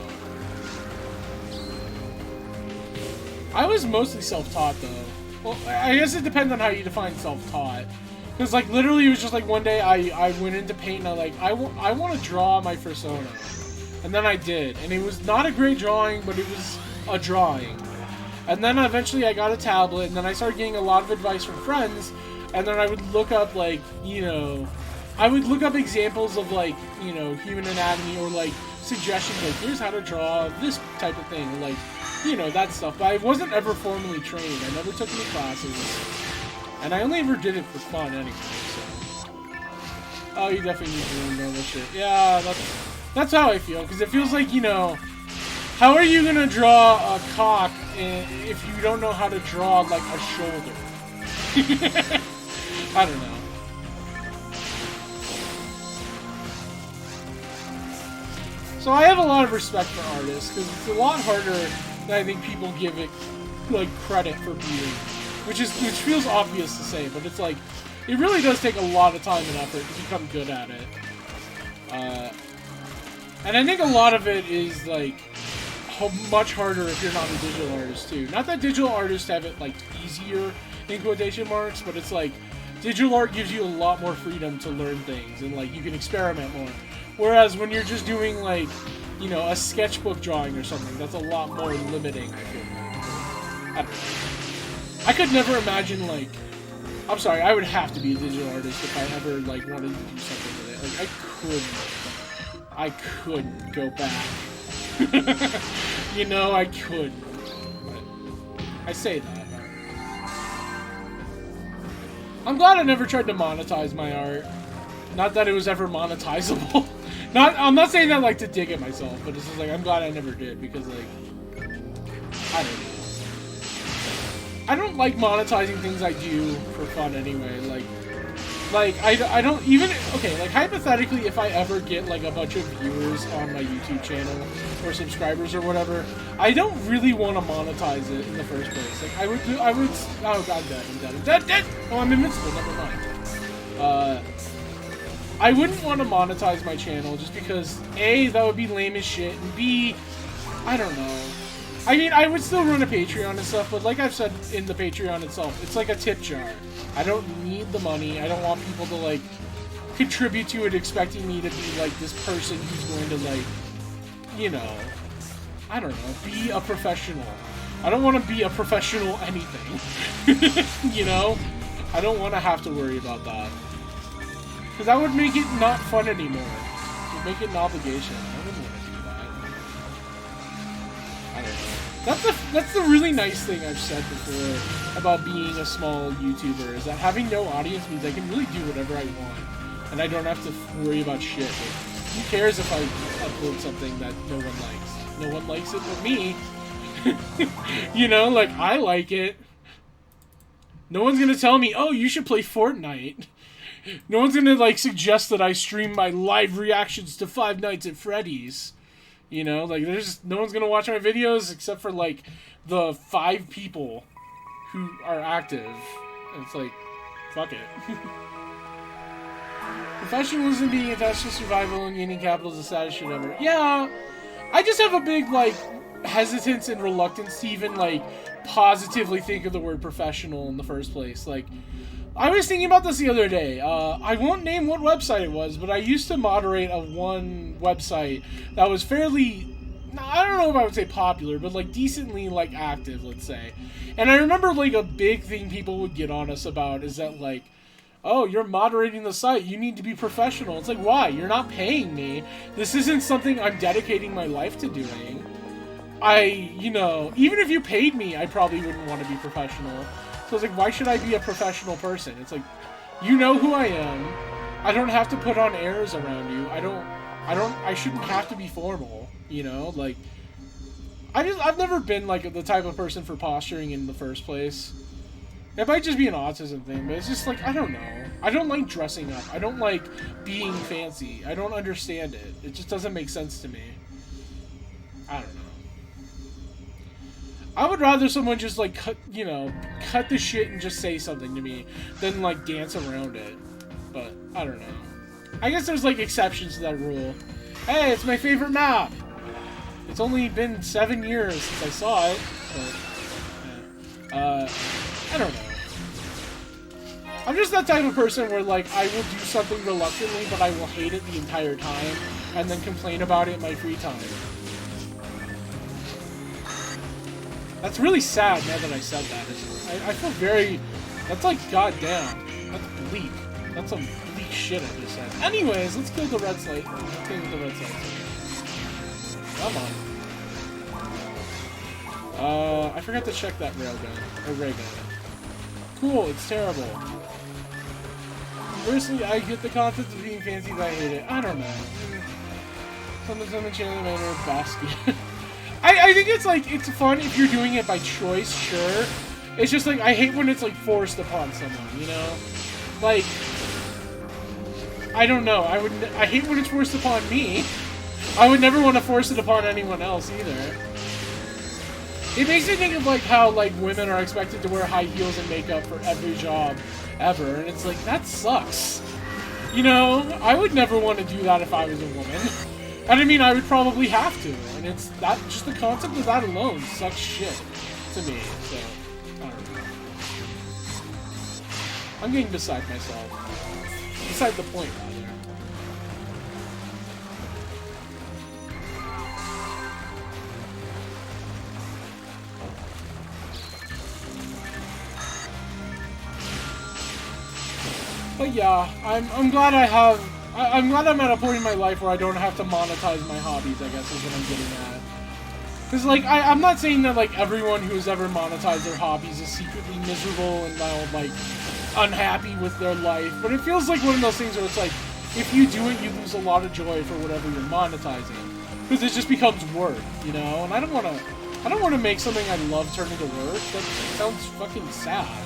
I was mostly self-taught, though. Well, I guess it depends on how you define self-taught. Because, like, literally it was just, like, one day I went into paint and I want to draw my persona. And then I did. And it was not a great drawing, but it was a drawing. And then eventually I got a tablet, and then I started getting a lot of advice from friends, and then I would look up, like, you know, I would look up examples of, like, you know, human anatomy, or, like, suggestions, like, here's how to draw this type of thing, like, you know, that stuff. But I wasn't ever formally trained. I never took any classes. And I only ever did it for fun anyway, so. Oh, you definitely need to learn normal shit. Yeah, that's how I feel, because it feels like, you know, how are you gonna draw a cock if you don't know how to draw, like, a shoulder? I don't know. So I have a lot of respect for artists, because it's a lot harder than I think people give it, like, credit for being. which feels obvious to say, but it's like, it really does take a lot of time and effort to become good at it. And I think a lot of it is, like, much harder if you're not a digital artist, too. Not that digital artists have it, like, easier, in quotation marks, but it's like, digital art gives you a lot more freedom to learn things, and, like, you can experiment more. Whereas when you're just doing, like, you know, a sketchbook drawing or something, that's a lot more limiting, I feel like. I don't know. I could never imagine, like, I'm sorry, I would have to be a digital artist if I ever, like, wanted to do something with it. Like, I couldn't go back. You know, I couldn't. But I say that. I'm glad I never tried to monetize my art. Not that it was ever monetizable. I'm not saying that, like, to dig at myself, but it's just, like, I'm glad I never did, because, like, I don't know. I don't like monetizing things I do for fun anyway, like, I don't even, okay, like, hypothetically, if I ever get, like, a bunch of viewers on my YouTube channel, or subscribers or whatever, I don't really want to monetize it in the first place. Like, I would, oh god, I'm dead. Oh, I'm invincible, never mind. I wouldn't want to monetize my channel just because, A, that would be lame as shit, and B, I don't know. I mean, I would still run a Patreon and stuff, but like I've said in the Patreon itself, it's like a tip jar. I don't need the money. I don't want people to, like, contribute to it expecting me to be, like, this person who's going to, like, you know, I don't know, be a professional. I don't want to be a professional anything. You know? I don't want to have to worry about that. Because that would make it not fun anymore. It would make it an obligation. I wouldn't want to do that. I don't know. That's the really nice thing I've said before about being a small YouTuber, is that having no audience means I can really do whatever I want. And I don't have to worry about shit. Like, who cares if I upload something that no one likes? No one likes it but me. You know, like, I like it. No one's gonna tell me, oh, you should play Fortnite. No one's gonna, like, suggest that I stream my live reactions to Five Nights at Freddy's. You know, like, there's no one's gonna watch my videos except for, like, the 5 people who are active. And it's like, fuck it. Professionalism being attached to survival and gaining capital is the saddest shit ever. Yeah, I just have a big, like, hesitance and reluctance to even, like, positively think of the word professional in the first place. Like, I was thinking about this the other day. I won't name what website it was, but I used to moderate one website that was fairly, I don't know if I would say popular, but, like, decently, like, active, let's say. And I remember, like, a big thing people would get on us about is that, like, oh, you're moderating the site, you need to be professional. It's like, why? You're not paying me. This isn't something I'm dedicating my life to doing. You know, even if you paid me, I probably wouldn't want to be professional. So it's like, why should I be a professional person? It's like, you know who I am. I don't have to put on airs around you. I shouldn't have to be formal, you know? Like, I've never been, like, the type of person for posturing in the first place. It might just be an autism thing, but it's just like, I don't know. I don't like dressing up. I don't like being fancy. I don't understand it. It just doesn't make sense to me. I don't know. I would rather someone just, like, cut the shit and just say something to me than, like, dance around it. But, I don't know. I guess there's, like, exceptions to that rule. Hey, it's my favorite map! It's only been 7 years since I saw it, but, yeah. I don't know. I'm just that type of person where, like, I will do something reluctantly, but I will hate it the entire time, and then complain about it in my free time. That's really sad now that I said that. I feel very... That's like, goddamn. That's bleak. That's some bleak shit I just said. Anyways, let's kill the red slate. Let's kill the red slate. Come on. I forgot to check that railgun. Or ray gun. Cool, it's terrible. Conversely, I get the concept of being fancy, but I hate it. I don't know. Something's on the channel manner of basket. I think it's, like, it's fun if you're doing it by choice, sure. It's just, like, I hate when it's, like, forced upon someone, you know? Like, I don't know. I hate when it's forced upon me. I would never want to force it upon anyone else, either. It makes me think of like how like women are expected to wear high heels and makeup for every job ever, and it's like, that sucks. You know, I would never want to do that if I was a woman. And I mean, I would probably have to, and it's that, just the concept of that alone sucks shit to me, so, I don't know. I'm getting beside myself. Beside the point, rather. But yeah, I'm glad I'm glad I'm at a point in my life where I don't have to monetize my hobbies, I guess is what I'm getting at. Because, like, I'm not saying that, like, everyone who's ever monetized their hobbies is secretly miserable and now, like, unhappy with their life, but it feels like one of those things where it's like, if you do it, you lose a lot of joy for whatever you're monetizing. Because it just becomes work, you know? And I don't want to make something I love turn into work. That sounds fucking sad.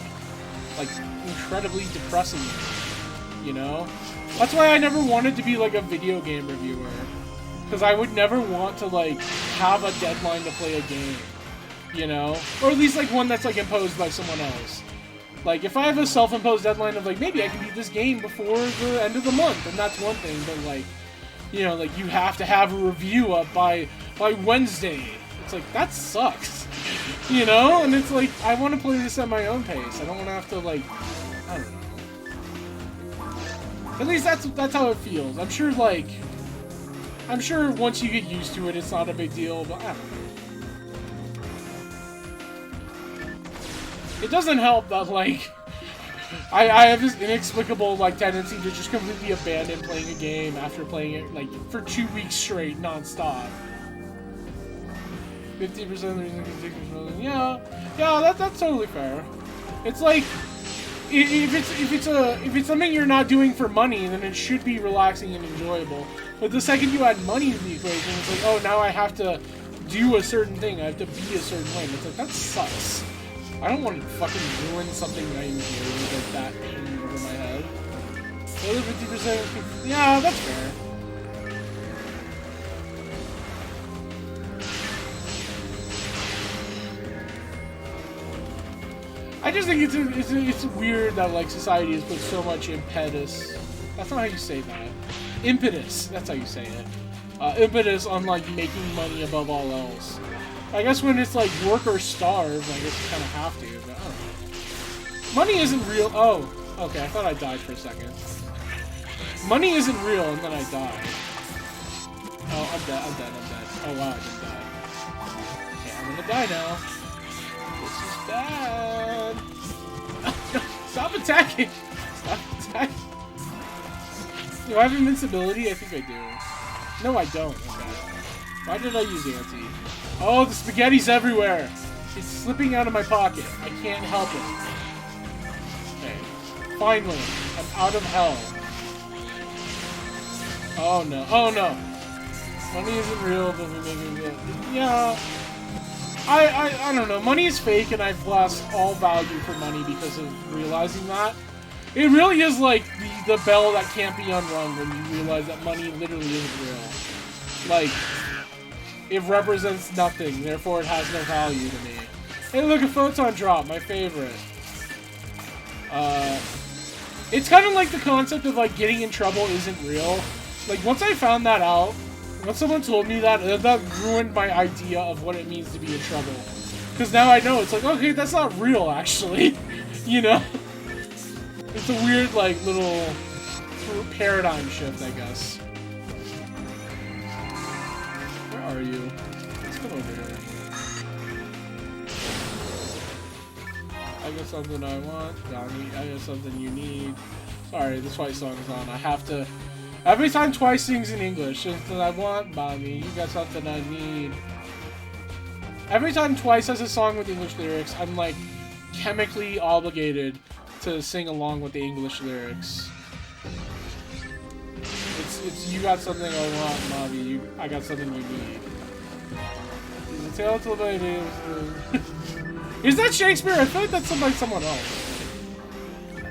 Like, incredibly depressing, you know? That's why I never wanted to be, like, a video game reviewer. Because I would never want to, like, have a deadline to play a game, you know? Or at least, like, one that's, like, imposed by someone else. Like, if I have a self-imposed deadline of, like, maybe I can beat this game before the end of the month, and that's one thing, but, like, you know, like, you have to have a review up by Wednesday. It's like, that sucks. You know? And it's like, I want to play this at my own pace. I don't want to have to, like, I don't know. At least that's how it feels. I'm sure, like, once you get used to it, it's not a big deal, but I don't know. It doesn't help that, like, I have this inexplicable, like, tendency to just completely abandon playing a game after playing it, like, for 2 weeks straight, non-stop. 50% of the reason you take yeah, that's totally fair. It's like, if it's something you're not doing for money, then it should be relaxing and enjoyable. But the second you add money to the equation, it's like, oh, now I have to do a certain thing, I have to be a certain way. And it's like, that sucks. I don't want to fucking ruin something I enjoy with, like, that hanging over my head. The other 50%, yeah, that's fair. I just think it's weird that, like, society has put so much impetus. That's not how you say that. Impetus. That's how you say it. Impetus on, like, making money above all else. I guess when it's like work or starve, I guess you kind of have to, but I don't know. Money isn't real. Oh, okay, I thought I died for a second. Money isn't real, and then I died. Oh, I'm dead. Oh wow, I just died. Okay, I'm gonna die now. This is bad. Stop attacking! Stop attacking! Do I have invincibility? I think I do. No, I don't. Okay. Why did I use anti? Oh, the spaghetti's everywhere! It's slipping out of my pocket. I can't help it. Okay. Finally, I'm out of hell. Oh no. Oh no! Money isn't real, but we make it. Yeah. I don't know. Money is fake, and I've lost all value for money because of realizing that. It really is like the bell that can't be unrung when you realize that money literally isn't real. Like, it represents nothing, therefore it has no value to me. Hey, look, a photon drop, my favorite. It's kind of like the concept of, like, getting in trouble isn't real. Like, once I found that out, once someone told me that ruined my idea of what it means to be in trouble. Because now I know, it's like, okay, that's not real, actually. You know? It's a weird, like, little paradigm shift, I guess. Where are you? Let's come over here. I got something I want, Johnny. I got something you need. Sorry, the Twice song is on. I have to... Every time Twice sings in English, something I want, Bobby. You got something I need. Every time Twice has a song with English lyrics, I'm, like, chemically obligated to sing along with the English lyrics. It's you got something I want, Bobby. I got something you need. Is it tale to baby? Is that Shakespeare? I feel like that's like someone else.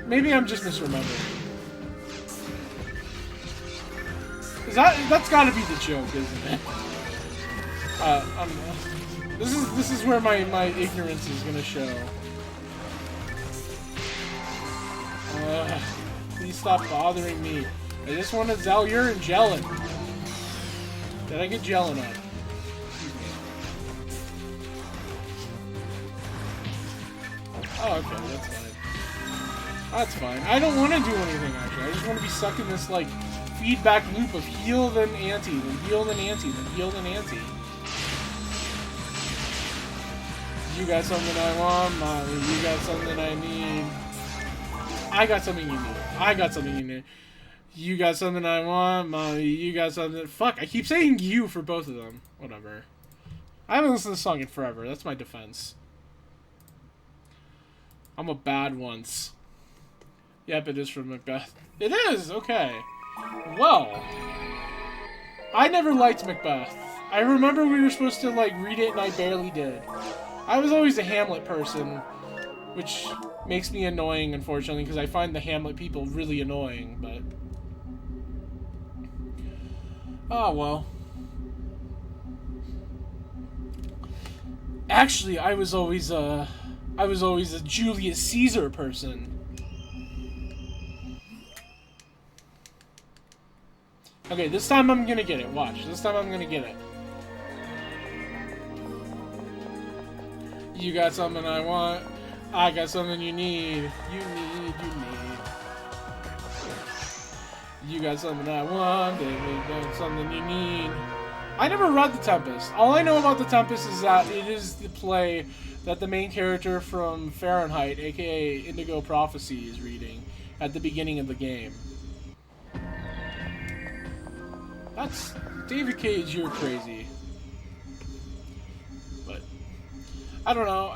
Maybe I'm just misremembering. That's gotta be the joke, isn't it? I don't know. This is where my ignorance is gonna show. Please stop bothering me. I just want to Zalure and Jellin. Did I get Jellin up? Oh, okay, that's fine. That's fine. I don't want to do anything, actually. I just want to be stuck in this, like, feedback loop of heal, then anti, then heal, then anti, then heal, then anti. You got something I want, Molly. You got something I need. I got something you need. I got something you need. You got something I want, Molly. You got something... Fuck, I keep saying you for both of them. Whatever. I haven't listened to the song in forever. That's my defense. I'm a bad once. Yep, it is from Macbeth. It is! Okay. Well. I never liked Macbeth. I remember we were supposed to, like, read it and I barely did. I was always a Hamlet person, which makes me annoying, unfortunately, because I find the Hamlet people really annoying, but... Oh, well. Actually, I was always a Julius Caesar person. Okay, this time I'm gonna get it. Watch. This time I'm gonna get it. You got something I want. I got something you need. You need. You got something I want. They got something you need. I never read The Tempest. All I know about The Tempest is that it is the play that the main character from Fahrenheit, aka Indigo Prophecy, is reading at the beginning of the game. That's... David Cage, you're crazy. But... I don't know,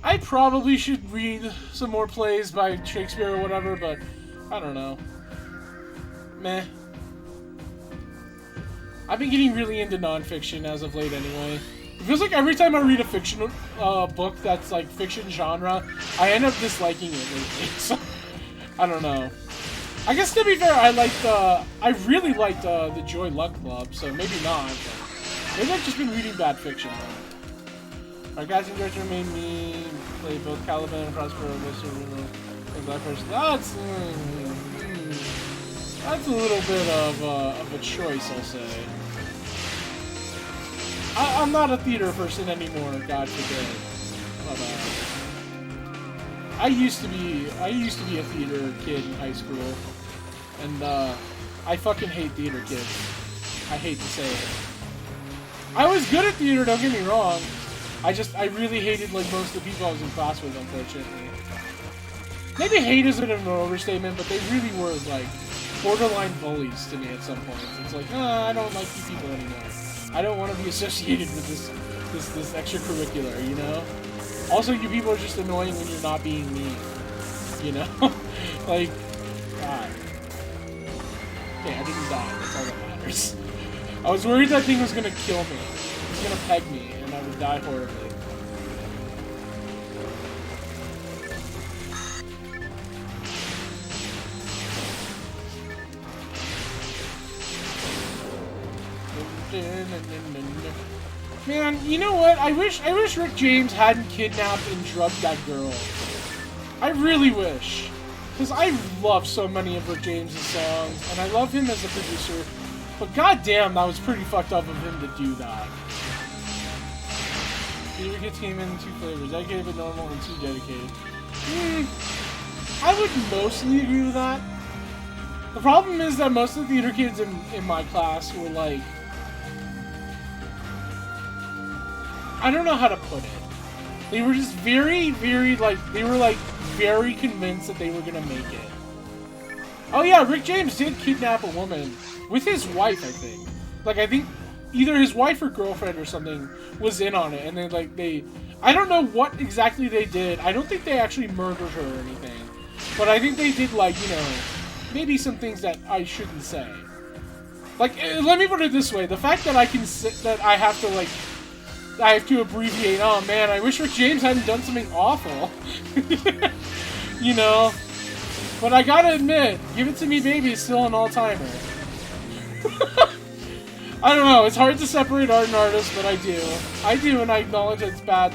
I probably should read some more plays by Shakespeare or whatever, but... I don't know. Meh. I've been getting really into nonfiction as of late anyway. It feels like every time I read a fiction book that's like fiction genre, I end up disliking it lately. So, I don't know. I guess to be fair, I really liked the Joy Luck Club, so maybe not. But maybe I've just been reading bad fiction though. Our casting director made me play both Caliban and Prospero. That's a little bit of a choice, I'll say. I'm not a theater person anymore, God forbid. But I used to be a theater kid in high school, and I fucking hate theater kids. I hate to say it. I was good at theater, don't get me wrong. I really hated like most of the people I was in class with, unfortunately. Maybe hate isn't an overstatement, but they really were like borderline bullies to me at some point. It's like, I don't like you people anymore. I don't want to be associated with this extracurricular, you know? Also, you people are just annoying when you're not being mean, you know? Like, God. Okay, I didn't die. That's all that matters. I was worried that thing was gonna kill me. It was gonna peg me, and I would die horribly. Man, you know what? I wish Rick James hadn't kidnapped and drugged that girl. I really wish. Because I love so many of Rick James' songs, and I love him as a producer. But goddamn, that was pretty fucked up of him to do that. Theater Kids came in 2 flavors, dedicated but normal, and 2 dedicated. I would mostly agree with that. The problem is that most of the theater kids in my class were like... I don't know how to put it. They were just very, very, like, they were, like, very convinced that they were gonna make it. Oh yeah, Rick James did kidnap a woman. With his wife, I think. Like, I think either his wife or girlfriend or something was in on it. And then, like, I don't know what exactly they did. I don't think they actually murdered her or anything. But I think they did, like, you know, maybe some things that I shouldn't say. Like, let me put it this way. The fact that I have to, like, I have to abbreviate, oh man, I wish Rick James hadn't done something awful. You know? But I gotta admit, Give It To Me Baby is still an all-timer. I don't know, it's hard to separate art and artist, but I do. I do, and I acknowledge it's bad.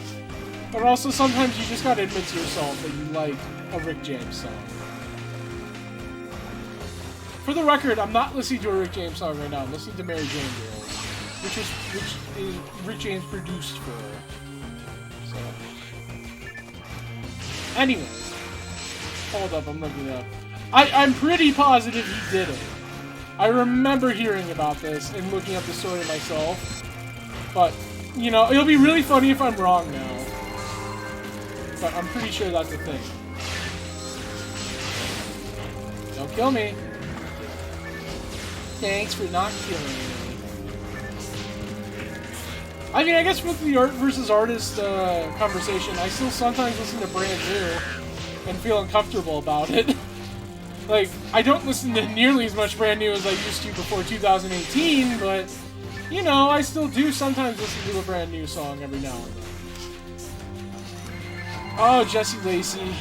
But also, sometimes you just gotta admit to yourself that you like a Rick James song. For the record, I'm not listening to a Rick James song right now. I'm listening to Mary Jane Girls, which is Rick James produced for her. So, anyway, hold up, I'm looking it up. I'm pretty positive he did it. I remember hearing about this and looking up the story myself, but you know, it'll be really funny if I'm wrong now. But I'm pretty sure that's the thing. Don't kill me. Thanks for not killing me. I mean, I guess with the art versus artist conversation, I still sometimes listen to brand new and feel uncomfortable about it. Like, I don't listen to nearly as much brand new as I used to before 2018, but, you know, I still do sometimes listen to a brand new song every now and then. Oh, Jesse Lacey.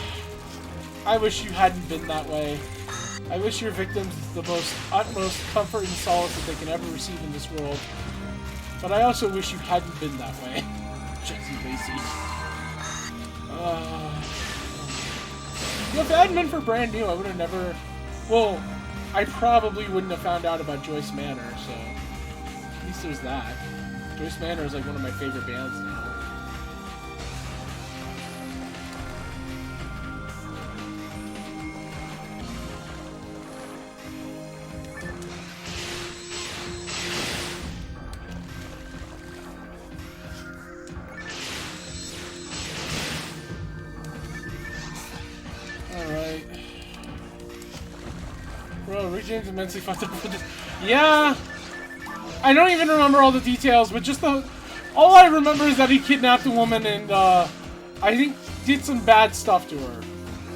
I wish you hadn't been that way. I wish your victims the utmost comfort and solace that they can ever receive in this world. But I also wish you hadn't been that way. Jesse Lacey. If it hadn't been for brand new, I would have never... Well, I probably wouldn't have found out about Joyce Manor, so... At least there's that. Joyce Manor is like one of my favorite bands now. Alright. Bro, Rick James immensely fucked up with this. Yeah! I don't even remember all the details, but just the... All I remember is that he kidnapped a woman and, I think did some bad stuff to her.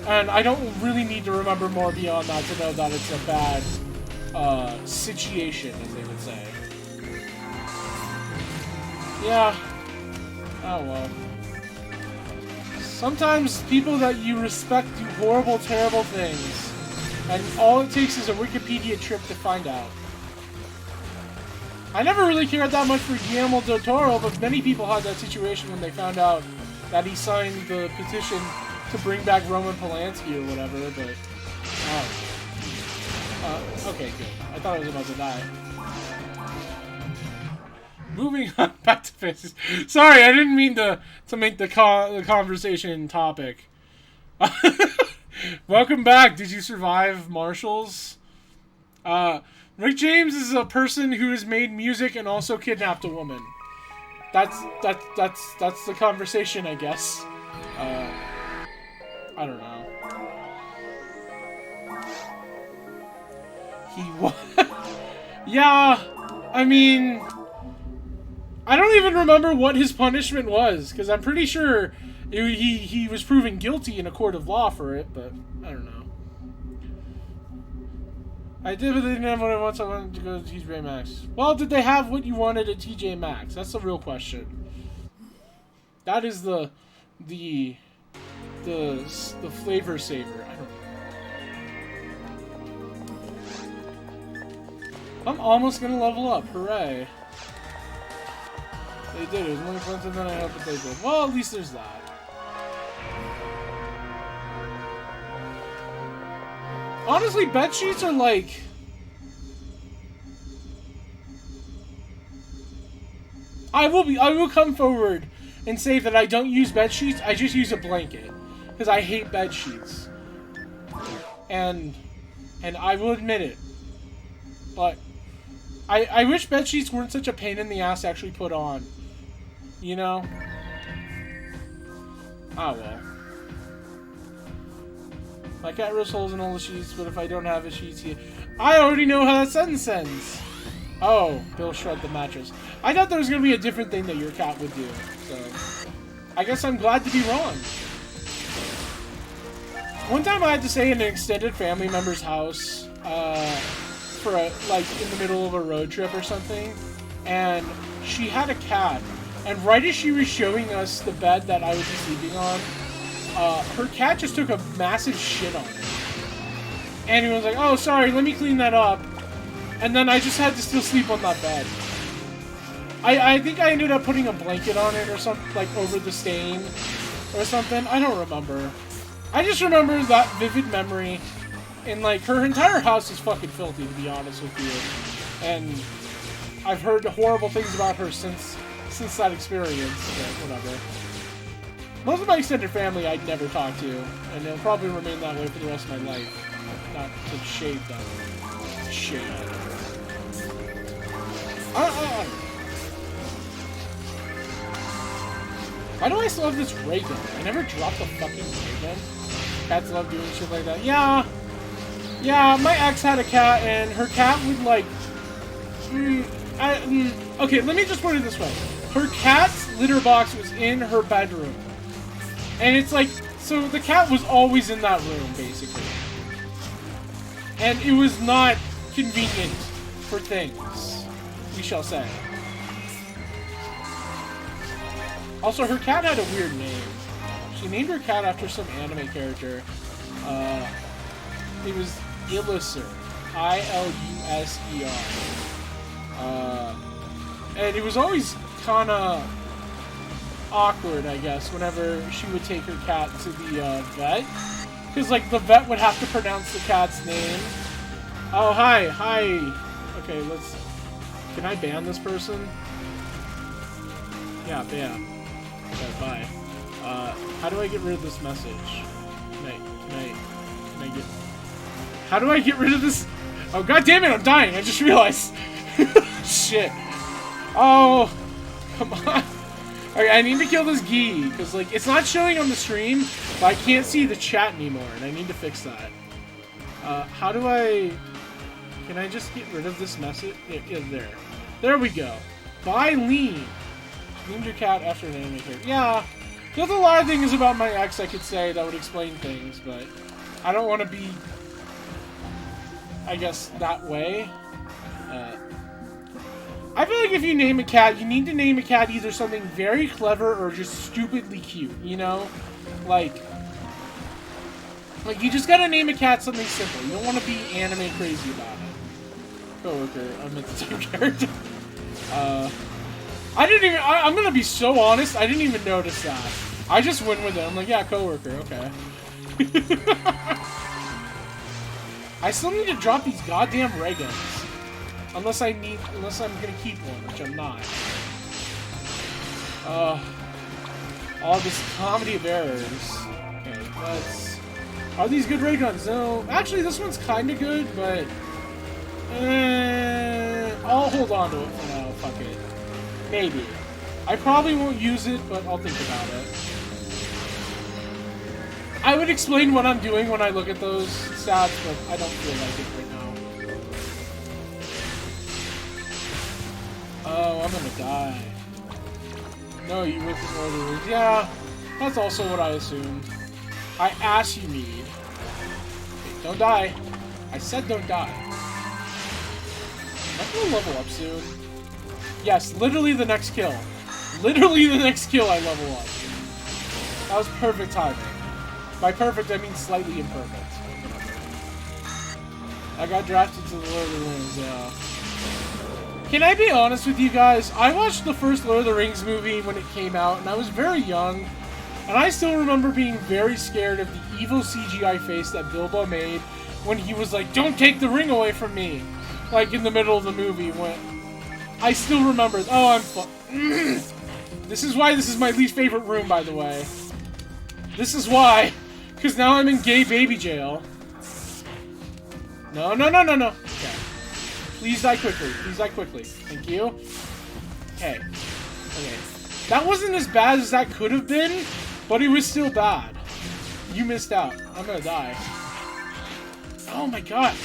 And I don't really need to remember more beyond that to know that it's a bad, situation, as they would say. Yeah. Oh well. Sometimes people that you respect do horrible, terrible things. And all it takes is a Wikipedia trip to find out. I never really cared that much for Guillermo del Toro, but many people had that situation when they found out that he signed the petition to bring back Roman Polanski or whatever, but... okay, good. I thought I was about to die. Moving on back to faces. Sorry, I didn't mean to make the conversation topic. Welcome back. Did you survive Marshalls? Rick James is a person who has made music and also kidnapped a woman. That's the conversation, I guess. I don't know. Yeah, I mean, I don't even remember what his punishment was, because I'm pretty sure he was proven guilty in a court of law for it, but I don't know. I did, but they didn't have what I wanted, so I wanted to go to TJ Maxx. Well, did they have what you wanted at TJ Maxx? That's the real question. That is the flavor saver. I don't know. I'm almost gonna level up. Hooray. They did. It was more expensive than I hoped that they did. Well, at least there's that. Honestly, bed sheets are like... I will come forward and say that I don't use bed sheets. I just use a blanket because I hate bed sheets. And I will admit it. But I wish bed sheets weren't such a pain in the ass to actually put on. You know? Ah, well. My cat rips holes in all the sheets, but if I don't have a sheets here... I already know how that sentence ends! Oh, Bill shrugged the mattress. I thought there was going to be a different thing that your cat would do, so... I guess I'm glad to be wrong. One time I had to stay in an extended family member's house, for like, in the middle of a road trip or something, and she had a cat, and right as she was showing us the bed that I would be sleeping on, her cat just took a massive shit on it. And he was like, oh, sorry, let me clean that up. And then I just had to still sleep on that bed. I think I ended up putting a blanket on it or something, like over the stain or something. I don't remember. I just remember that vivid memory. And like her entire house is fucking filthy, to be honest with you. And I've heard horrible things about her since that experience, but whatever. Most of my extended family I'd never talk to, and they'll probably remain that way for the rest of my life. Not to shade them. Shade. Why do I still have this ray gun? I never dropped the fucking ray gun. Cats love doing shit like that. Yeah, my ex had a cat, and her cat would like... okay, let me just put it this way. Her cat's litter box was in her bedroom. And it's like, so the cat was always in that room, basically. And it was not convenient for things, we shall say. Also, her cat had a weird name. She named her cat after some anime character. It was Iluser. I-L-U-S-E-R. And it was always kind of awkward, I guess, whenever she would take her cat to the vet. Because, like, the vet would have to pronounce the cat's name. Oh, hi. Okay, let's... Can I ban this person? Yeah, ban. Okay, bye. How do I get rid of this message? Can I get... How do I get rid of this? Oh, god damn it, I'm dying. I just realized. Shit. Oh, come on. Okay, I need to kill this Gee, because, like, it's not showing on the stream, but I can't see the chat anymore, and I need to fix that. How do I... Can I just get rid of this message? Yeah, there. There we go. Bye, Lean. Named your cat after an anime character. Yeah, there's a lot of things about my ex I could say that would explain things, but I don't want to be, I guess, that way. I feel like if you name a cat, you need to name a cat either something very clever or just stupidly cute, you know? Like you just gotta name a cat something simple. You don't want to be anime crazy about it. Coworker, I meant the same character. I didn't even, I'm gonna be so honest, I didn't even notice that. I just went with it. I'm like, yeah, coworker, okay. I still need to drop these goddamn ray guns. Unless I'm gonna keep one, which I'm not. All this comedy of errors. Okay, let's... Are these good ray guns? No. Actually, this one's kinda good, but... I'll hold on to it for now, fuck it. Maybe. I probably won't use it, but I'll think about it. I would explain what I'm doing when I look at those stats, but I don't feel like it right now. Oh, I'm gonna die. No, you with the order. Yeah, that's also what I assumed. I asked you need. Okay, don't die. I said don't die. Am I gonna level up soon? Yes, literally the next kill. Literally the next kill I level up. That was perfect timing. By perfect, I mean slightly imperfect. I got drafted to the Lord of the Rings, yeah. Can I be honest with you guys? I watched the first Lord of the Rings movie when it came out, and I was very young. And I still remember being very scared of the evil CGI face that Bilbo made when he was like, "Don't take the ring away from me!" Like, in the middle of the movie, when... I still remember... Oh, I'm This is why this is my least favorite room, by the way. This is why. Because now I'm in gay baby jail. No. Okay. Please die quickly. Please die quickly. Thank you. Okay. Okay. That wasn't as bad as that could have been, but it was still bad. You missed out. I'm gonna die. Oh my god.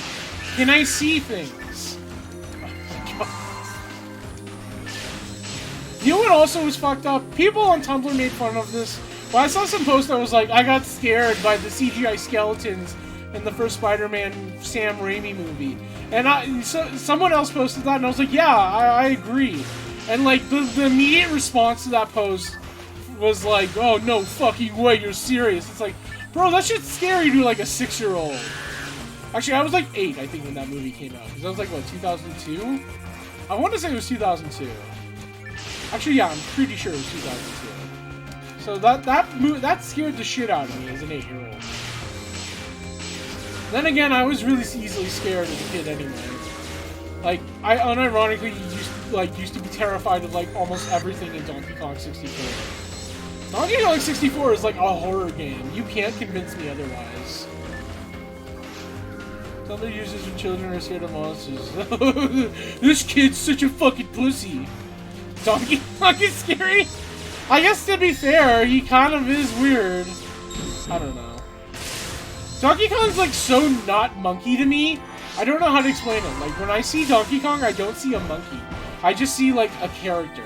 Can I see things? Oh my god. You know what also was fucked up? People on Tumblr made fun of this. But I saw some post that was like, I got scared by the CGI skeletons in the first Spider-Man Sam Raimi movie. And someone else posted that, and I was like, yeah, I agree. And like, the immediate response to that post was like, oh, no fucking way, you're serious. It's like, bro, that shit's scary to like a 6-year-old. Actually, I was like 8, I think, when that movie came out. Because that was like, what, 2002? I want to say it was 2002. Actually, yeah, I'm pretty sure it was 2002. So that scared the shit out of me as an 8-year-old. Then again, I was really easily scared as a kid anyway. Like, I unironically used to be terrified of like almost everything in Donkey Kong 64. Donkey Kong 64 is like a horror game. You can't convince me otherwise. Somebody uses when children are scared of monsters. This kid's such a fucking pussy. Donkey Kong is scary? I guess to be fair, he kind of is weird. I don't know. Donkey Kong's like so not monkey to me. I don't know how to explain it. Like when I see Donkey Kong, I don't see a monkey. I just see like a character,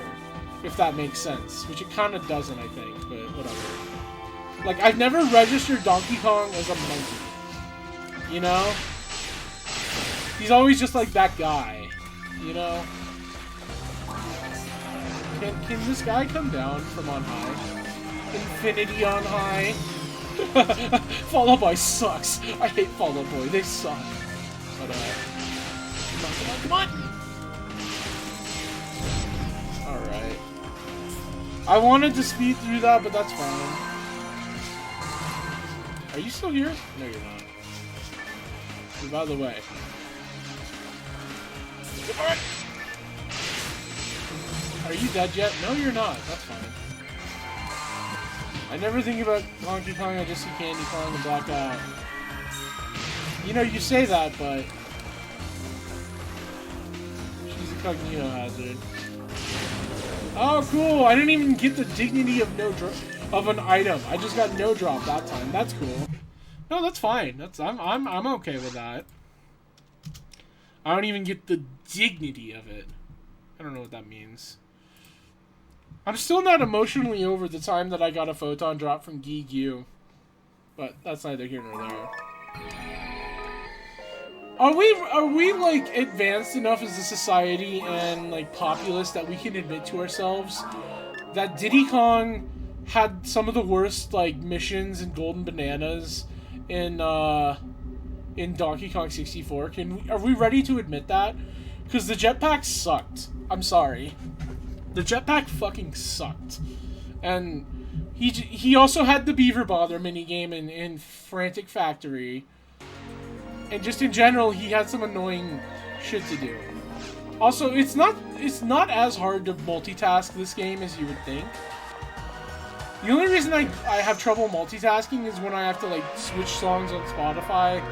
if that makes sense. Which it kind of doesn't, I think, but whatever. Like I've never registered Donkey Kong as a monkey. You know? He's always just like that guy. You know? Can this guy come down from on high? Infinity on high? Fall Out Boy sucks. I hate Fall Out Boy. They suck. But, come on! Alright. I wanted to speed through that, but that's fine. Are you still here? No, you're not. Move out of the way. Come on! Are you dead yet? No, you're not. That's fine. I never think about Donkey Kong, I just see Candy Kong and black out. You know, you say that, but... she's a cognito hazard. Oh, cool! I didn't even get the dignity of of an item. I just got no drop that time. That's cool. No, that's fine. I'm okay with that. I don't even get the dignity of it. I don't know what that means. I'm still not emotionally over the time that I got a photon drop from Gigyu. But that's neither here nor there. Are we like advanced enough as a society and like populace that we can admit to ourselves that Diddy Kong had some of the worst like missions and golden bananas in Donkey Kong 64? Are we ready to admit that? Because the jetpack sucked. I'm sorry. The jetpack fucking sucked. And he also had the Beaver Bother minigame in Frantic Factory. And just in general, he had some annoying shit to do. Also, it's not as hard to multitask this game as you would think. The only reason I have trouble multitasking is when I have to like switch songs on Spotify,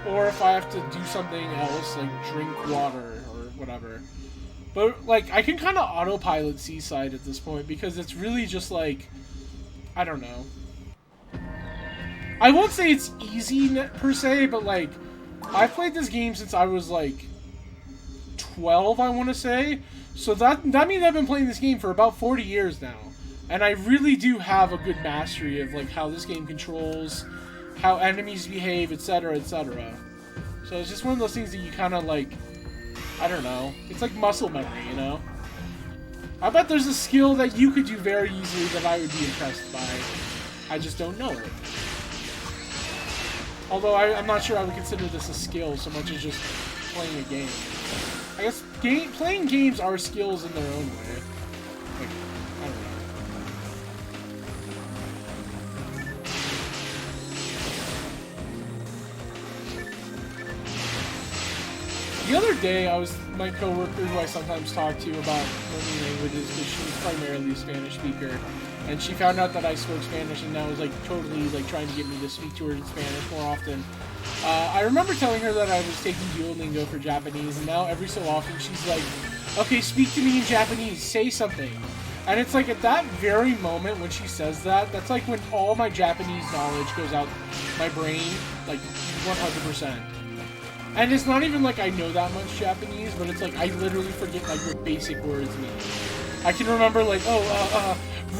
or if I have to do something else like drink water or whatever. But, like, I can kind of autopilot Seaside at this point, because it's really just, like, I don't know. I won't say it's easy, per se, but, like, I've played this game since I was, like, 12, I want to say. So that means I've been playing this game for about 40 years now. And I really do have a good mastery of, like, how this game controls, how enemies behave, etc., etc. So it's just one of those things that you kind of, like... I don't know. It's like muscle memory, you know? I bet there's a skill that you could do very easily that I would be impressed by. I just don't know it. Although I'm not sure I would consider this a skill so much as just playing a game. I guess playing games are skills in their own way. Like, I don't know. The other day, my coworker, who I sometimes talk to about learning languages, because she's primarily a Spanish speaker, and she found out that I spoke Spanish, and now is like totally like trying to get me to speak to her in Spanish more often. I remember telling her that I was taking Duolingo for Japanese, and now every so often she's like, "Okay, speak to me in Japanese. Say something." And it's like at that very moment when she says that, that's like when all my Japanese knowledge goes out my brain, like 100%. And it's not even like I know that much Japanese, but it's like I literally forget like what basic words mean. I can remember like,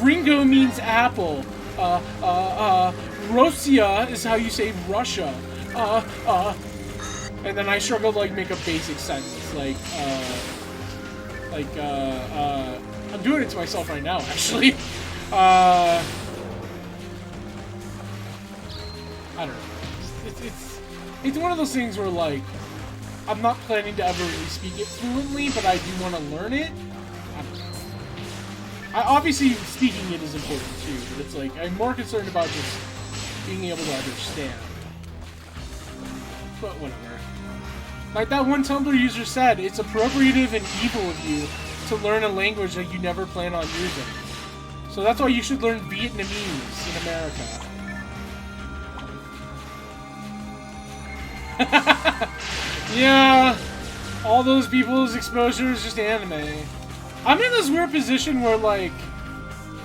Ringo means apple. Russia is how you say Russia. And then I struggle to like make a basic sentence like, I'm doing it to myself right now, actually. I don't know. It's one of those things where, like, I'm not planning to ever really speak it fluently, but I do want to learn it. I don't know. obviously speaking it is important too, but it's like I'm more concerned about just being able to understand. But whatever. Like that one Tumblr user said, it's appropriative and evil of you to learn a language that you never plan on using. So that's why you should learn Vietnamese in America. Yeah, all those people's exposure is just anime. I'm in this weird position where, like,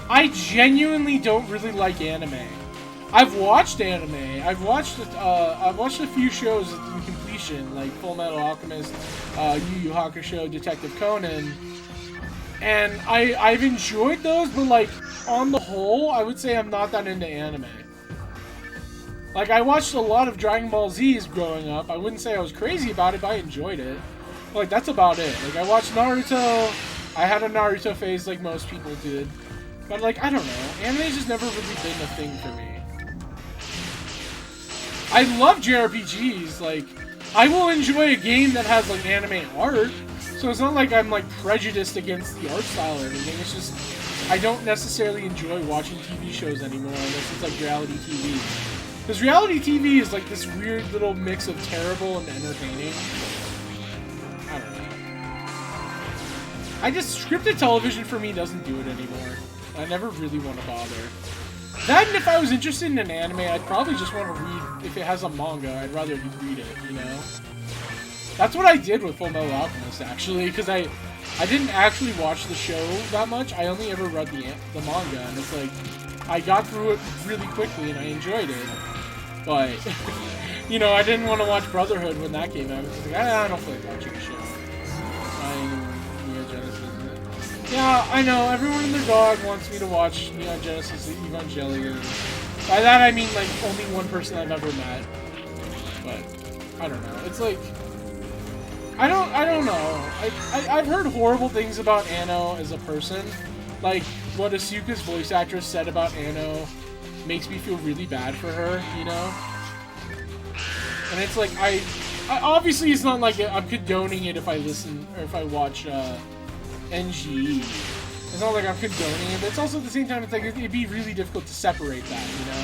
I genuinely don't really like anime. I've watched anime. I've watched a few shows in completion, like Full Metal Alchemist, Yu Yu Hakusho, Detective Conan, and I've enjoyed those. But like on the whole, I would say I'm not that into anime. Like I watched a lot of Dragon Ball Z's growing up. I wouldn't say I was crazy about it, but I enjoyed it. Like that's about it. Like I watched Naruto. I had a Naruto phase like most people did. But like I don't know, anime's just never really been a thing for me. I love JRPGs, like, I will enjoy a game that has, like, anime art, so it's not like I'm, like, prejudiced against the art style or anything, it's just, I don't necessarily enjoy watching TV shows anymore unless it's, like, reality TV. Because reality TV is, like, this weird little mix of terrible and entertaining. I don't know. Scripted television for me doesn't do it anymore. I never really want to bother. That and if I was interested in an anime, I'd probably just want to read, if it has a manga, I'd rather read it, you know? That's what I did with Full Metal Alchemist, actually, because I didn't actually watch the show that much, I only ever read the manga, and it's like, I got through it really quickly and I enjoyed it, but, you know, I didn't want to watch Brotherhood when that came out, I was like, I don't feel like watching a show. Yeah, I know, everyone and their dog wants me to watch Neon Genesis Evangelion. By that I mean, like, only one person I've ever met. But, I don't know. It's like, I don't know. I've heard horrible things about Anno as a person. Like, what Asuka's voice actress said about Anno makes me feel really bad for her, you know? And it's like, I obviously it's not like I'm condoning it if I listen, or if I watch, NGE. It's not like I'm condoning it, but it's also at the same time, it's like, it'd be really difficult to separate that, you know?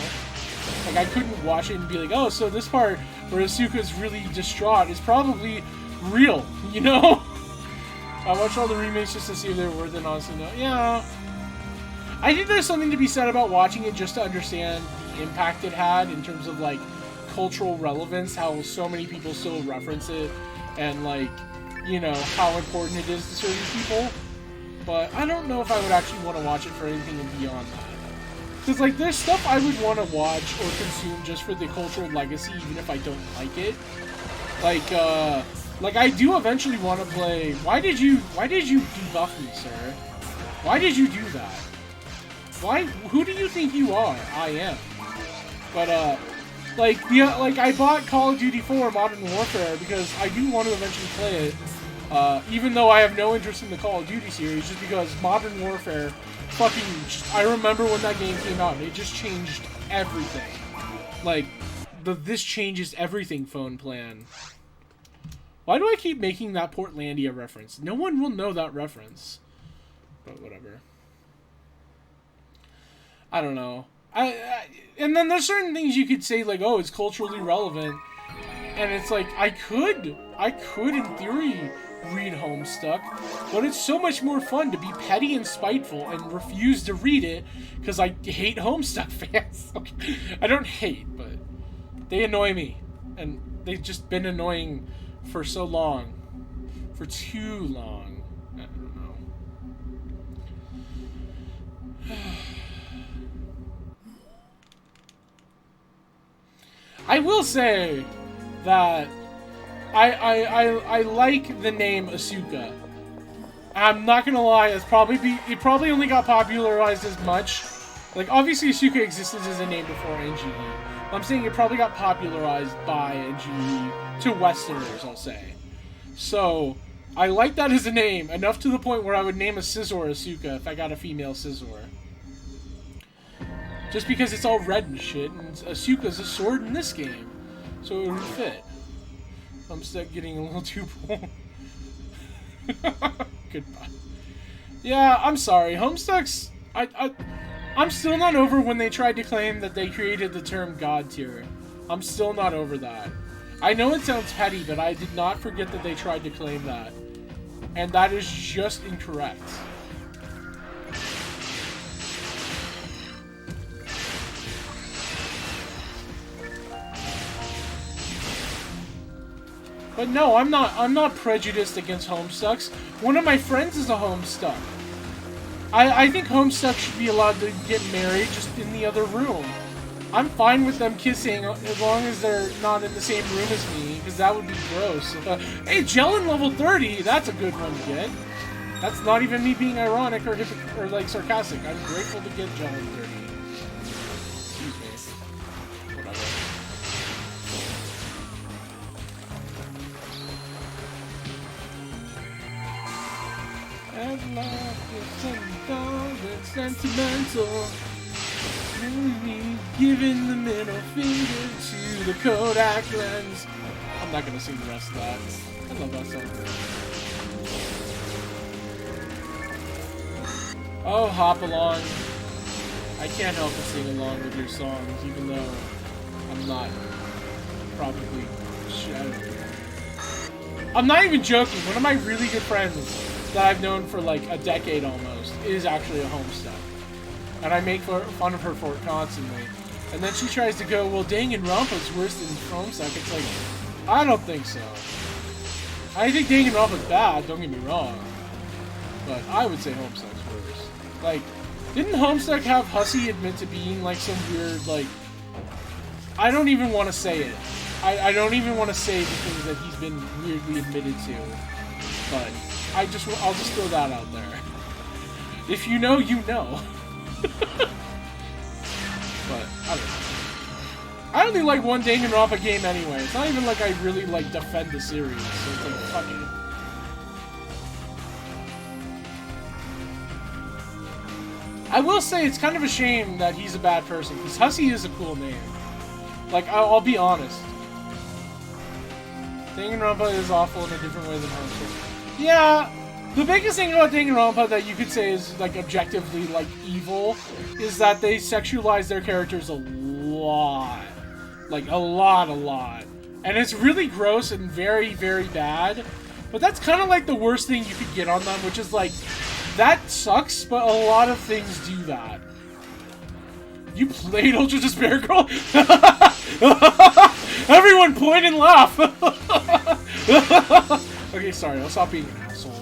Like, I couldn't watch it and be like, oh, so this part where Asuka's really distraught is probably real, you know? I watched all the remakes just to see if they were worth it, honestly, no. Yeah. I think there's something to be said about watching it just to understand the impact it had in terms of, like, cultural relevance, how so many people still reference it, and, like, you know, how important it is to certain people, but I don't know if I would actually want to watch it for anything beyond that. Because, like, there's stuff I would want to watch or consume just for the cultural legacy, even if I don't like it. Like I do eventually want to play... Why did you debuff me, sir? Why did you do that? Who do you think you are? I am. But, like I bought Call of Duty 4 Modern Warfare because I do want to eventually play it, even though I have no interest in the Call of Duty series, just because Modern Warfare fucking... I remember when that game came out, it just changed everything. Like, the this changes everything phone plan. Why do I keep making that Portlandia reference? No one will know that reference. But whatever. I don't know. And then there's certain things you could say, like, oh, it's culturally relevant, and it's like, I could in theory read Homestuck, but it's so much more fun to be petty and spiteful and refuse to read it because I hate Homestuck fans. Okay. I don't hate, but they annoy me, and they've just been annoying for so long, for too long. I don't know. I will say that I like the name Asuka. I'm not gonna lie, it probably only got popularized as much. Like, obviously Asuka existed as a name before NGE. I'm saying it probably got popularized by NGE to Westerners, I'll say. So, I like that as a name, enough to the point where I would name a Scizor Asuka if I got a female Scizor. Just because it's all red and shit, and Asuka's a sword in this game. So it would fit. I'm getting a little too bold. Goodbye. Yeah, I'm sorry. Homestuck's... I'm still not over when they tried to claim that they created the term God tier. I'm still not over that. I know it sounds petty, but I did not forget that they tried to claim that. And that is just incorrect. But no, I'm not prejudiced against Homestucks. One of my friends is a Homestuck. I think Homestuck should be allowed to get married just in the other room. I'm fine with them kissing as long as they're not in the same room as me, because that would be gross. Hey, Jellin level 30, that's a good one to get. That's not even me being ironic or like sarcastic. I'm grateful to get Jellin 30. Excuse me. Whatever. And life is sentimental. Giving the middle finger to the Kodak lens. I'm not gonna sing the rest of that. I love that song. Oh, hop along. I can't help but sing along with your songs, even though I'm not probably shouting. I'm not even joking. One of my really good friends that I've known for like a decade almost is actually a Homestuck. And I make fun of her for it constantly. And then she tries to go, well, Danganronpa's worse than Homestuck. It's like, I don't think so. I think Danganronpa's bad, don't get me wrong. But I would say Homestuck's worse. Like, didn't Homestuck have Hussey admit to being like some weird, like... I don't even want to say it. I don't even want to say the things that he's been weirdly admitted to. But I'll just throw that out there. If you know, you know. But I don't know. I only like one Danganronpa game anyway. It's not even like I really like defend the series. So it's like, fuck it. I will say it's kind of a shame that he's a bad person, because Hussey is a cool name. Like, I'll be honest. Danganronpa is awful in a different way than Homestuck. Yeah. The biggest thing about Danganronpa that you could say is, like, objectively, like, evil, is that they sexualize their characters a lot. Like, a lot. And it's really gross and very, very bad. But that's kind of like the worst thing you could get on them, which is, like, that sucks, but a lot of things do that. You played Ultra Despair Girl? Everyone point and laugh! Okay, sorry, I'll stop being an asshole.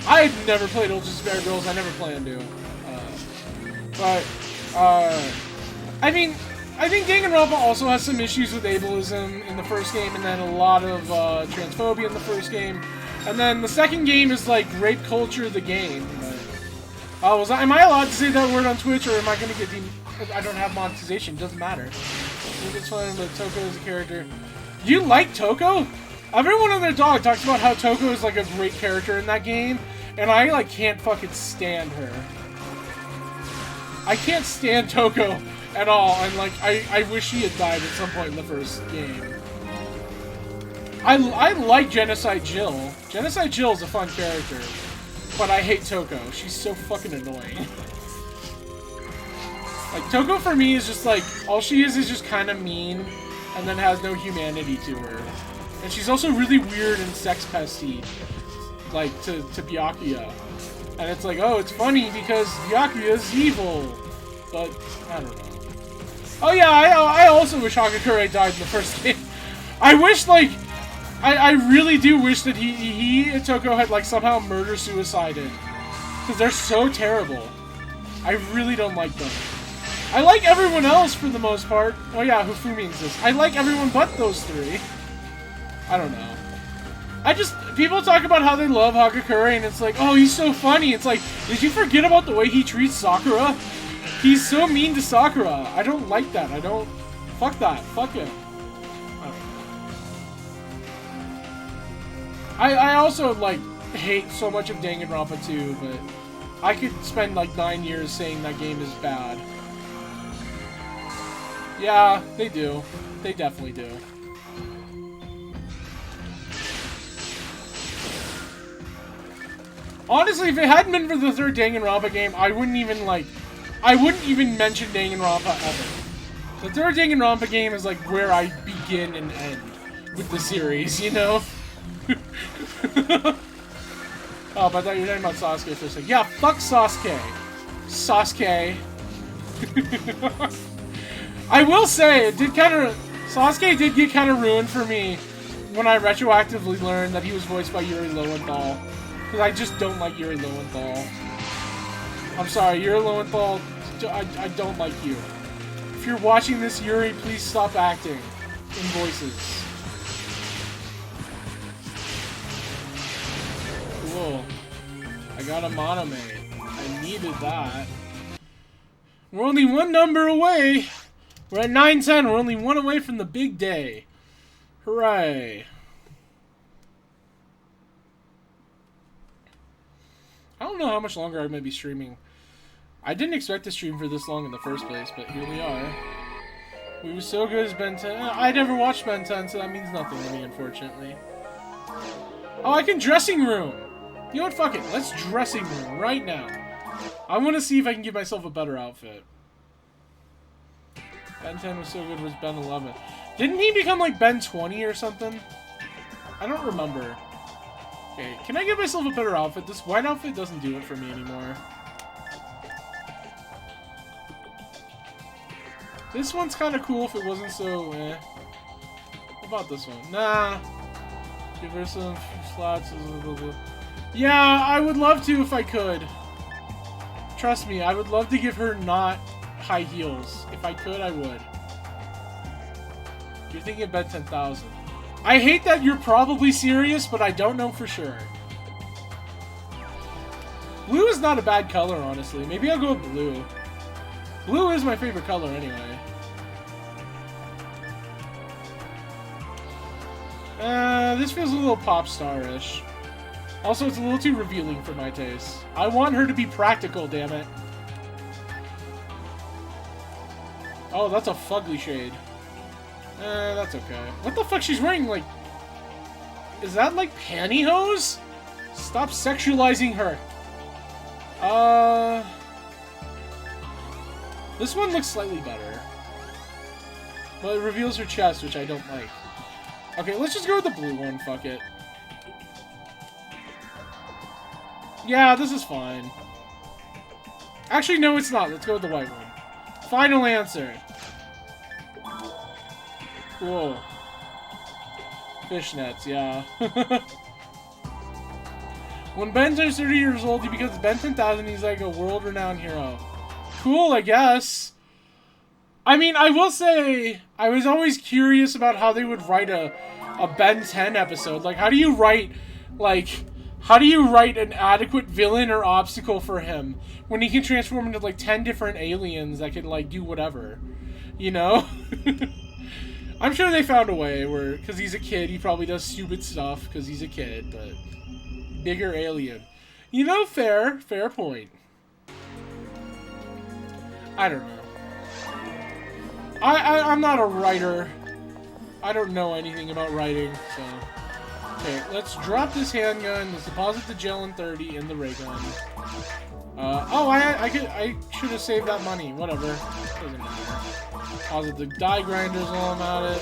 I've never played Ultra Despair Girls. I never plan to. I mean, I think Danganronpa also has some issues with ableism in the first game, and then a lot of transphobia in the first game. And then the second game is like rape culture, the game. But, am I allowed to say that word on Twitch, or am I going to get I don't have monetization. Doesn't matter. I think it's fun, but Toko is a character. You like Toko? Everyone and their dog talks about how Toko is like a great character in that game, and I like can't fucking stand her. I can't stand Toko at all, and like I wish she had died at some point in the first game. I like Genocide Jill. Genocide Jill is a fun character, but I hate Toko. She's so fucking annoying. Like, Toko for me is just like, all she is just kind of mean, and then has no humanity to her. And she's also really weird and sex-pesty, like, to Byakuya. And it's like, oh, it's funny because Byakuya's evil. But, I don't know. Oh yeah, I also wish Hagakure died in the first game. I wish, like, I really do wish that he and Toko had, like, somehow murder-suicided. Because they're so terrible. I really don't like them. I like everyone else for the most part. Oh yeah, Hifumi exists. I like everyone but those three. I don't know. People talk about how they love Hagakure, and it's like, oh, he's so funny. It's like, did you forget about the way he treats Sakura? He's so mean to Sakura. I don't like that. Fuck that. Fuck him. I also, like, hate so much of Danganronpa 2, but I could spend, like, 9 years saying that game is bad. Yeah, they do. They definitely do. Honestly, if it hadn't been for the third Danganronpa game, I wouldn't even mention Danganronpa ever. The third Danganronpa game is like where I begin and end with the series, you know? Oh, but I thought you were talking about Sasuke for a second. Yeah, fuck Sasuke. Sasuke. I will say, Sasuke did get kind of ruined for me when I retroactively learned that he was voiced by Yuri Lowenthal. Because I just don't like Yuri Lowenthal. I'm sorry, Yuri Lowenthal, I don't like you. If you're watching this, Yuri, please stop acting in voices. Cool. I got a Monomate. I needed that. We're only one number away. We're at 910. We're only one away from the big day. Hooray. I don't know how much longer I'm going to be streaming. I didn't expect to stream for this long in the first place, but here we are. We were so good as Ben 10. I never watched Ben 10, so that means nothing to me, unfortunately. Oh, I can dressing room. You know what? Fuck it. Let's dressing room right now. I want to see if I can give myself a better outfit. Ben 10 was so good was Ben 11. Didn't he become like Ben 20 or something? I don't remember. Okay, can I give myself a better outfit? This white outfit doesn't do it for me anymore. This one's kind of cool if it wasn't so eh. What about this one? Nah. Give her some slots. Yeah, I would love to if I could. Trust me, I would love to give her not high heels. If I could, I would. You're thinking of Ben 10,000. I hate that you're probably serious, but I don't know for sure. Blue is not a bad color, honestly. Maybe I'll go with blue. Blue is my favorite color anyway. This feels a little pop star-ish. Also, it's a little too revealing for my taste. I want her to be practical, damn it. Oh, that's a fugly shade. That's okay. What the fuck? She's wearing, like... Is that, like, pantyhose? Stop sexualizing her. This one looks slightly better. But it reveals her chest, which I don't like. Okay, let's just go with the blue one. Fuck it. Yeah, this is fine. Actually, no, it's not. Let's go with the white one. Final answer. Cool. Fishnets, yeah. When Ben turns 30 years old, he becomes Ben 10,000. He's like a world-renowned hero. Cool, I guess. I mean, I will say, I was always curious about how they would write a Ben 10 episode. Like, how do you write an adequate villain or obstacle for him when he can transform into, like, 10 different aliens that can, like, do whatever? You know? I'm sure they found a way where, because he's a kid, he probably does stupid stuff because he's a kid, but bigger alien. You know, fair point. I don't know. I'm not a writer. I don't know anything about writing, so... Okay, let's drop this handgun, let's deposit the gel in 30 and the ray gun. Oh, I should have saved that money. Whatever. Doesn't matter. Deposit the die grinders while I'm at it.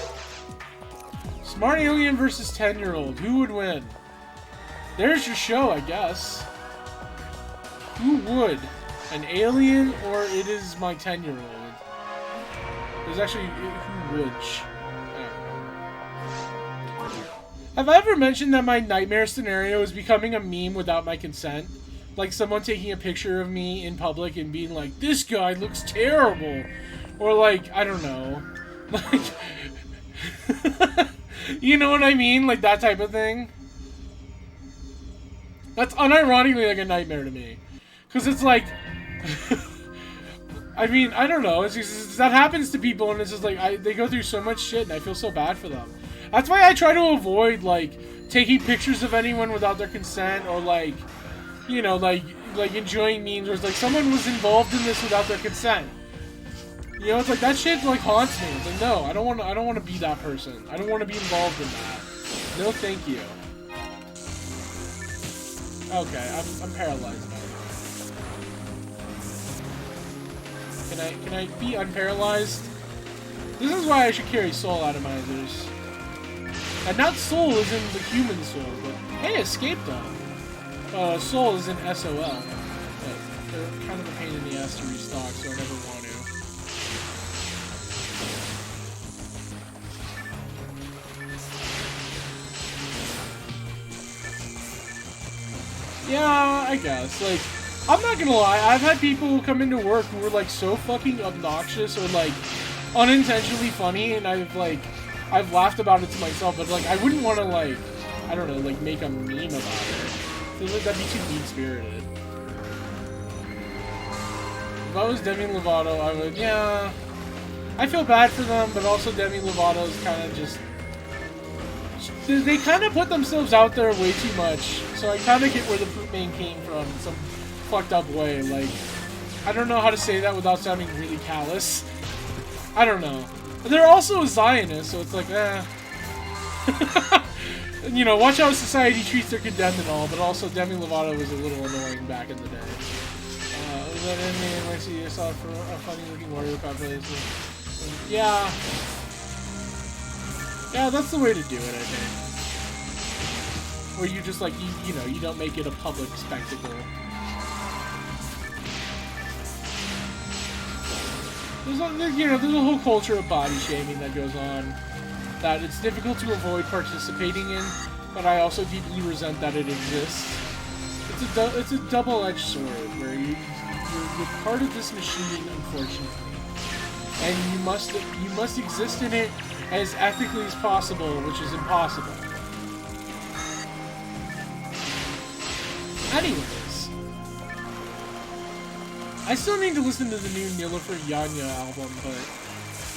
Smart alien versus 10-year-old. Who would win? There's your show, I guess. Who would? An alien or it is my 10-year-old? There's actually... Who would? Have I ever mentioned that my nightmare scenario is becoming a meme without my consent? Like someone taking a picture of me in public and being like, this guy looks terrible. Or like, I don't know. Like, you know what I mean? Like that type of thing. That's unironically like a nightmare to me. Because it's like... I mean, I don't know. It's just, that happens to people and it's just like, they go through so much shit and I feel so bad for them. That's why I try to avoid, like, taking pictures of anyone without their consent, or, like, you know, like enjoying memes where it's like, someone was involved in this without their consent. You know, it's like, that shit, like, haunts me. It's like, no, I don't want to be that person. I don't want to be involved in that. No, thank you. Okay, I'm paralyzed now. Can I be unparalyzed? This is why I should carry soul atomizers. And not soul is in the human soul, but hey, escape done. Soul is in SOL. But they're kind of a pain in the ass to restock, so I never want to. Yeah, I guess. Like, I'm not gonna lie, I've had people come into work who were like so fucking obnoxious or like unintentionally funny, and I've laughed about it to myself, but like I wouldn't want to like, I don't know, like make a meme about it. I feel like that'd be too mean-spirited. If I was Demi Lovato, I would, yeah. I feel bad for them, but also Demi Lovato's kind of just, they kind of put themselves out there way too much, so I kind of get where the Fruit Man came from in some fucked up way. Like, I don't know how to say that without sounding really callous. I don't know. They're also a Zionist, so it's like, eh. You know, watch how society treats their condemned and all, but also Demi Lovato was a little annoying back in the day. Was that in me? I see I saw it for a funny-looking Wario compilation. Yeah. Yeah, that's the way to do it, I think. Where you just, like, you know, you don't make it a public spectacle. There's a whole culture of body shaming that goes on that it's difficult to avoid participating in, but I also deeply resent that it exists. It's a double-edged sword where you're part of this machine, unfortunately, and you must exist in it as ethically as possible, which is impossible. Anyways, I still need to listen to the new Nilufer Yanya album, but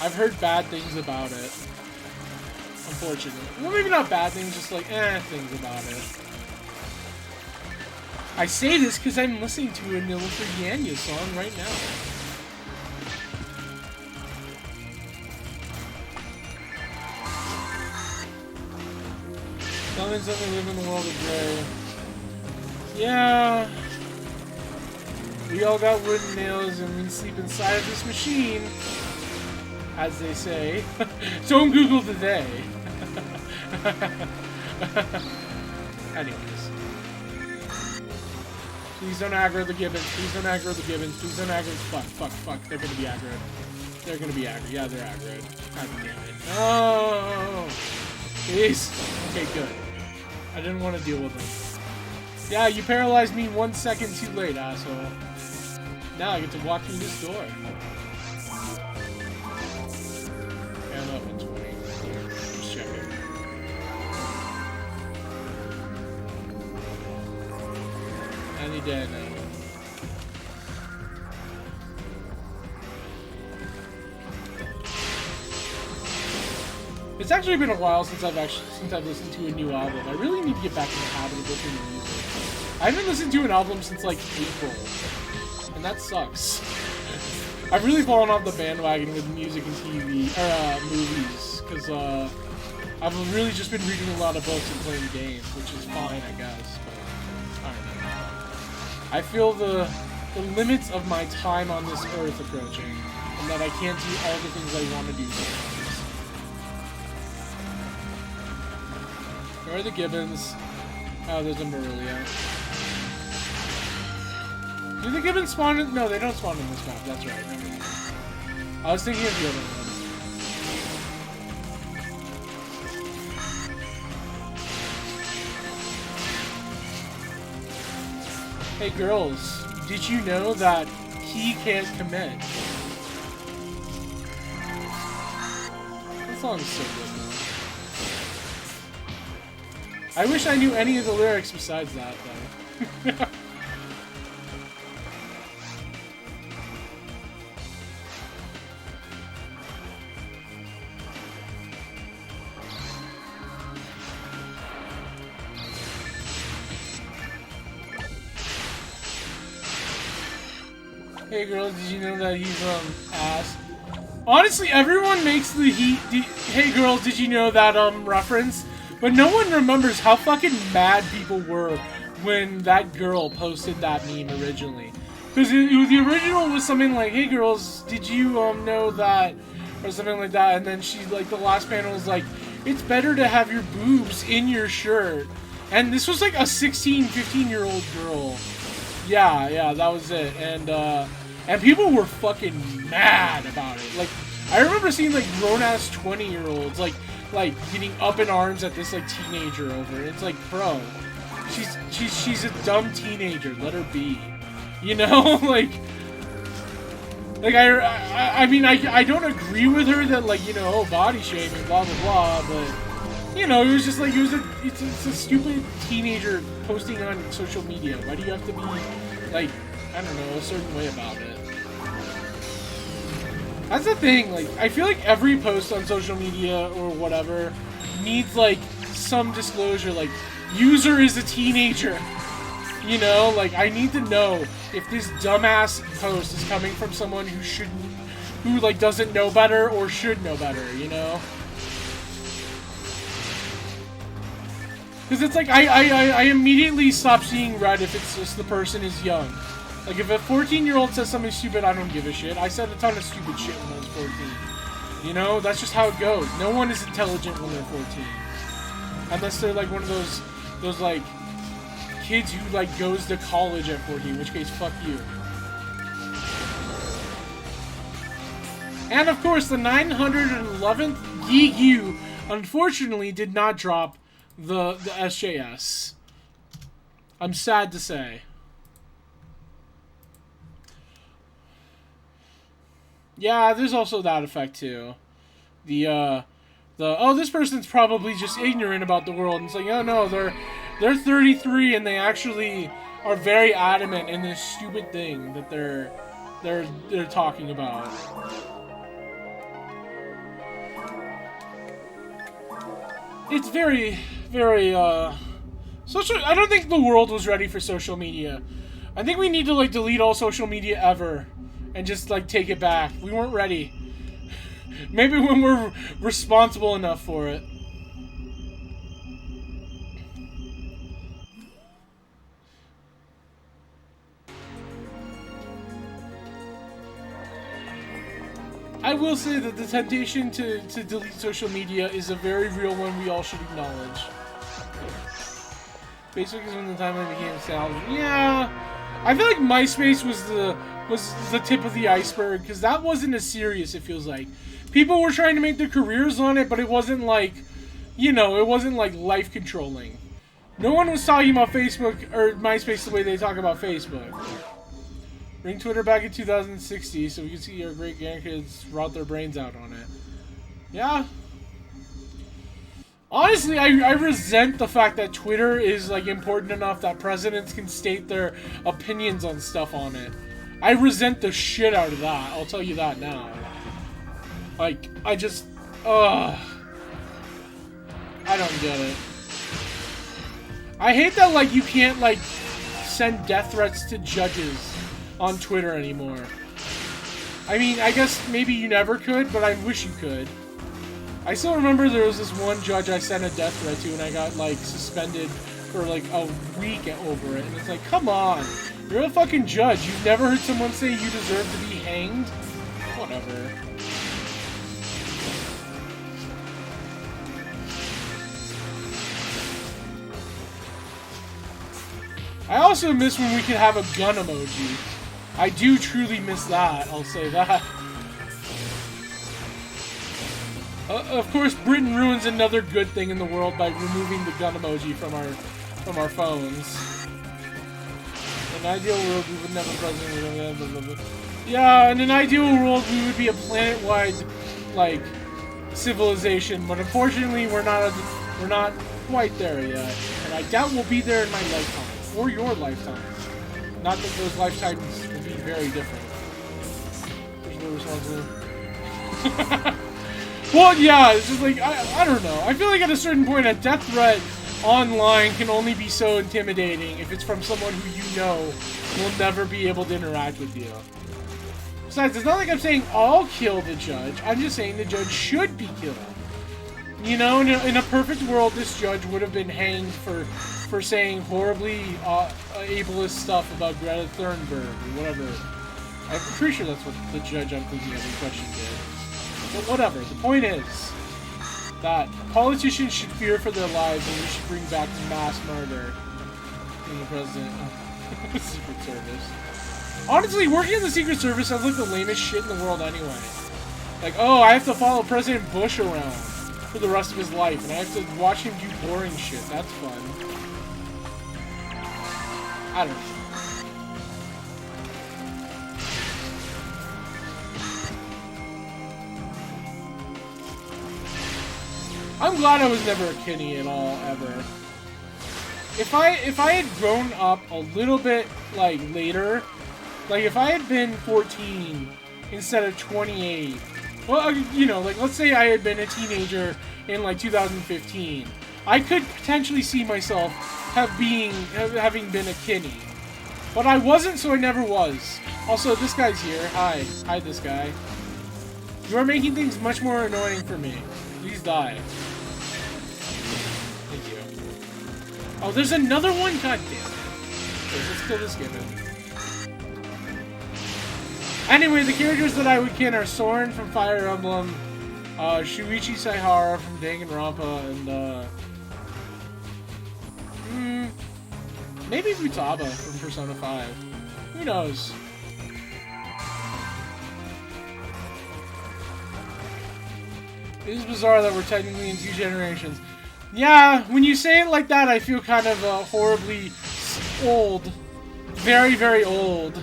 I've heard bad things about it. Unfortunately. Well, maybe not bad things, just like, things about it. I say this because I'm listening to a Nilufer Yanya song right now. Someone's only live in the world of gray. Yeah. We all got wooden nails and we sleep inside of this machine. As they say. Don't Google today. Anyways. Please don't aggro the gibbons. Please don't aggro the gibbons. Please don't aggro. Fuck. They're gonna be aggroed. They're gonna be aggroed. Yeah, they're aggroed. God damn it. No! Please. Okay, good. I didn't want to deal with them. Yeah, you paralyzed me 1 second too late, asshole. Now I get to walk through this door. And up in 20. Just checking. Any day now. It's actually been a while since I've listened to a new album. I really need to get back in the habit of listening to music. I haven't listened to an album since like April, and that sucks. I've really fallen off the bandwagon with music and TV or movies because I've really just been reading a lot of books and playing games, which is fine, I guess. But I don't know. I feel the limits of my time on this earth approaching, and that I can't do all the things I want to do sometimes. Where are the gibbons? Oh, there's a Marulia. Do the gibbons spawn in? No, they don't spawn in this map. That's right. Never mind. I was thinking of the other one. Hey girls, did you know that he can't commit? That song's so good. I wish I knew any of the lyrics besides that, though. Hey girls, did you know that he's, ass? Honestly, everyone makes the hey girls, did you know that, reference? But no one remembers how fucking mad people were when that girl posted that meme originally. Because the original was something like, hey girls, did you know that, or something like that, and then she, like, the last panel was like, it's better to have your boobs in your shirt. And this was like a 16, 15-year-old girl. Yeah, that was it. And people were fucking mad about it. Like, I remember seeing, like, grown-ass 20-year-olds, like getting up in arms at this, like, teenager over it. It's like, bro, she's a dumb teenager. Let her be. You know? like I mean, I don't agree with her that, like, you know, oh, body shaming, blah, blah, blah, but, you know, it was just like, it's a stupid teenager posting on social media. Why do you have to be, like, I don't know, a certain way about it? That's the thing, like, I feel like every post on social media or whatever needs, like, some disclosure, like, user is a teenager. You know, like, I need to know if this dumbass post is coming from someone who like, doesn't know better or should know better, you know? Because it's like, I immediately stop seeing red if it's just the person is young. Like, if a 14-year-old says something stupid, I don't give a shit. I said a ton of stupid shit when I was 14. You know, that's just how it goes. No one is intelligent when they're 14. Unless they're, like, one of those like, kids who, like, goes to college at 14, in which case, fuck you. And, of course, the 911th GU, unfortunately, did not drop the SJS. I'm sad to say. Yeah, there's also that effect, too. Oh, this person's probably just ignorant about the world. And it's like, oh, no, they're 33 and they actually are very adamant in this stupid thing that they're talking about. It's very, very, social. I don't think the world was ready for social media. I think we need to, like, delete all social media ever and just, like, take it back. We weren't ready. Maybe when we're responsible enough for it. I will say that the temptation to delete social media is a very real one we all should acknowledge. Facebook is when the timeline became salvage. Yeah, I feel like MySpace was the tip of the iceberg, because that wasn't as serious, it feels like. People were trying to make their careers on it, but it wasn't like, you know, it wasn't like life controlling. No one was talking about Facebook or MySpace the way they talk about Facebook. Bring Twitter back in 2060 so we can see our great grandkids rot their brains out on it. Yeah. Honestly, I resent the fact that Twitter is, like, important enough that presidents can state their opinions on stuff on it. I resent the shit out of that. I'll tell you that now. Like, I just... I don't get it. I hate that, like, you can't, like, send death threats to judges on Twitter anymore. I mean, I guess maybe you never could, but I wish you could. I still remember there was this one judge I sent a death threat to, and I got, like, suspended for, like, a week over it. And it's like, come on. You're a fucking judge. You've never heard someone say you deserve to be hanged? Whatever. I also miss when we could have a gun emoji. I do truly miss that, I'll say that. Of course, Britain ruins another good thing in the world by removing the gun emoji from our phones. In an ideal world, we would never president. Yeah, in an ideal world, we would be a planet-wide, like, civilization. But unfortunately, we're not quite there yet, and I doubt we'll be there in my lifetime or your lifetime. Not that those lifetimes will be very different. There's no responsibility. Well, yeah, it's just like, I don't know. I feel like at a certain point, a death threat online can only be so intimidating if it's from someone who you know will never be able to interact with you. Besides, it's not like I'm saying I'll kill the judge. I'm just saying the judge should be killed. You know, in a perfect world, this judge would have been hanged for saying horribly ableist stuff about Greta Thunberg or whatever. I'm pretty sure that's what the judge I'm thinking of in question did. But whatever. The point is that politicians should fear for their lives, and we should bring back mass murder in the president of the Secret Service. Honestly, working in the Secret Service sounds like the lamest shit in the world anyway. Like, oh, I have to follow President Bush around for the rest of his life, and I have to watch him do boring shit. That's fun. I don't know. I'm glad I was never a kiddie at all, ever. If I had grown up a little bit, like, later, like, if I had been 14 instead of 28, well, you know, like, let's say I had been a teenager in, like, 2015, I could potentially see myself having been a kiddie. But I wasn't, so I never was. Also, this guy's here. Hi. Hi, this guy. You are making things much more annoying for me. Please die. Thank you. Oh, there's another one? God damn it. Okay, let's kill this gibbon. Anyway, the characters that I would kin are Soren from Fire Emblem, Shuichi Saihara from Danganronpa, and, maybe Futaba from Persona 5. Who knows? It is bizarre that we're technically in 2 generations. Yeah, when you say it like that, I feel kind of horribly old. Very, very old.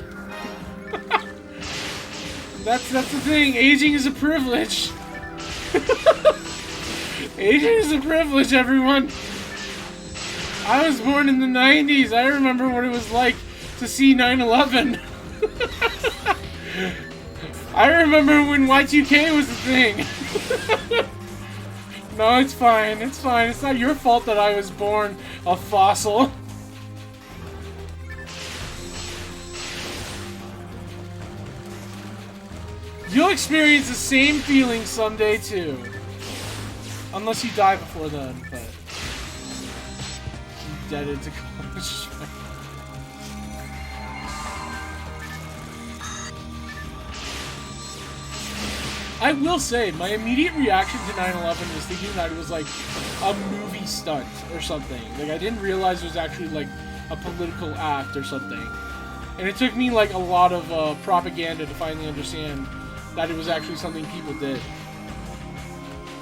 That's the thing. Aging is a privilege. Aging is a privilege, everyone. I was born in the 90s. I remember what it was like to see 9/11. I remember when Y2K was a thing. No, it's fine. It's fine. It's not your fault that I was born a fossil. You'll experience the same feeling someday, too. Unless you die before then, but... I'm dead into college. I will say, my immediate reaction to 9/11 was thinking that it was like a movie stunt or something. Like, I didn't realize it was actually like a political act or something. And it took me like a lot of propaganda to finally understand that it was actually something people did.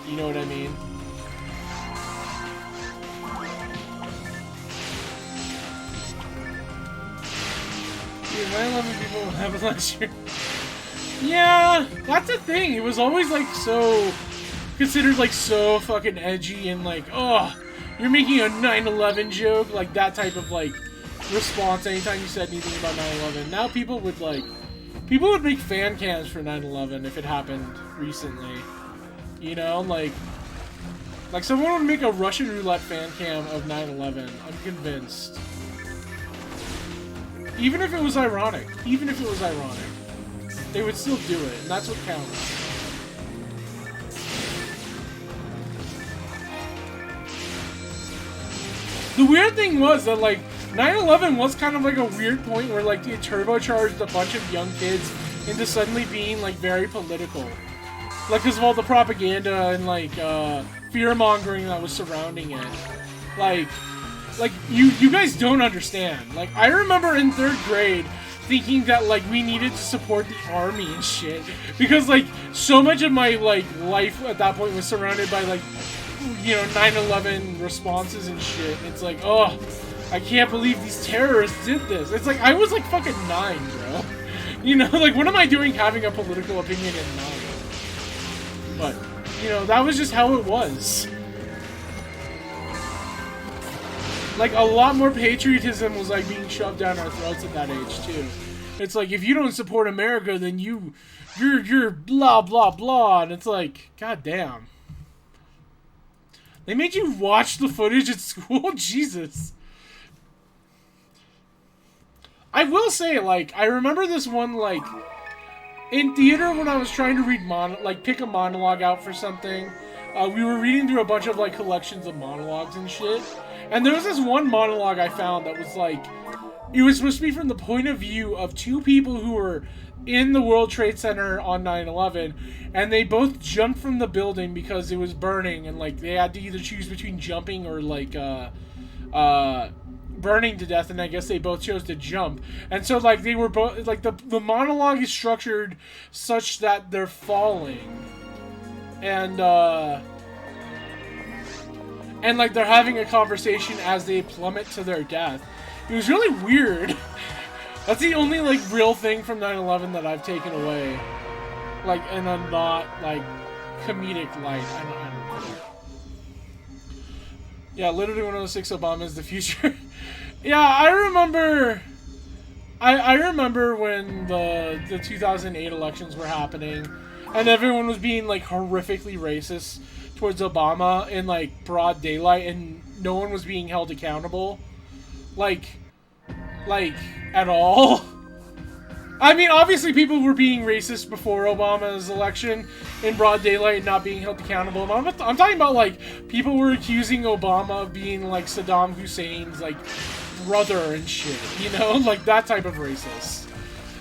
You know what I mean? Dude, 9/11 people happened last year. Yeah, that's the thing. It was always like so considered like so fucking edgy and like, oh, you're making a 9/11 joke, like that type of like response anytime you said anything about 9/11. Now people would make fan cams for 9/11 if it happened recently. You know, like someone would make a Russian roulette fan cam of 9/11. I'm convinced. Even if it was ironic. Even if it was ironic. They would still do it, and that's what counts. The weird thing was that, like, 9/11 was kind of like a weird point where, like, it turbocharged a bunch of young kids into suddenly being, like, very political. Like, because of all the propaganda and, like, fear-mongering that was surrounding it. Like, you guys don't understand. Like, I remember in 3rd grade thinking that, like, we needed to support the army and shit. Because, like, so much of my, like, life at that point was surrounded by, like, you know, 9/11 responses and shit. It's like, oh, I can't believe these terrorists did this. It's like, I was, like, fucking 9, bro. You know, like, what am I doing having a political opinion at 9? But, you know, that was just how it was. Like, a lot more patriotism was, like, being shoved down our throats at that age, too. It's like, if you don't support America, then you're blah, blah, blah. And it's like, god damn. They made you watch the footage at school? Jesus. I will say, like, I remember this one, like, in theater when I was trying to read pick a monologue out for something. we were reading through a bunch of like collections of monologues and shit, and there was this one monologue I found that was like, it was supposed to be from the point of view of two people who were in the World Trade Center on 9/11, and they both jumped from the building because it was burning, and like they had to either choose between jumping or like burning to death, and I guess they both chose to jump. And so like they were both like the monologue is structured such that they're falling, and like they're having a conversation as they plummet to their death. It was really weird. That's the only like real thing from 9/11 that I've taken away, like in a not like comedic light. I don't know. Yeah, literally 106 Obama is the future. Yeah, I remember. I remember when the 2008 elections were happening, and everyone was being like horrifically racist towards Obama in like broad daylight, and no one was being held accountable, like at all. I mean, obviously people were being racist before Obama's election in broad daylight and not being held accountable. I'm talking about like people were accusing Obama of being like Saddam Hussein's like brother and shit, you know, like that type of racist,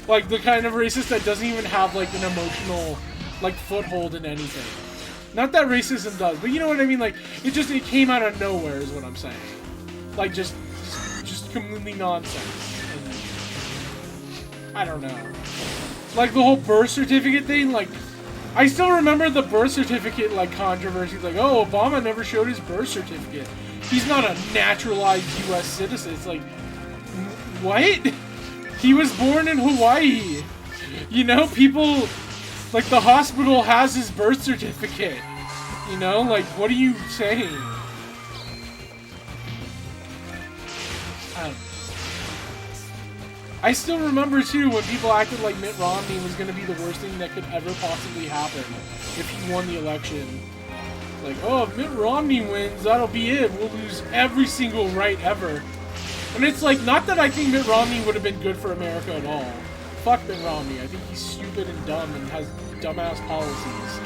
like the kind of racist that doesn't even have like an emotional like foothold in anything. Not that racism does, but you know what I mean. Like it came out of nowhere is what I'm saying. Like just completely nonsense. And I don't know. Like the whole birth certificate thing. Like I still remember the birth certificate like controversy. Like, oh, Obama never showed his birth certificate. He's not a naturalized U.S. citizen. It's like, what? He was born in Hawaii. You know, people, like the hospital has his birth certificate. You know, like, what are you saying? I still remember too when people acted like Mitt Romney was going to be the worst thing that could ever possibly happen if he won the election. Like, oh, if Mitt Romney wins, that'll be it. We'll lose every single right ever. And it's like, not that I think Mitt Romney would have been good for America at all. Fuck Mitt Romney. I think he's stupid and dumb and has dumbass policies.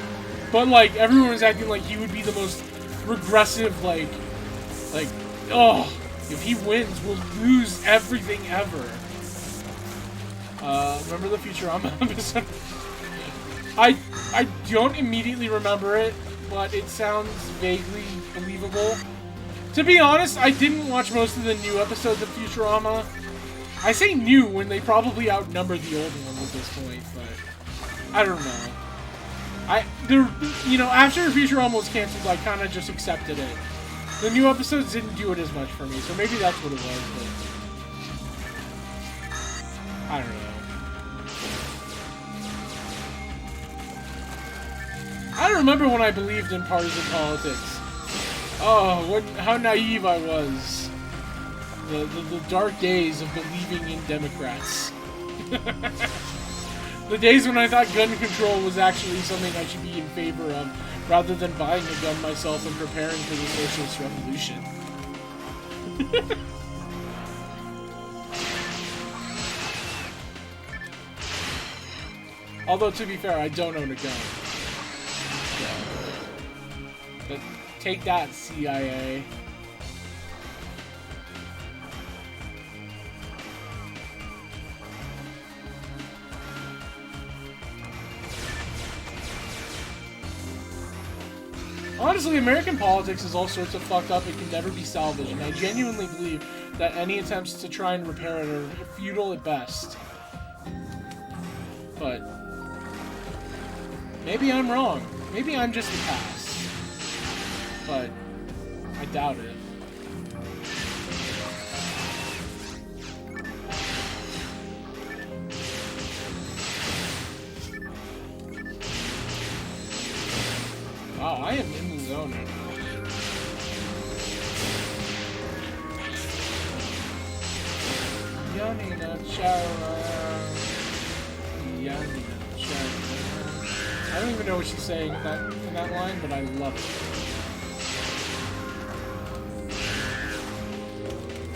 But like, everyone was acting like he would be the most regressive, like, oh, if he wins, we'll lose everything ever. Remember the Futurama episode? I don't immediately remember it, but it sounds vaguely believable. To be honest, I didn't watch most of the new episodes of Futurama. I say new when they probably outnumber the old ones at this point, but I don't know. You know, after Futurama was canceled, I kind of just accepted it. The new episodes didn't do it as much for me, so maybe that's what it was, but I don't know. I remember when I believed in partisan politics. Oh, how naive I was. The dark days of believing in Democrats. The days when I thought gun control was actually something I should be in favor of, rather than buying a gun myself and preparing for the socialist revolution. Although, to be fair, I don't own a gun. So. But take that, CIA. Honestly, American politics is all sorts of fucked up and can never be salvaged, and I genuinely believe that any attempts to try and repair it are futile at best. But maybe I'm wrong. Maybe I'm just the past. But I doubt it. Wow, I am in the zone right now. Yanina Chara. Yanina Chara. I don't even know what she's saying in that line, but I love it.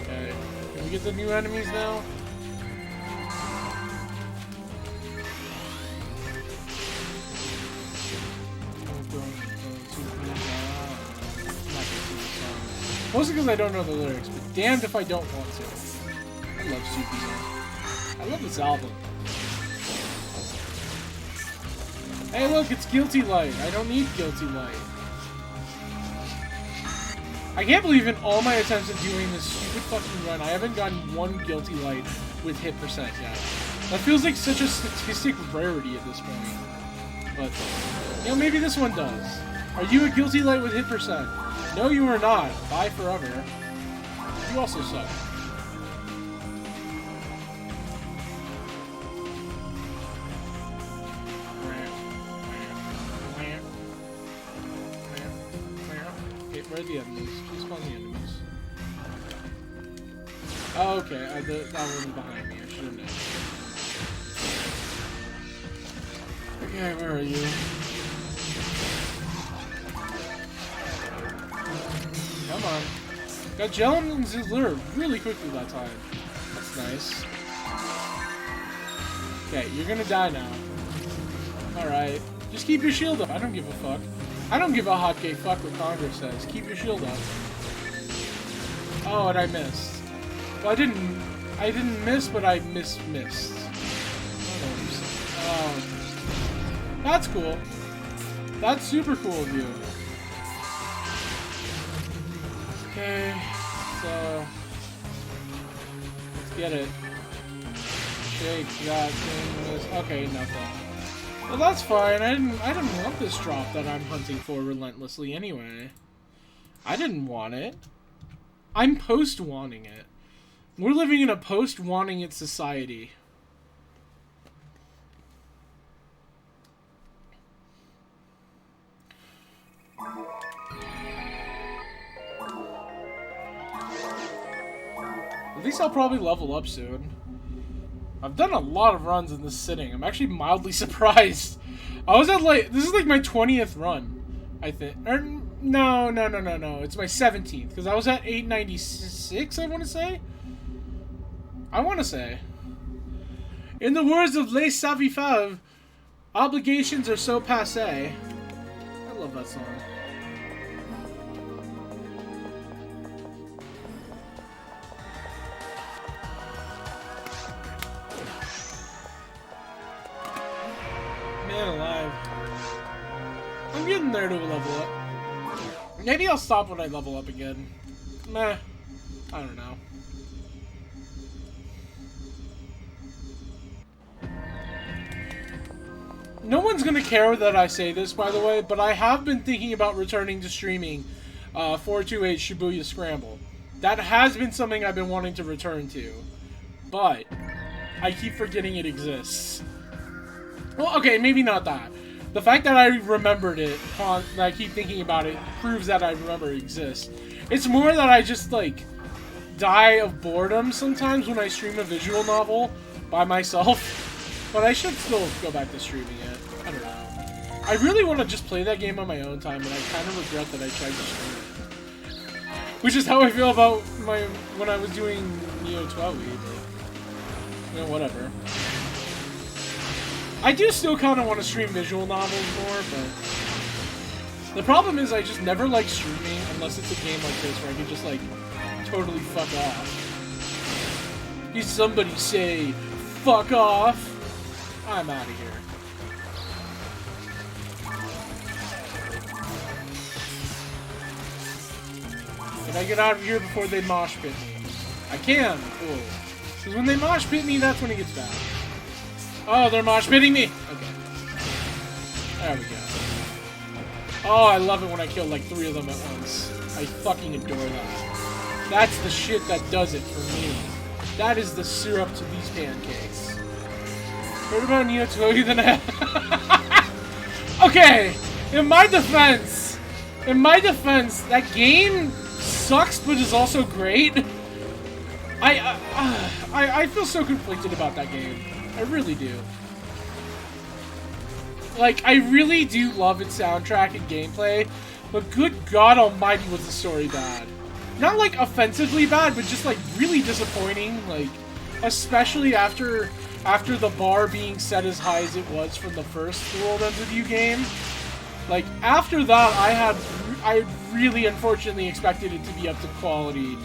Okay, can we get the new enemies now? Mostly because I don't know the lyrics, but damned if I don't want to. I love Soupy. I love this album. Hey look, it's Guilty Light. I don't need Guilty Light. I can't believe in all my attempts at doing this stupid fucking run, I haven't gotten one Guilty Light with hit percent yet. That feels like such a statistic rarity at this point. But, you know, maybe this one does. Are you a Guilty Light with hit percent? No, you are not. Bye forever. You also suck. Okay, where are the enemies? Please spawn the enemies. Oh, okay. That one was behind me. I should have known. Okay, where are you? Come on. Got Jellin and Zizzler really quickly that time. That's nice. Okay, you're gonna die now. Alright. Just keep your shield up. I don't give a fuck. I don't give a hot gay fuck what Congress says. Keep your shield up. Oh, and I missed. Well, I didn't miss, but I missed. Oh. That's cool. That's super cool of you. Okay, so let's get it. Shake that thing. Okay, nothing. Well, that's fine. I didn't want this drop that I'm hunting for relentlessly anyway. I didn't want it. I'm post-wanting it. We're living in a post-wanting it society. At least I'll probably level up soon. I've done a lot of runs in this sitting. I'm actually mildly surprised. I was at like, this is like my 20th run, I think. Or, no. It's my 17th, because I was at 896, I want to say. In the words of Les Savifav, obligations are so passé. I love that song. Man alive. I'm getting there to a level up. Maybe I'll stop when I level up again. Meh. I don't know. No one's gonna care that I say this, by the way, but I have been thinking about returning to streaming 428 Shibuya Scramble. That has been something I've been wanting to return to. But I keep forgetting it exists. Well, okay, maybe not that. The fact that I remembered it, that I keep thinking about it, proves that I remember it exists. It's more that I just, like, die of boredom sometimes when I stream a visual novel by myself. But I should still go back to streaming it. I don't know. I really want to just play that game on my own time, and I kind of regret that I tried to stream it. Which is how I feel about when I was doing Neo 12, but, you know, whatever. I do still kind of want to stream visual novels more, but the problem is I just never like streaming unless it's a game like this where I can just, like, totally fuck off. Did somebody say, fuck off? I'm out of here. Can I get out of here before they mosh pit me? I can. Cool. Because when they mosh pit me, that's when it gets bad. Oh, they're mosh pitting me! Okay. There we go. Oh, I love it when I kill like 3 of them at once. I fucking adore that. That's the shit that does it for me. That is the syrup to these pancakes. Heard about Neo 12 then I... Okay! In my defense, that game sucks but is also great. I feel so conflicted about that game. I really do. Like, I really do love its soundtrack and gameplay, but good God almighty was the story bad. Not, like, offensively bad, but just, like, really disappointing, like, especially after the bar being set as high as it was from the first World Ends With You game. Like, after that, I really unfortunately expected it to be up to quality,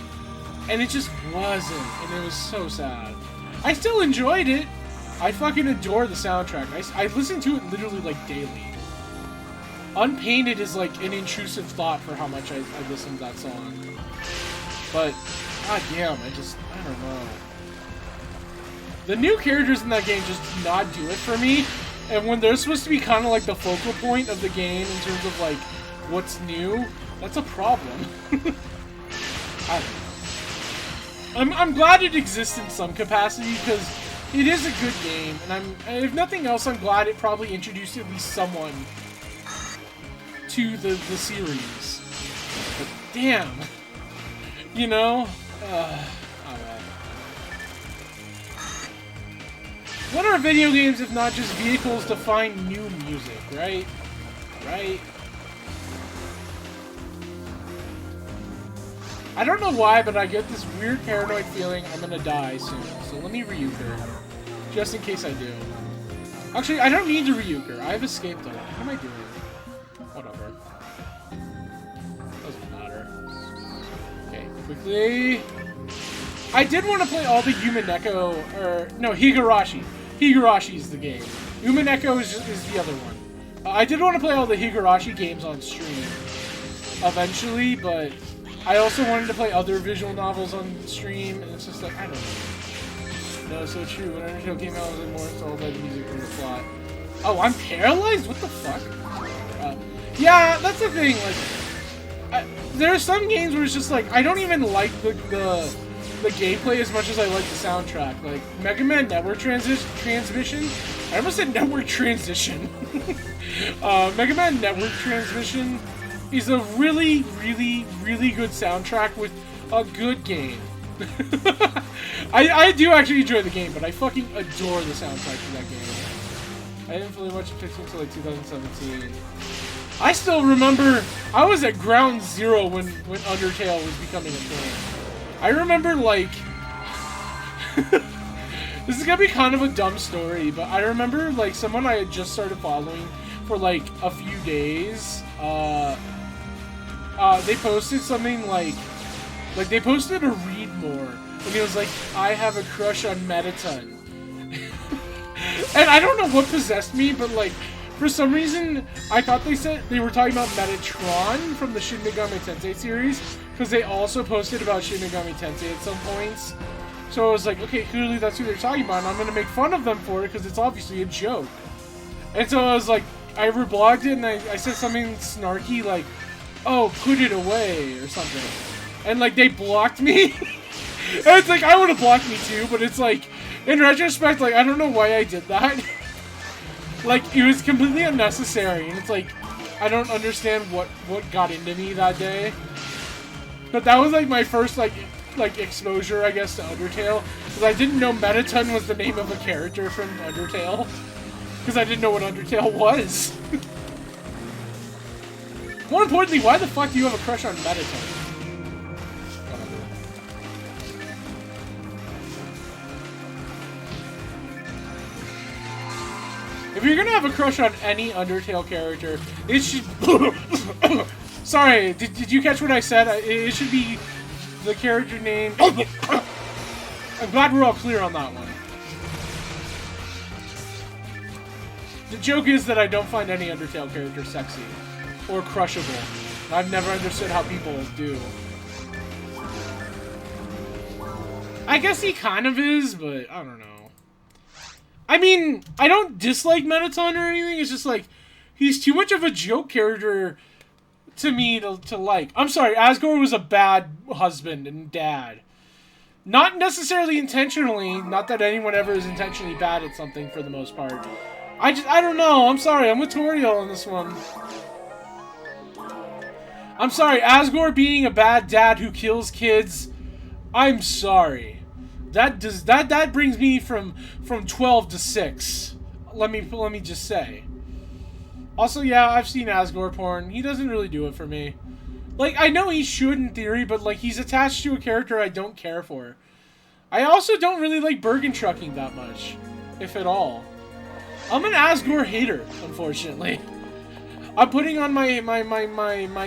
and it just wasn't, and it was so sad. I still enjoyed it. I fucking adore the soundtrack. I listen to it literally like daily. Unpainted is like an intrusive thought for how much I listen to that song. But, goddamn, I don't know. The new characters in that game just do not do it for me. And when they're supposed to be kind of like the focal point of the game in terms of like what's new, that's a problem. I don't know. I'm glad it exists in some capacity because it is a good game, and if nothing else, I'm glad it probably introduced at least someone to the series. But damn, you know, I don't know. What are video games if not just vehicles to find new music, right? Right? I don't know why, but I get this weird paranoid feeling I'm gonna die soon. So let me Ryuker. Just in case I do. Actually, I don't need to Ryuker. I've escaped already. What am I doing? Whatever. Doesn't matter. Okay, quickly. I did want to play all the Umineko, or no, Higurashi. Higurashi is the game. Umineko is the other one. I did want to play all the Higurashi games on stream eventually, but I also wanted to play other visual novels on stream, and it's just like, I don't know. No, so true. When Undertale came out, I was more installed by the music than the plot. Oh, I'm paralyzed? What the fuck? Yeah, that's the thing. Like, there are some games where it's just like, I don't even like the gameplay as much as I like the soundtrack. Like, Mega Man Network Transmission. I almost said Network Transition. Mega Man Network Transmission is a really, really, really good soundtrack with a good game. I do actually enjoy the game, but I fucking adore the soundtrack for that game. I didn't really watch it until like 2017. I still remember I was at ground zero when Undertale was becoming a thing. I remember like this is gonna be kind of a dumb story, but I remember like someone I had just started following for like a few days. They posted something like they posted a read more, and it was like, I have a crush on Mettaton. And I don't know what possessed me, but like, for some reason, I thought they were talking about Metatron from the Shin Megami Tensei series, because they also posted about Shin Megami Tensei at some points. So I was like, okay, clearly that's who they're talking about, and I'm gonna make fun of them for it, because it's obviously a joke. And so I was like, I reblogged it, and I said something snarky like, oh, put it away, or something. And, like, they blocked me. And it's like, I would have blocked me too, but it's like, in retrospect, like, I don't know why I did that. Like, it was completely unnecessary, and it's like, I don't understand what got into me that day. But that was, like, my first, like exposure, I guess, to Undertale. Because I didn't know Mettaton was the name of a character from Undertale. Because I didn't know what Undertale was. More importantly, why the fuck do you have a crush on Mettaton? If you're gonna have a crush on any Undertale character, it should... Sorry, did you catch what I said? It should be the character name... I'm glad we're all clear on that one. The joke is that I don't find any Undertale character sexy. Or crushable. I've never understood how people do. I guess he kind of is, but I don't know. I mean, I don't dislike Mettaton or anything, it's just like, he's too much of a joke character to me to like. I'm sorry, Asgore was a bad husband and dad. Not necessarily intentionally, not that anyone ever is intentionally bad at something for the most part. I don't know, I'm sorry, I'm with Toriel on this one. I'm sorry, Asgore being a bad dad who kills kids, I'm sorry. That brings me from 12 to 6. Let me just say. Also, yeah, I've seen Asgore porn. He doesn't really do it for me. Like, I know he should in theory, but like he's attached to a character I don't care for. I also don't really like Bergen Trucking that much, if at all. I'm an Asgore hater, unfortunately. I'm putting on my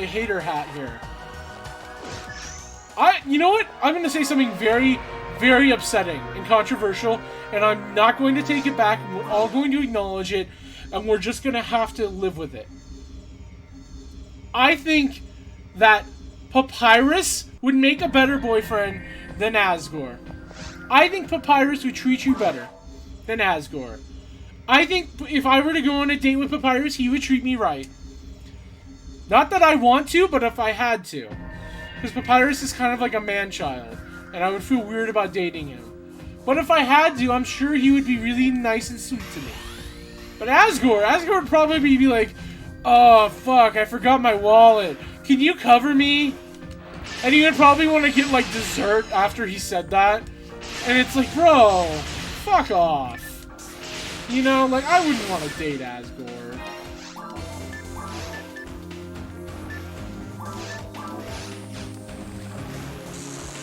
hater hat here. You know what? I'm gonna say something very, very upsetting and controversial, and I'm not going to take it back. We're all going to acknowledge it, and we're just gonna have to live with it. I think that Papyrus would make a better boyfriend than Asgore. I think Papyrus would treat you better than Asgore. I think if I were to go on a date with Papyrus, he would treat me right. Not that I want to, but if I had to. Because Papyrus is kind of like a man-child, and I would feel weird about dating him. But if I had to, I'm sure he would be really nice and sweet to me. But Asgore would probably be like, oh, fuck, I forgot my wallet. Can you cover me? And he would probably want to get, like, dessert after he said that. And it's like, bro, fuck off. You know, like, I wouldn't want to date Asgore.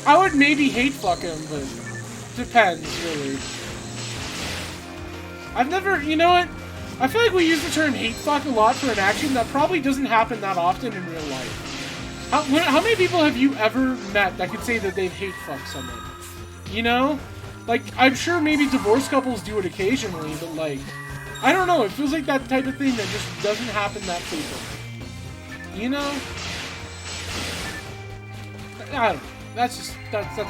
I would maybe hate fuck him, but depends, really. I've never, you know what? I feel like we use the term hate fuck a lot for an action that probably doesn't happen that often in real life. How many people have you ever met that could say that they've hate fucked someone? You know? Like, I'm sure maybe divorced couples do it occasionally, but like, I don't know, it feels like that type of thing that just doesn't happen that frequently. You know? I don't know. That's what I think.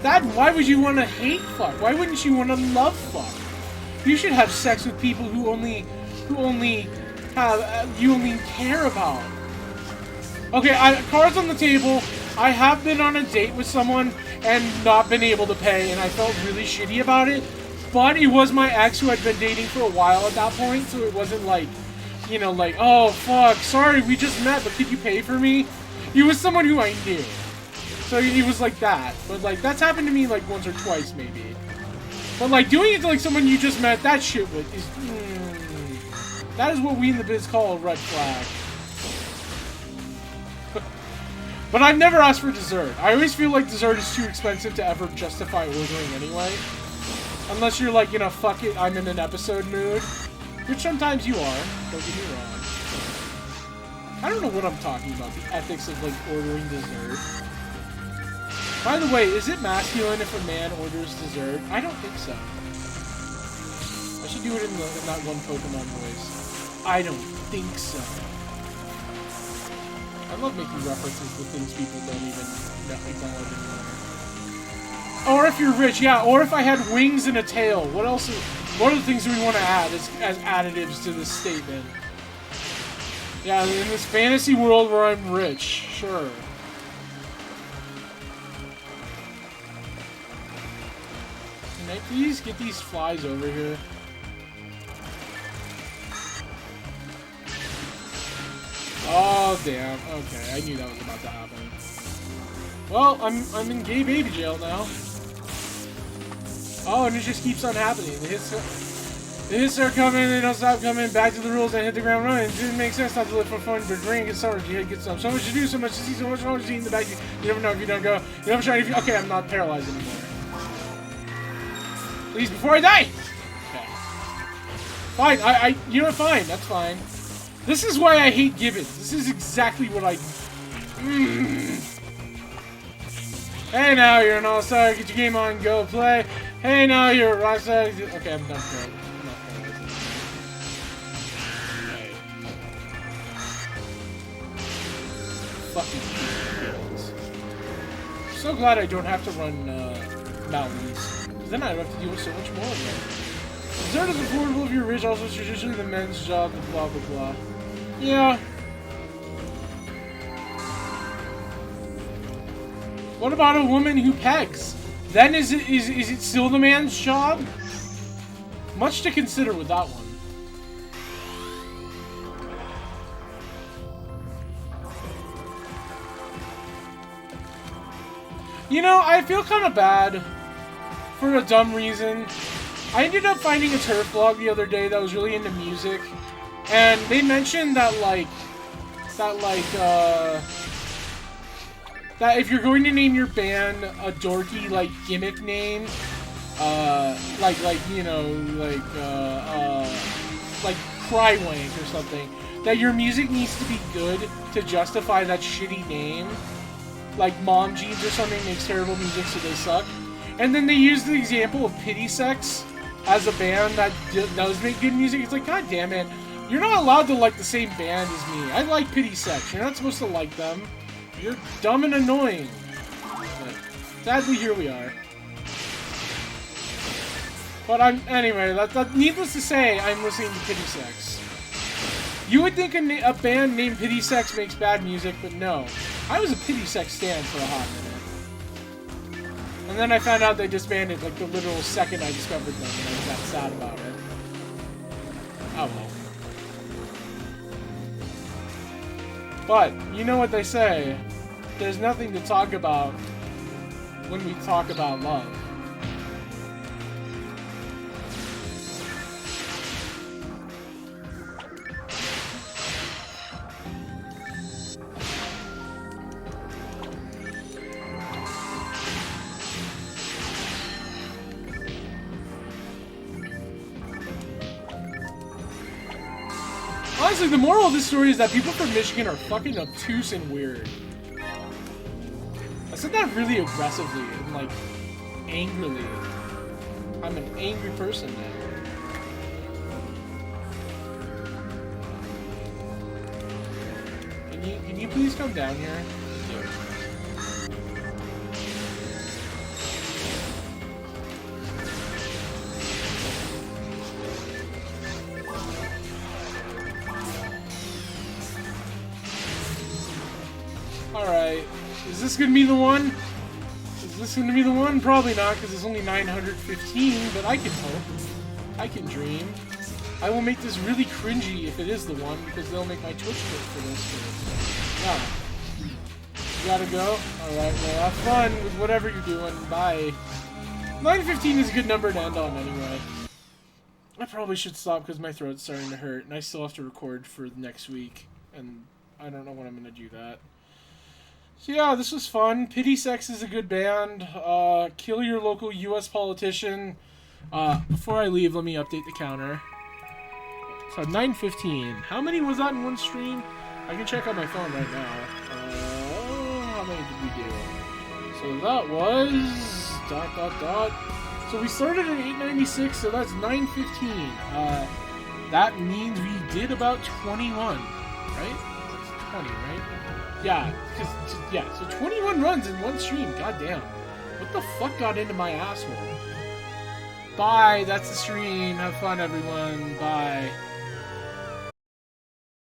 Dad, why would you want to hate fuck? Why wouldn't you want to love fuck? You should have sex with people who only have you only care about. Okay, cards on the table. I have been on a date with someone and not been able to pay, and I felt really shitty about it. But it was my ex who I'd been dating for a while at that point, so it wasn't like, you know, like, oh, fuck, sorry, we just met, but could you pay for me? He was someone who I knew. So he was like that. But, like, that's happened to me, like, once or twice, maybe. But, like, doing it to, like, someone you just met, that shit is... that is what we in the biz call a red flag. But I've never asked for dessert. I always feel like dessert is too expensive to ever justify ordering anyway. Unless you're like, you know, fuck it, I'm in an episode mood. Which sometimes you are, don't get me wrong. I don't know what I'm talking about, the ethics of, like, ordering dessert. By the way, is it masculine if a man orders dessert? I don't think so. I should do it in that one Pokemon voice. I don't think so. I love making references to things people don't even acknowledge anymore. Or if you're rich, yeah. Or if I had wings and a tail. What else? What other things do we want to add as additives to this statement? Yeah, in this fantasy world where I'm rich, sure. Can I please get these flies over here? Oh damn. Okay, I knew that was about to happen. Well, I'm in gay baby jail now. Oh, and it just keeps on happening. The hits are coming, they don't stop coming. Back to the rules and hit the ground running. It didn't make sense not to live for fun, but drink and summer. You get some. So much to do, so much to see, so much to see in the back. You never know if you don't go. You never try if you. Okay, I'm not paralyzed anymore. Please, before I die. Okay. Fine. You know what? Fine. That's fine. This is why I hate Gibbons. This is exactly what I. Hey, now you're an all-star. Get your game on. Go play. Hey, now you're a rockstar. Okay, I'm done for it. I'm not paralyzed. Right. Fucking so glad I don't have to run mountains. Then I'd have to deal with so much more of them. Dessert is affordable if you're rich. Also, it's traditionally the men's job. Blah blah blah. Yeah. What about a woman who pegs? Then is it still the man's job? Much to consider with that one. You know, I feel kind of bad for a dumb reason. I ended up finding a turf blog the other day that was really into music, and they mentioned that that if you're going to name your band a dorky, like, gimmick name, you know, like Crywank or something, that your music needs to be good to justify that shitty name. Like Mom Jeans or something makes terrible music, so they suck. And then they use the example of Pity Sex as a band that does make good music. It's like, god damn it, you're not allowed to like the same band as me. I like Pity Sex. You're not supposed to like them. You're dumb and annoying. But sadly, here we are. But anyway, needless to say, I'm listening to Pity Sex. You would think a band named Pity Sex makes bad music, but no. I was a Pity Sex stan for a hot minute. And then I found out they disbanded like the literal second I discovered them, and I was that sad about it. Oh well. But, you know what they say, there's nothing to talk about when we talk about love. Honestly, the moral of this story is that people from Michigan are fucking obtuse and weird. I said that really aggressively and, like, angrily. I'm an angry person now. Can you please come down here? Alright, is this gonna be the one? Is this gonna be the one? Probably not, because it's only 915, but I can hope. I can dream. I will make this really cringy if it is the one, because they'll make my Twitch clip for this. Yeah. You gotta go? Alright, well, have fun with whatever you're doing. Bye. 915 is a good number to end on anyway. I probably should stop because my throat's starting to hurt, and I still have to record for next week, and I don't know when I'm gonna do that. So yeah, this was fun. Pity Sex is a good band. Kill your local U.S. politician. Before I leave, let me update the counter. So 9:15. How many was that in one stream? I can check on my phone right now. How many did we do? So that was... ... So we started at 896, so that's 9:15. That means we did about 21, right? That's 20, right? Yeah, so 21 runs in one stream, goddamn. What the fuck got into my asshole? Bye, that's the stream. Have fun, everyone. Bye.